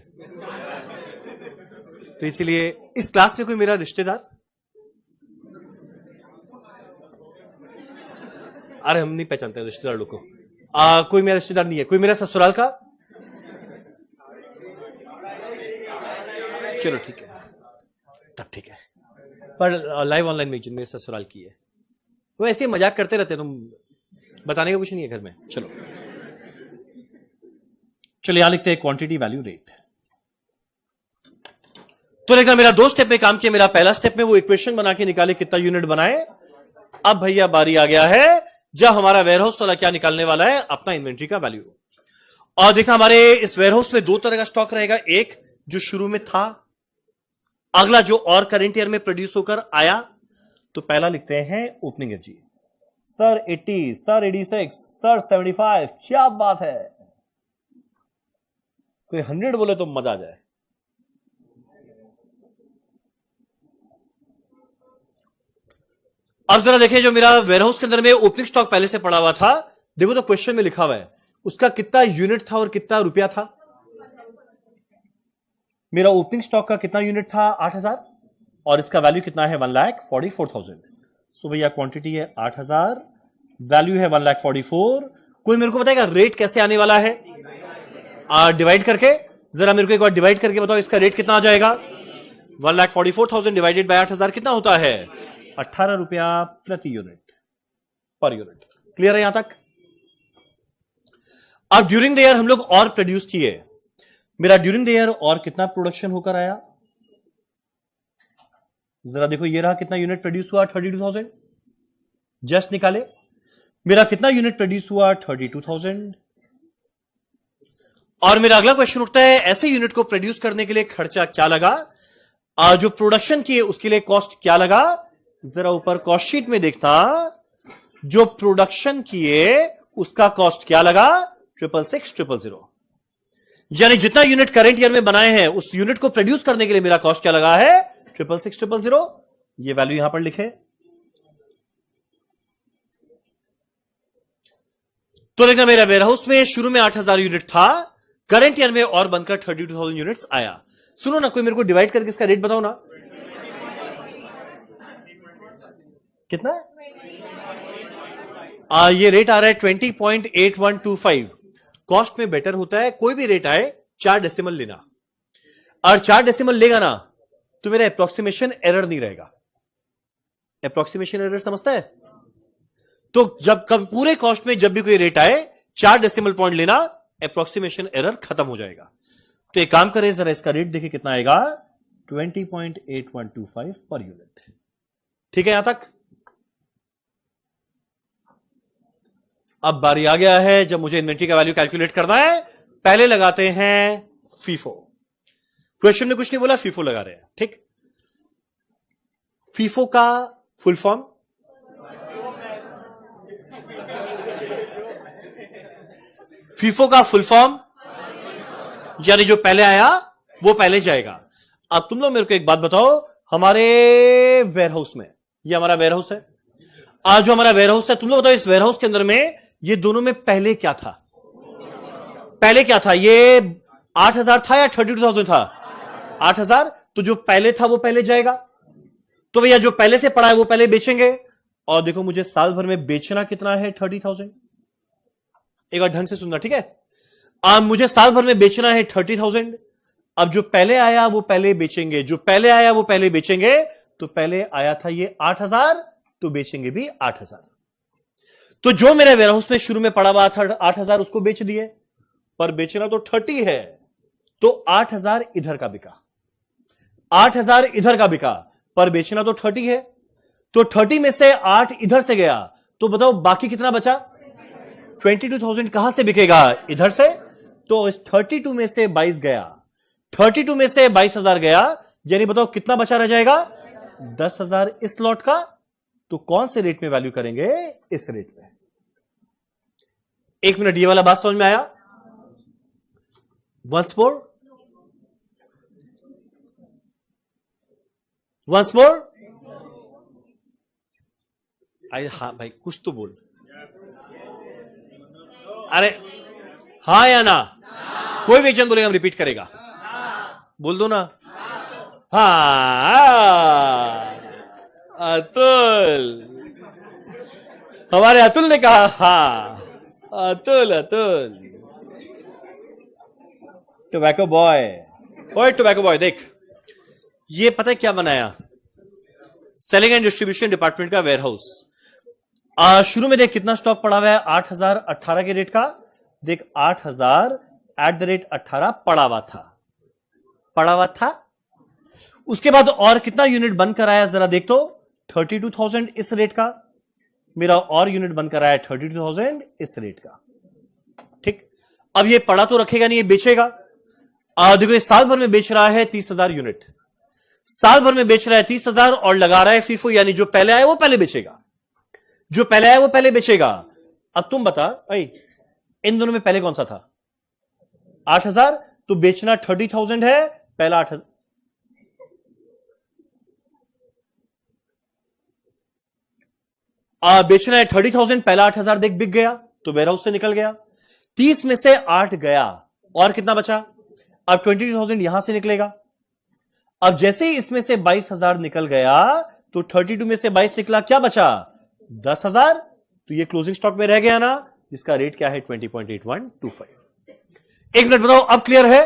तो इसीलिए इस क्लास में कोई मेरा रिश्तेदार, अरे हम नहीं पहचानते रिश्तेदार लोग को। कोई मेरा रिश्तेदार नहीं है, कोई मेरा ससुराल का, चलो ठीक है तब ठीक है। पर लाइव ऑनलाइन में जिनमें ससुराल की है वो ऐसे मजाक करते रहते, तुम बताने का कुछ नहीं है घर में। चलो यहां लिखते हैं क्वांटिटी वैल्यू रेट। तो लेकिन मेरा 2 स्टेप में काम किया। मेरा पहला स्टेप में वो इक्वेशन बना के निकाले कितना यूनिट बनाए। अब भैया बारी आ गया है जब हमारा वेयरहाउस वाला क्या निकालने वाला है, अपना इन्वेंट्री का वैल्यू। और देखा हमारे इस वेयरहाउस में 2 तरह का स्टॉक रहेगा, एक जो शुरू में था, अगला जो और करंट ईयर में प्रोड्यूस होकर आया। तो पहला लिखते हैं opening FG. Sir 80, sir 86, sir 75, क्या बात है। कोई 100 बोले तो मजा आ जाए। अब जरा देखिए जो मेरा वेयरहाउस के अंदर में ओपनिंग स्टॉक पहले से पड़ा हुआ था, देखो तो क्वेश्चन में लिखा हुआ है उसका कितना यूनिट था और कितना रुपया था। मेरा ओपनिंग स्टॉक का कितना यूनिट था 8000 और इसका वैल्यू कितना है 1,44,000। सो भैया क्वांटिटी है 8000, वैल्यू है 1,44,000। कोई मेरे को बताएगा रेट कैसे आने वाला है? डिवाइड करके, जरा मेरे को एक बार डिवाइड करके बताओ इसका रेट कितना आ जाएगा। 1,44,000 डिवाइडेड बाय 8000 कितना होता है? 18 रुपया प्रति यूनिट, पर यूनिट। क्लियर है यहां तक? अब ड्यूरिंग द ईयर हम लोग और प्रोड्यूस किए। मेरा ड्यूरिंग द ईयर और कितना प्रोडक्शन होकर आया, जरा देखो ये रहा कितना यूनिट प्रोड्यूस हुआ 32,000। जस्ट निकाले मेरा कितना यूनिट प्रोड्यूस हुआ 32,000। और मेरा अगला क्वेश्चन उठता है ऐसे यूनिट को प्रोड्यूस करने के लिए खर्चा क्या लगा, जो प्रोडक्शन किए उसके लिए कॉस्ट क्या लगा। जरा ऊपर कॉस्ट शीट में देखता, जो प्रोडक्शन किए उसका कॉस्ट क्या लगा 666,000। यानी जितना यूनिट करंट ईयर में बनाए हैं उस यूनिट को प्रोड्यूस करने के लिए मेरा कॉस्ट क्या लगा है 666,000। ये वैल्यू यहां पर लिखे। तो लेकिन मेरा वेयरहाउस में शुरू में 8000 यूनिट था, करंट ईयर में और बनकर 32,000 यूनिट्स आया। सुनो ना, कोई मेरे को डिवाइड करके इसका रेट बताओ ना, कितना ये रेट आ रहा है 20.8125। कॉस्ट में बेटर होता है कोई भी रेट आए 4 डेसिमल लेना, और 4 डेसिमल लेगा ना तो मेरा अप्रोक्सीमेशन एरर नहीं रहेगा। अप्रोक्सीमेशन एरर समझता है? तो जब कब पूरे कॉस्ट में जब भी कोई रेट आए 4 डेसिमल पॉइंट लेना, अप्रोक्सीमेशन एरर खत्म हो जाएगा। तो एक काम करें, जरा इसका रेट देखिए कितना आएगा, 20.8125 पर यूनिट। ठीक है यहां तक? अब बारी आ गया है जब मुझे इन्वेंट्री का वैल्यू कैलकुलेट करना है। पहले लगाते हैं फीफो। क्वेश्चन में कुछ नहीं बोला, फीफो लगा रहे हैं। ठीक, फीफो का फुल फॉर्म फीफो का फुल फॉर्म यानी जो पहले आया वो पहले जाएगा। अब तुम लोग मेरे को एक बात बताओ, हमारे वेयरहाउस में, ये हमारा वेयरहाउस है, आज जो हमारा वेयरहाउस है, तुम लोग बताओ इस वेयरहाउस के अंदर में ये दोनों में पहले क्या था? पहले क्या था? ये 8,000 था या 32,000 था? 8,000। तो जो पहले था वो पहले जाएगा। तो भैया जो पहले से पड़ा है वो पहले बेचेंगे। और देखो मुझे साल भर में बेचना कितना है? 30,000। एक बार ढंग से सुनना, ठीक है? मुझे साल भर में बेचना है 30,000। अब जो पहले आया वो पहले बेचेंगे, जो पहले आया वो पहले बेचेंगे। तो पहले आया था ये 8,000, तो बेचेंगे भी 8,000। तो जो मेरे वेयरहाउस में शुरू में पड़ा हुआ था 8,000 उसको बेच दिए, पर बेचना तो 30 है, तो 8,000 इधर का बिका, 8,000 इधर का बिका, पर बेचना तो 30 है। तो 30 में से 8 इधर से गया, तो बताओ बाकी कितना बचा? 22,000 कहां से बिकेगा? इधर से। तो इस 32 में से 22 गया, 32 में से 22,000 गया, यानी बताओ कितना बचा रह जाएगा? 10,000 इस लॉट का। तो कौन से रेट में वैल्यू करेंगे? इस रेट में। एक मिनट, ये वाला बात समझ में आया? Once more, once more. हाँ भाई कुछ तो बोल, अरे हाँ या ना? कोई भी जन बोलेगा हम रिपीट करेगा, बोल दो ना। हाँ, अतुल, हमारे अतुल ने कहा हाँ। Atul, Atul tobacco boy. ओए टोबैको बॉय, देख ये पता है क्या बनाया? सेलिंग एंड डिस्ट्रीब्यूशन डिपार्टमेंट का वेयरहाउस। शुरू में देख कितना स्टॉक पड़ा हुआ है? 8,000 18 के रेट का। देख 8,000 @18 पड़ा हुआ था, पड़ा हुआ था। उसके बाद और कितना यूनिट बंद कराया जरा देख तो? 32,000 इस रेट का। मेरा और यूनिट बंद कराया 32,000 इस रेट का। ठीक, अब ये पड़ा तो रखेगा नहीं, ये बेचेगा। देखो ये साल भर में बेच रहा है 30,000 यूनिट, साल भर में बेच रहा है 30,000 और लगा रहा है फीफो, यानी जो पहले आया वो पहले बेचेगा, जो पहले आया वो पहले बेचेगा। अब तुम बता भाई इन दोनों में पहले कौन सा था? 8,000। तो बेचना 30,000 है, पहला 8,000। बेचना है 30,000, पहला 8,000 देख बिक गया, तो वेयरहाउस से निकल गया। 30 में से 8 गया, और कितना बचा? अब 22,000 यहां से निकलेगा। अब जैसे ही इसमें से 22,000 निकल गया, तो 32 में से 22 निकला, क्या बचा? 10,000। तो ये क्लोजिंग स्टॉक में रह गया ना, जिसका रेट क्या है? 20.8125। एक मिनट बताओ, अब क्लियर है?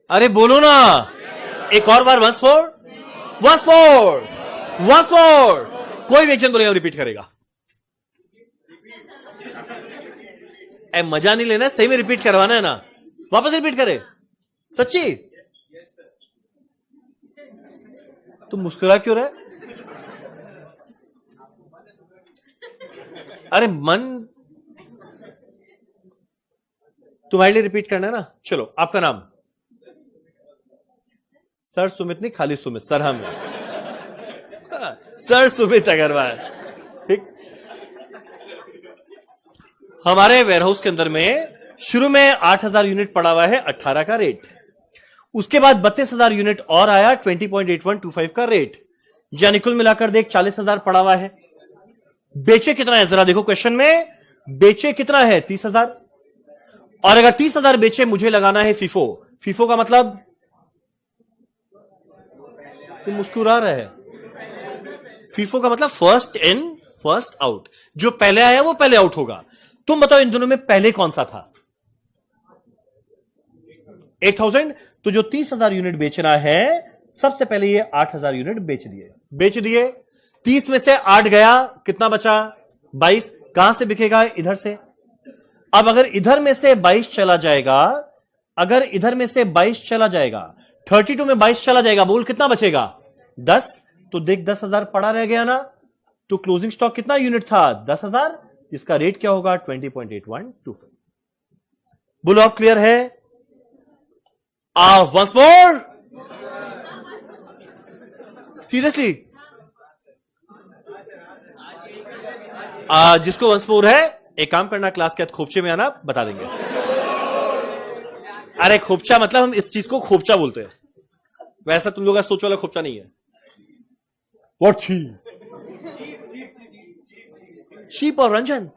अरे बोलो ना, एक और बार, once more, once more, once more. कोई भी एक्शन बोलेगा रिपीट करेगा। मजा नहीं लेना, सही में रिपीट करवाना है ना। वापस रिपीट करे, सच्ची। तुम मुस्कुरा क्यों रहे? अरे मन तुम्हारे लिए रिपीट करना है ना। चलो, आपका नाम? सर सुमित नहीं, खाली सुमित। सर हम सर सुमित अग्रवाल। ठीक, हमारे वेयरहाउस के अंदर में शुरू में 8,000 यूनिट पड़ा हुआ है 18 का रेट। उसके बाद 32,000 यूनिट और आया 20.8125 का रेट, यानी कुल मिलाकर देख 40,000 पड़ा हुआ है। बेचे कितना है जरा देखो क्वेश्चन में, बेचे कितना है? 30,000। और अगर 30,000 बेचे, मुझे लगाना है फीफो। फीफो का मतलब, तुम मुस्कुरा रहे हैं, फीफो का मतलब फर्स्ट इन फर्स्ट आउट। जो पहले आया वो पहले आउट होगा। तुम बताओ इन दोनों में पहले कौन सा था? 8,000। तो जो 30,000 यूनिट बेचना है, सबसे पहले ये 8,000 यूनिट बेच दिए। 30 में से 8 गया, कितना बचा? 22। कहां से बिकेगा? इधर से। अब अगर इधर में से 22 चला जाएगा, 32 में 22 चला जाएगा, बोल कितना बचेगा? 10। तो देख 10,000 पड़ा रह गया ना। तो क्लोजिंग स्टॉक कितना यूनिट था? 10,000। इसका रेट क्या होगा? 20.8125। बोलो आप क्लियर है? Once more, seriously. जिसको वंस मोर है, एक काम करना, क्लास के बाद खोपचे में आना, बता देंगे। अरे खोपचा मतलब हम इस चीज को खोपचा बोलते हैं, वैसा तुम लोग का सोच वाला खोपचा नहीं है। व्हाट शीप और रंजन।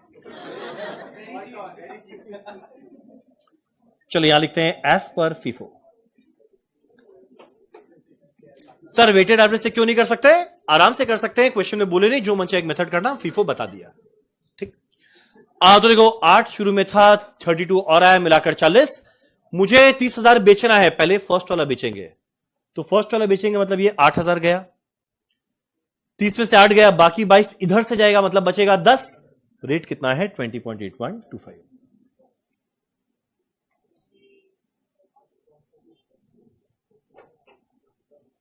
चलो यहां लिखते हैं as per FIFO. Sir weighted average से क्यों नहीं कर सकते? आराम से कर सकते हैं, क्वेश्चन में बोले नहीं, जो मन चाहे एक मेथड करना, फीफो बता दिया। ठीक। तो देखो 8 शुरू में था, 32 और आया, मिलाकर 40। मुझे 30,000 बेचना है, पहले फर्स्ट वाला बेचेंगे। तो फर्स्ट वाला बेचेंगे मतलब ये 8,000 गया, 30 में से 8 गया, बाकी 22 इधर से जाएगा, मतलब बचेगा 10। रेट कितना है? 20.8125।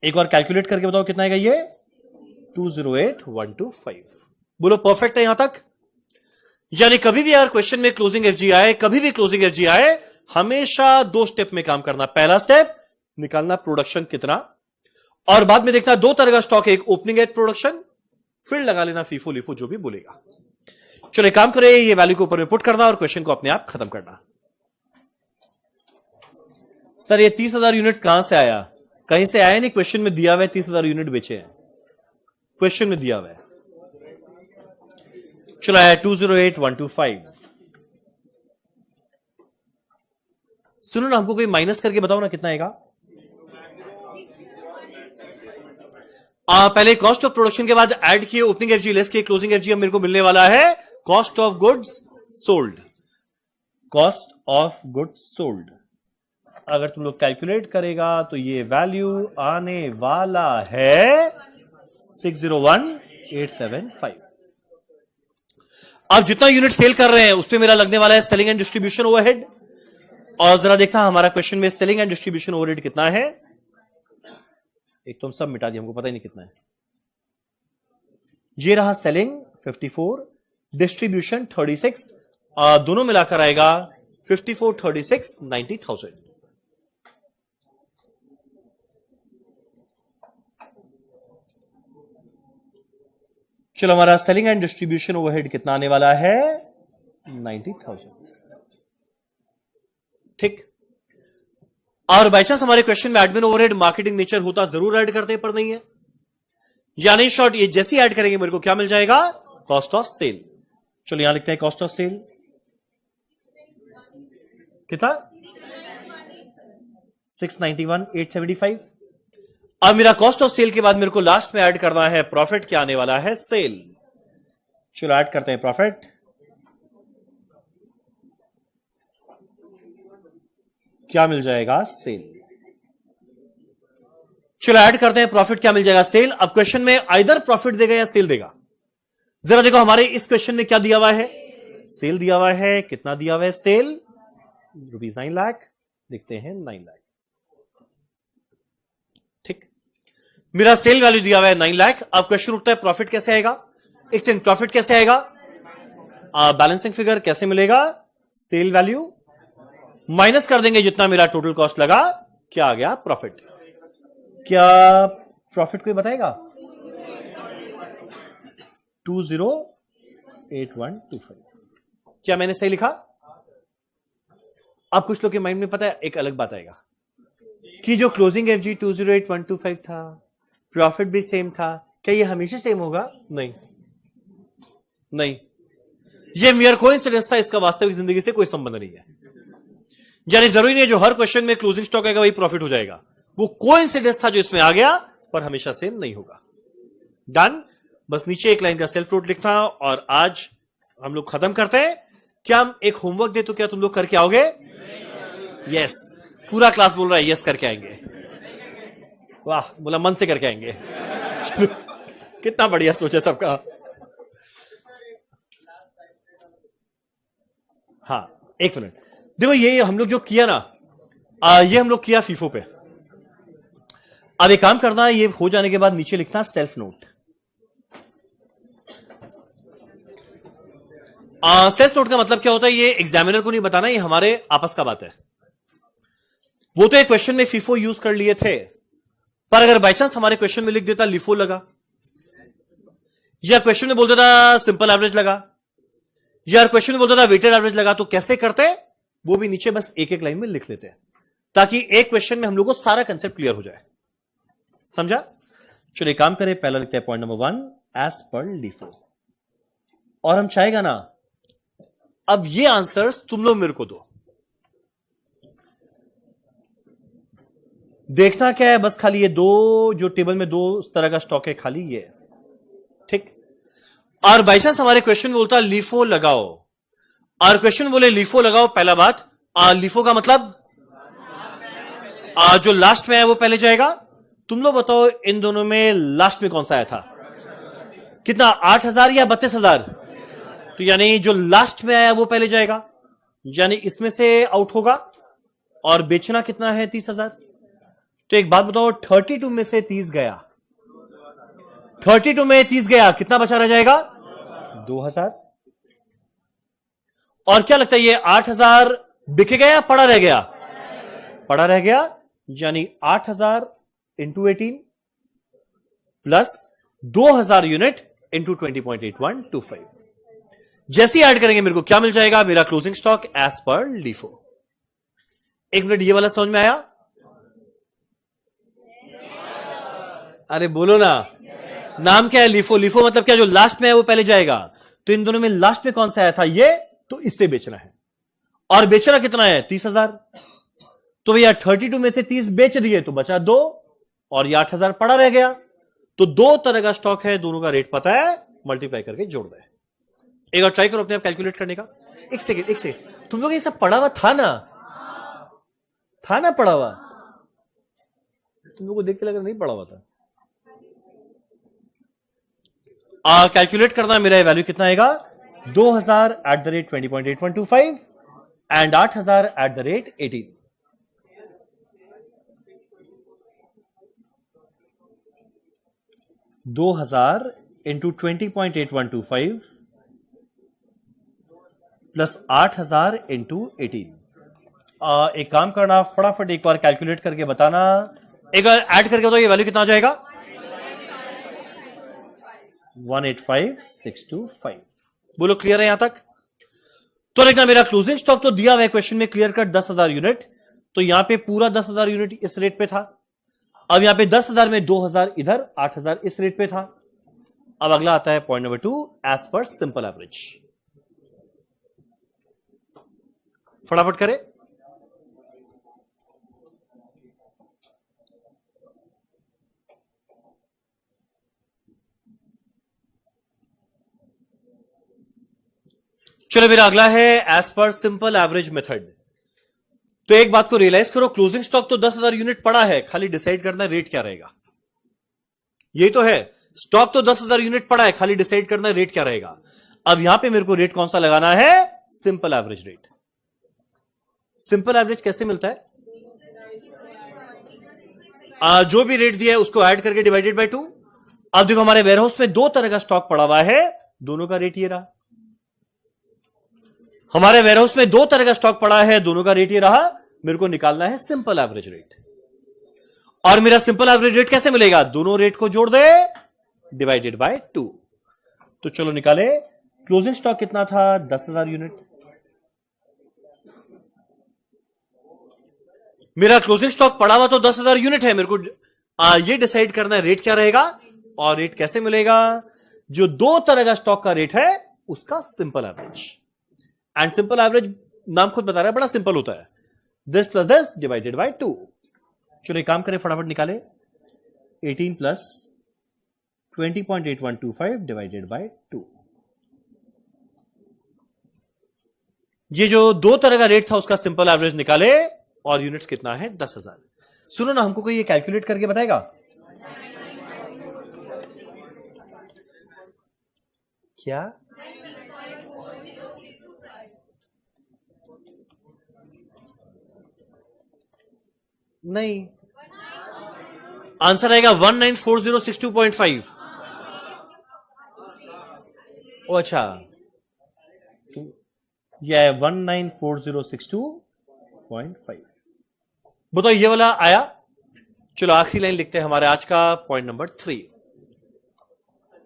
एक बार कैलकुलेट करके बताओ कितना आएगा ये? 208125। बोलो परफेक्ट है यहां तक? यानी कभी भी यार क्वेश्चन में क्लोजिंग एफजी आए, हमेशा 2 स्टेप में काम करना। पहला स्टेप निकालना प्रोडक्शन कितना, और बाद में देखना 2 तरह का स्टॉक है, एक ओपनिंग एट प्रोडक्शन, फिर लगा लेना फीफो लिफो जो भी बोलेगा। चलो एक काम करें, ये वैल्यू को ऊपर में पुट करना और क्वेश्चन को अपने आप खत्म करना। सर ये 30,000 यूनिट कहां से आया? कहीं से आया नहीं, क्वेश्चन में दिया हुआ है 30,000 यूनिट बेचे हैं, क्वेश्चन में दिया हुआ है। चलो आया 208125। सुनो ना, हमको कोई माइनस करके बताओ ना कितना आएगा। पहले कॉस्ट ऑफ प्रोडक्शन के बाद ऐड किए ओपनिंग एफजी लेस किए क्लोजिंग एफजी, मेरे को मिलने वाला है cost of goods sold. Cost of goods sold अगर तुम लोग कैलकुलेट करेगा तो ये वैल्यू आने वाला है 601875। अब जितना यूनिट सेल कर रहे हैं उस पर मेरा लगने वाला है सेलिंग एंड डिस्ट्रीब्यूशन ओवरहेड। और जरा देखा हमारा क्वेश्चन में सेलिंग एंड डिस्ट्रीब्यूशन ओवरहेड कितना है। एक तो हम सब मिटा दिया, हमको पता ही नहीं कितना है। ये रहा सेलिंग 54, डिस्ट्रीब्यूशन 36, दोनों मिलाकर आएगा 54 36 90,000। चलो हमारा सेलिंग एंड डिस्ट्रीब्यूशन ओवरहेड कितना आने वाला है 90,000। ठीक। और बाई चांस हमारे क्वेश्चन में एडमिन ओवरहेड मार्केटिंग नेचर होता जरूर ऐड करते पर नहीं है, यानी शॉर्ट ये जैसे ही ऐड करेंगे मेरे को क्या मिल जाएगा कॉस्ट ऑफ सेल। चलो यहां लिखते हैं कॉस्ट ऑफ सेल कितना 691,875। अब मेरा कॉस्ट ऑफ सेल के बाद मेरे को लास्ट में ऐड करना है प्रॉफिट, क्या आने वाला है सेल। चलो ऐड करते हैं प्रॉफिट, क्या मिल जाएगा सेल। चलो ऐड करते हैं प्रॉफिट, क्या मिल जाएगा सेल। अब क्वेश्चन में आइदर प्रॉफिट देगा या सेल देगा। जरा देखो हमारे इस क्वेश्चन में क्या दिया हुआ है, सेल दिया हुआ है। कितना दिया हुआ है सेल ₹9 लाख, देखते हैं 9 लाख। ठीक, मेरा सेल वैल्यू दिया हुआ है 9 लाख। अब क्वेश्चन उठता है प्रॉफिट कैसे आएगा। एक सेकंड, प्रॉफिट कैसे आएगा, बैलेंसिंग फिगर कैसे मिलेगा, सेल वैल्यू माइनस कर देंगे जितना मेरा टोटल कॉस्ट लगा, क्या आ गया प्रॉफिट। क्या प्रॉफिट कोई बताएगा 208125। क्या मैंने सही लिखा। अब कुछ लोग के माइंड में पता है एक अलग बात आएगा कि जो क्लोजिंग एफजी 208125 था, प्रॉफिट भी सेम था, क्या ये हमेशा सेम होगा। नहीं नहीं, ये मियर कोइंसिडेंस था, इसका वास्तविक जिंदगी से कोई संबंध नहीं है। यानी जरूरी नहीं है जो हर क्वेश्चन में क्लोजिंग स्टॉक आएगा वही प्रॉफिट हो जाएगा, वो कोइंसिडेंस था जो इसमें आ गया, पर हमेशा सेम नहीं होगा। डन। बस नीचे एक लाइन का सेल्फ नोट लिखना और आज हम लोग खत्म करते हैं। क्या हम एक होमवर्क दे तो क्या तुम लोग करके आओगे। यस पूरा क्लास बोल रहा है यस करके आएंगे। वाह, बोला मन से करके आएंगे। चलो, कितना बढ़िया सोचा सबका। हाँ, एक मिनट, देखो ये हम लोग जो किया ना, ये हम लोग किया फीफो पे। अब एक काम करना है, ये हो जाने के बाद नीचे लिखना सेल्फ नोट। सेल्फ नोट का मतलब क्या होता है, ये एग्जामिनर को नहीं बताना, ये हमारे आपस का बात है। वो तो एक क्वेश्चन में फीफो यूज कर लिए थे, पर अगर बाई चांस हमारे क्वेश्चन में लिख देता लिफो लगा, या क्वेश्चन में बोल देता सिंपल एवरेज लगा, या क्वेश्चन में बोल देता वेटेड एवरेज लगा, तो कैसे करते, वो भी नीचे बस एक एक लाइन में लिख लेते हैं, ताकि एक क्वेश्चन में हम लोग को सारा कंसेप्ट क्लियर हो जाए। समझा? चलिए काम करें, पहला लिखते हैं point number 1 as per LIFO, और हम चाहेगा ना अब ये आंसर्स तुम लोग मेरे को दो। देखना क्या है, बस खाली ये दो जो टेबल में दो तरह का स्टॉक है, खाली ये, ठीक। और बाई चांस हमारे क्वेश्चन बोलता लिफो लगाओ, और क्वेश्चन बोले लिफो लगाओ, पहला बात लिफो का मतलब जो लास्ट में है वो पहले जाएगा। तुम लोग बताओ इन दोनों में लास्ट में कौन सा आया था, कितना, 8,000 या 32,000? तो यानी जो लास्ट में आया वो पहले जाएगा, यानी इसमें से आउट होगा, और बेचना कितना है 30,000। तो एक बात बताओ, 32 में से 30 गया, 32 में 30 गया, कितना बचा रह जाएगा, 2,000। और क्या लगता है ये 8,000 बिकेगा या पड़ा रह गया, पड़ा रह गया, यानी 8,000 इंटू 18 प्लस 2,000 यूनिट इंटू 20.8125। जैसे ही ऐड करेंगे मेरे को क्या मिल जाएगा, मेरा closing stock as per LIFO. एक मिनट, ये वाला समझ में आया? अरे बोलो ना, नाम क्या है, लिफो। लिफो मतलब क्या, जो लास्ट में है वो पहले जाएगा। तो इन दोनों में लास्ट में कौन सा आया था, ये, तो इससे बेचना है, और बेचना कितना है 30,000। तो भैया 32 में से 30 बेच दिए तो बचा 2, और ये 8,000 पड़ा रह गया। तो दो तरह का स्टॉक है, दोनों का रेट पता है, मल्टीप्लाई करके जोड़ दे। एक बार ट्राई करो अपने आप कैलकुलेट करने का। एक सेकेंड, तुम लोग ये सब पढ़ा हुआ था ना, पढ़ा हुआ? तुम लोग को देख के लग रहा नहीं पढ़ा हुआ था। कैलकुलेट करना, मेरा वैल्यू कितना आएगा, 2,000 at the rate 20.8125 and 8,000 at the rate 18। $2,000 into 20.8125 plus 8,000 into 18। एक काम करना, फटाफट एक बार कैलकुलेट करके बताना, एक बार ऐड करके बताओ ये वैल्यू कितना आ जाएगा, 185,625। बोलो क्लियर है यहां तक? तो देखना, मेरा क्लोजिंग स्टॉक तो दिया हुआ है क्वेश्चन में क्लियर कट 10,000 यूनिट, तो यहां पे पूरा 10,000 यूनिट इस रेट पे था। अब यहां पे 10,000 में 2,000 इधर, 8,000 इस रेट पे था। अब अगला आता है point number 2 as per simple average. फटाफट करें। चलो, मेरा अगला है as per simple average method. तो एक बात को रियलाइज करो, क्लोजिंग स्टॉक तो 10,000 यूनिट पड़ा है, खाली डिसाइड करना है रेट क्या रहेगा। यही तो है, स्टॉक तो 10,000 यूनिट पड़ा है, खाली डिसाइड करना है रेट क्या रहेगा। अब यहां पे मेरे को रेट कौन सा लगाना है, simple average rate. Simple average कैसे मिलता है, जो भी रेट दिया है उसको ऐड करके डिवाइडेड बाय 2। अब देखो, हमारे वेयरहाउस में दो तरह का स्टॉक पड़ा हुआ है, दोनों का रेट ये रहा। हमारे वेयरहाउस में दो तरह का स्टॉक पड़ा है, दोनों का रेट ये रहा। मेरे को निकालना है सिंपल एवरेज रेट, और मेरा सिंपल एवरेज रेट कैसे मिलेगा, दोनों रेट को जोड़ दे, डिवाइडेड बाय 2। तो चलो निकाले, क्लोजिंग स्टॉक कितना था, 10,000 यूनिट। मेरा क्लोजिंग स्टॉक पड़ा हुआ तो 10,000 यूनिट है, मेरे को ये डिसाइड करना है रेट क्या रहेगा, और रेट कैसे मिलेगा, जो दो तरह का स्टॉक का रेट है उसका simple average. And simple average नाम खुद बता रहा है, बड़ा सिंपल होता है, this plus this divided by 2। चलो एक काम करें, फटाफट निकाले, 18 प्लस 20.8125 डिवाइडेड बाय 2। ये जो दो तरह का रेट था उसका सिंपल एवरेज निकाले, और यूनिट्स कितना है 10,000। सुनो ना, हमको कोई ये कैलकुलेट करके बताएगा? क्या? नहीं, आंसर आएगा 194062.5। ओ अच्छा, यह है 194062.5। बताओ ये वाला आया? चलो आखिरी लाइन लिखते हैं हमारे आज का पॉइंट नंबर 3।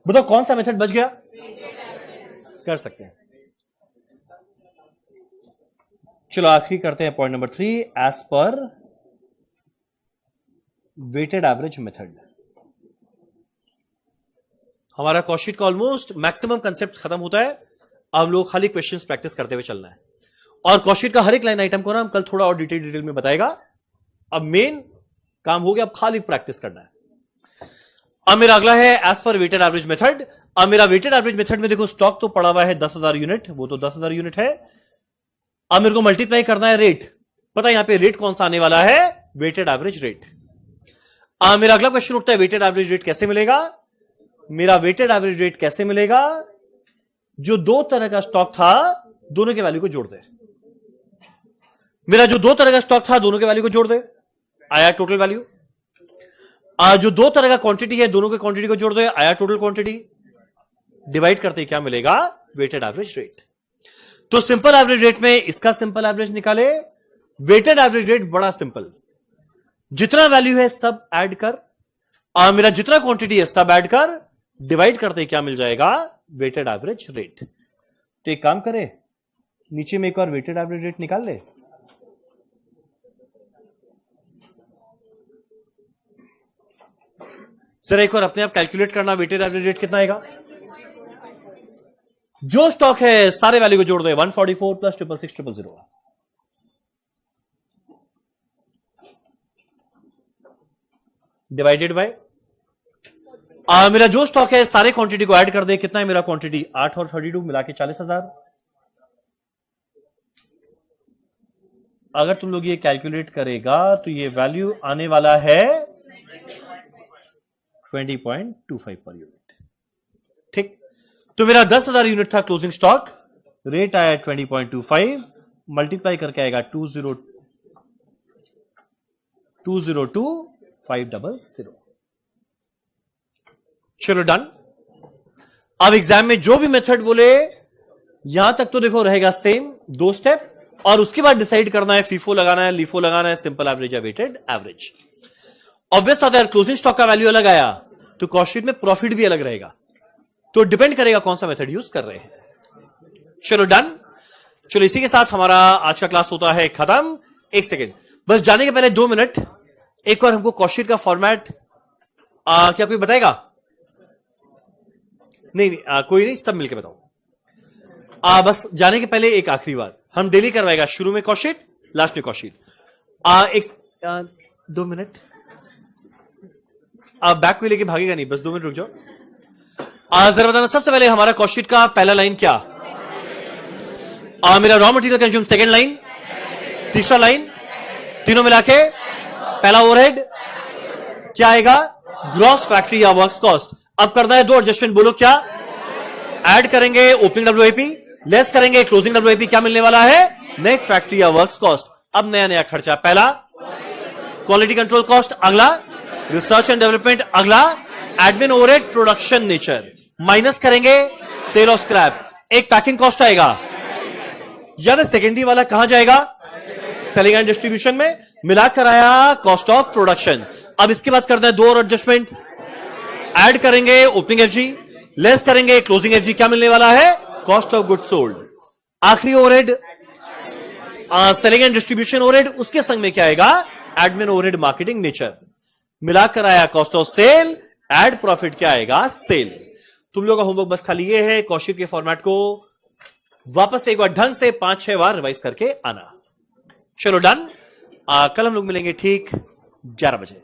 बताओ कौन सा मेथड बच गया? कर सकते हैं। चलो आखिरी करते हैं point number 3, as per weighted average method. हमारा कॉस्टशीट का ऑलमोस्ट मैक्सिमम कंसेप्ट खत्म होता है। अब हम लोग खाली क्वेश्चंस प्रैक्टिस करते हुए चलना है, और कॉस्टशीट का हर एक लाइन आइटम को ना हम कल थोड़ा और डिटेल में बताएगा। अब मेन काम हो गया, अब खाली प्रैक्टिस करना है। अब मेरा अगला है as per weighted average method. अब मेरा वेटेड एवरेज मेथड में देखो स्टॉक तो पड़ा हुआ है 10,000 यूनिट, वो तो 10,000 यूनिट है। अब मेरे को मल्टीप्लाई करना है रेट। पता है यहां पे रेट कौन सा आने वाला है? Weighted average rate. अब मेरा अगला क्वेश्चन उठता है वेटेड एवरेज रेट कैसे मिलेगा? मेरा वेटेड एवरेज रेट कैसे मिलेगा? जो दो तरह का स्टॉक था दोनों के वैल्यू को जोड़ दे। मेरा जो दो तरह का स्टॉक था दोनों के वैल्यू को जोड़ दे, आया टोटल वैल्यू। जो दो तरह का क्वांटिटी है दोनों के क्वांटिटी को जोड़ दे, आया टोटल क्वांटिटी। डिवाइड करते क्या मिलेगा? Weighted average rate. तो सिंपल एवरेज रेट में इसका सिंपल एवरेज निकाले। वेटेड एवरेज रेट बड़ा सिंपल, जितना वैल्यू है सब ऐड कर, मेरा जितना क्वांटिटी है सब ऐड कर, डिवाइड करते क्या मिल जाएगा? Weighted average rate. तो एक काम करे, नीचे में एक और वेटेड एवरेज रेट निकाल ले। जरा एक और अपने आप कैलकुलेट करना, वेटेड एवरेज रेट कितना आएगा? जो स्टॉक है सारे वैल्यू को जोड़ दे, 144 प्लस 666,000 डिवाइडेड बाय मेरा जो स्टॉक है सारे क्वांटिटी को ऐड कर दे। कितना है मेरा क्वांटिटी? 8 और 32 मिला के 40,000। अगर तुम लोग ये कैलकुलेट करेगा तो ये वैल्यू आने वाला है 20.25 पर यूनिट। ठीक, तो मेरा 10,000 यूनिट था क्लोजिंग स्टॉक, रेट आया 20.25, मल्टीप्लाई करके आएगा 202,500। चलो डन। अब एग्जाम में जो भी मेथड बोले यहां तक तो देखो रहेगा सेम, 2 स्टेप, और उसके बाद डिसाइड करना है फीफो लगाना है, लीफो लगाना है, सिंपल एवरेज या वेटेड एवरेज। ऑब्वियस होता है क्लोजिंग स्टॉक का वैल्यू अलग आया तो कॉस्ट में प्रॉफिट भी अलग रहेगा, तो डिपेंड करेगा कौन सा मेथड यूज कर रहे हैं। चलो डन। चलो इसी के साथ हमारा आज का क्लास होता है खत्म। एक सेकेंड बस, जाने के पहले 2 मिनट एक और हमको कॉस्टशीट का फॉर्मेट क्या कोई बताएगा? नहीं, कोई नहीं, सब मिलके बताओ। बस जाने के पहले एक आखिरी बात, हम डेली करवाएगा, शुरू में कॉस्टशीट, लास्ट में कॉस्टशीट। 2 मिनट, आप बैक को लेके भागेगा नहीं, बस 2 मिनट रुक जाओ। जरा बताना सबसे पहले हमारा कॉस्टशीट का पहला लाइन क्या? मेरा raw material consume second line, तीसरा लाइन, तीनों मिला के पहला ओवरहेड क्या आएगा? ग्रॉस फैक्ट्री या वर्क्स कॉस्ट। अब करना है 2 एडजस्टमेंट, बोलो क्या? ऐड करेंगे ओपनिंग डब्ल्यूआईपी, लेस करेंगे क्लोजिंग डब्ल्यूआईपी, क्या मिलने वाला है? नेट फैक्ट्री या वर्क्स कॉस्ट। अब नया नया खर्चा, पहला क्वालिटी कंट्रोल कॉस्ट, अगला रिसर्च एंड डेवलपमेंट, अगला admin overhead production nature, minus करेंगे सेल ऑफ स्क्रैप, एक पैकिंग कॉस्ट आएगा। याद है सेकेंडरी वाला कहां जाएगा? सेलिंग एंड डिस्ट्रीब्यूशन में, मिलाकर आया कॉस्ट ऑफ प्रोडक्शन। अब इसके बाद करना है 2 और एडजस्टमेंट, ऐड करेंगे ओपनिंग एफजी, लेस करेंगे क्लोजिंग एफजी, क्या मिलने वाला है? Cost of goods sold. आखिरी overhead selling and distribution overhead, उसके संग में क्या आएगा? एडमिन ओवरहेड मार्केटिंग नेचर, मिलाकर आया cost of sale, add profit क्या आएगा? सेल। तुम लोगों का होमवर्क बस खाली ये है, कॉस्टशीट के फॉर्मेट को वापस से एक बार ढंग से 5-6 बार रिवाइज करके आना। चलो डन। कल हम लोग मिलेंगे ठीक 11 बजे।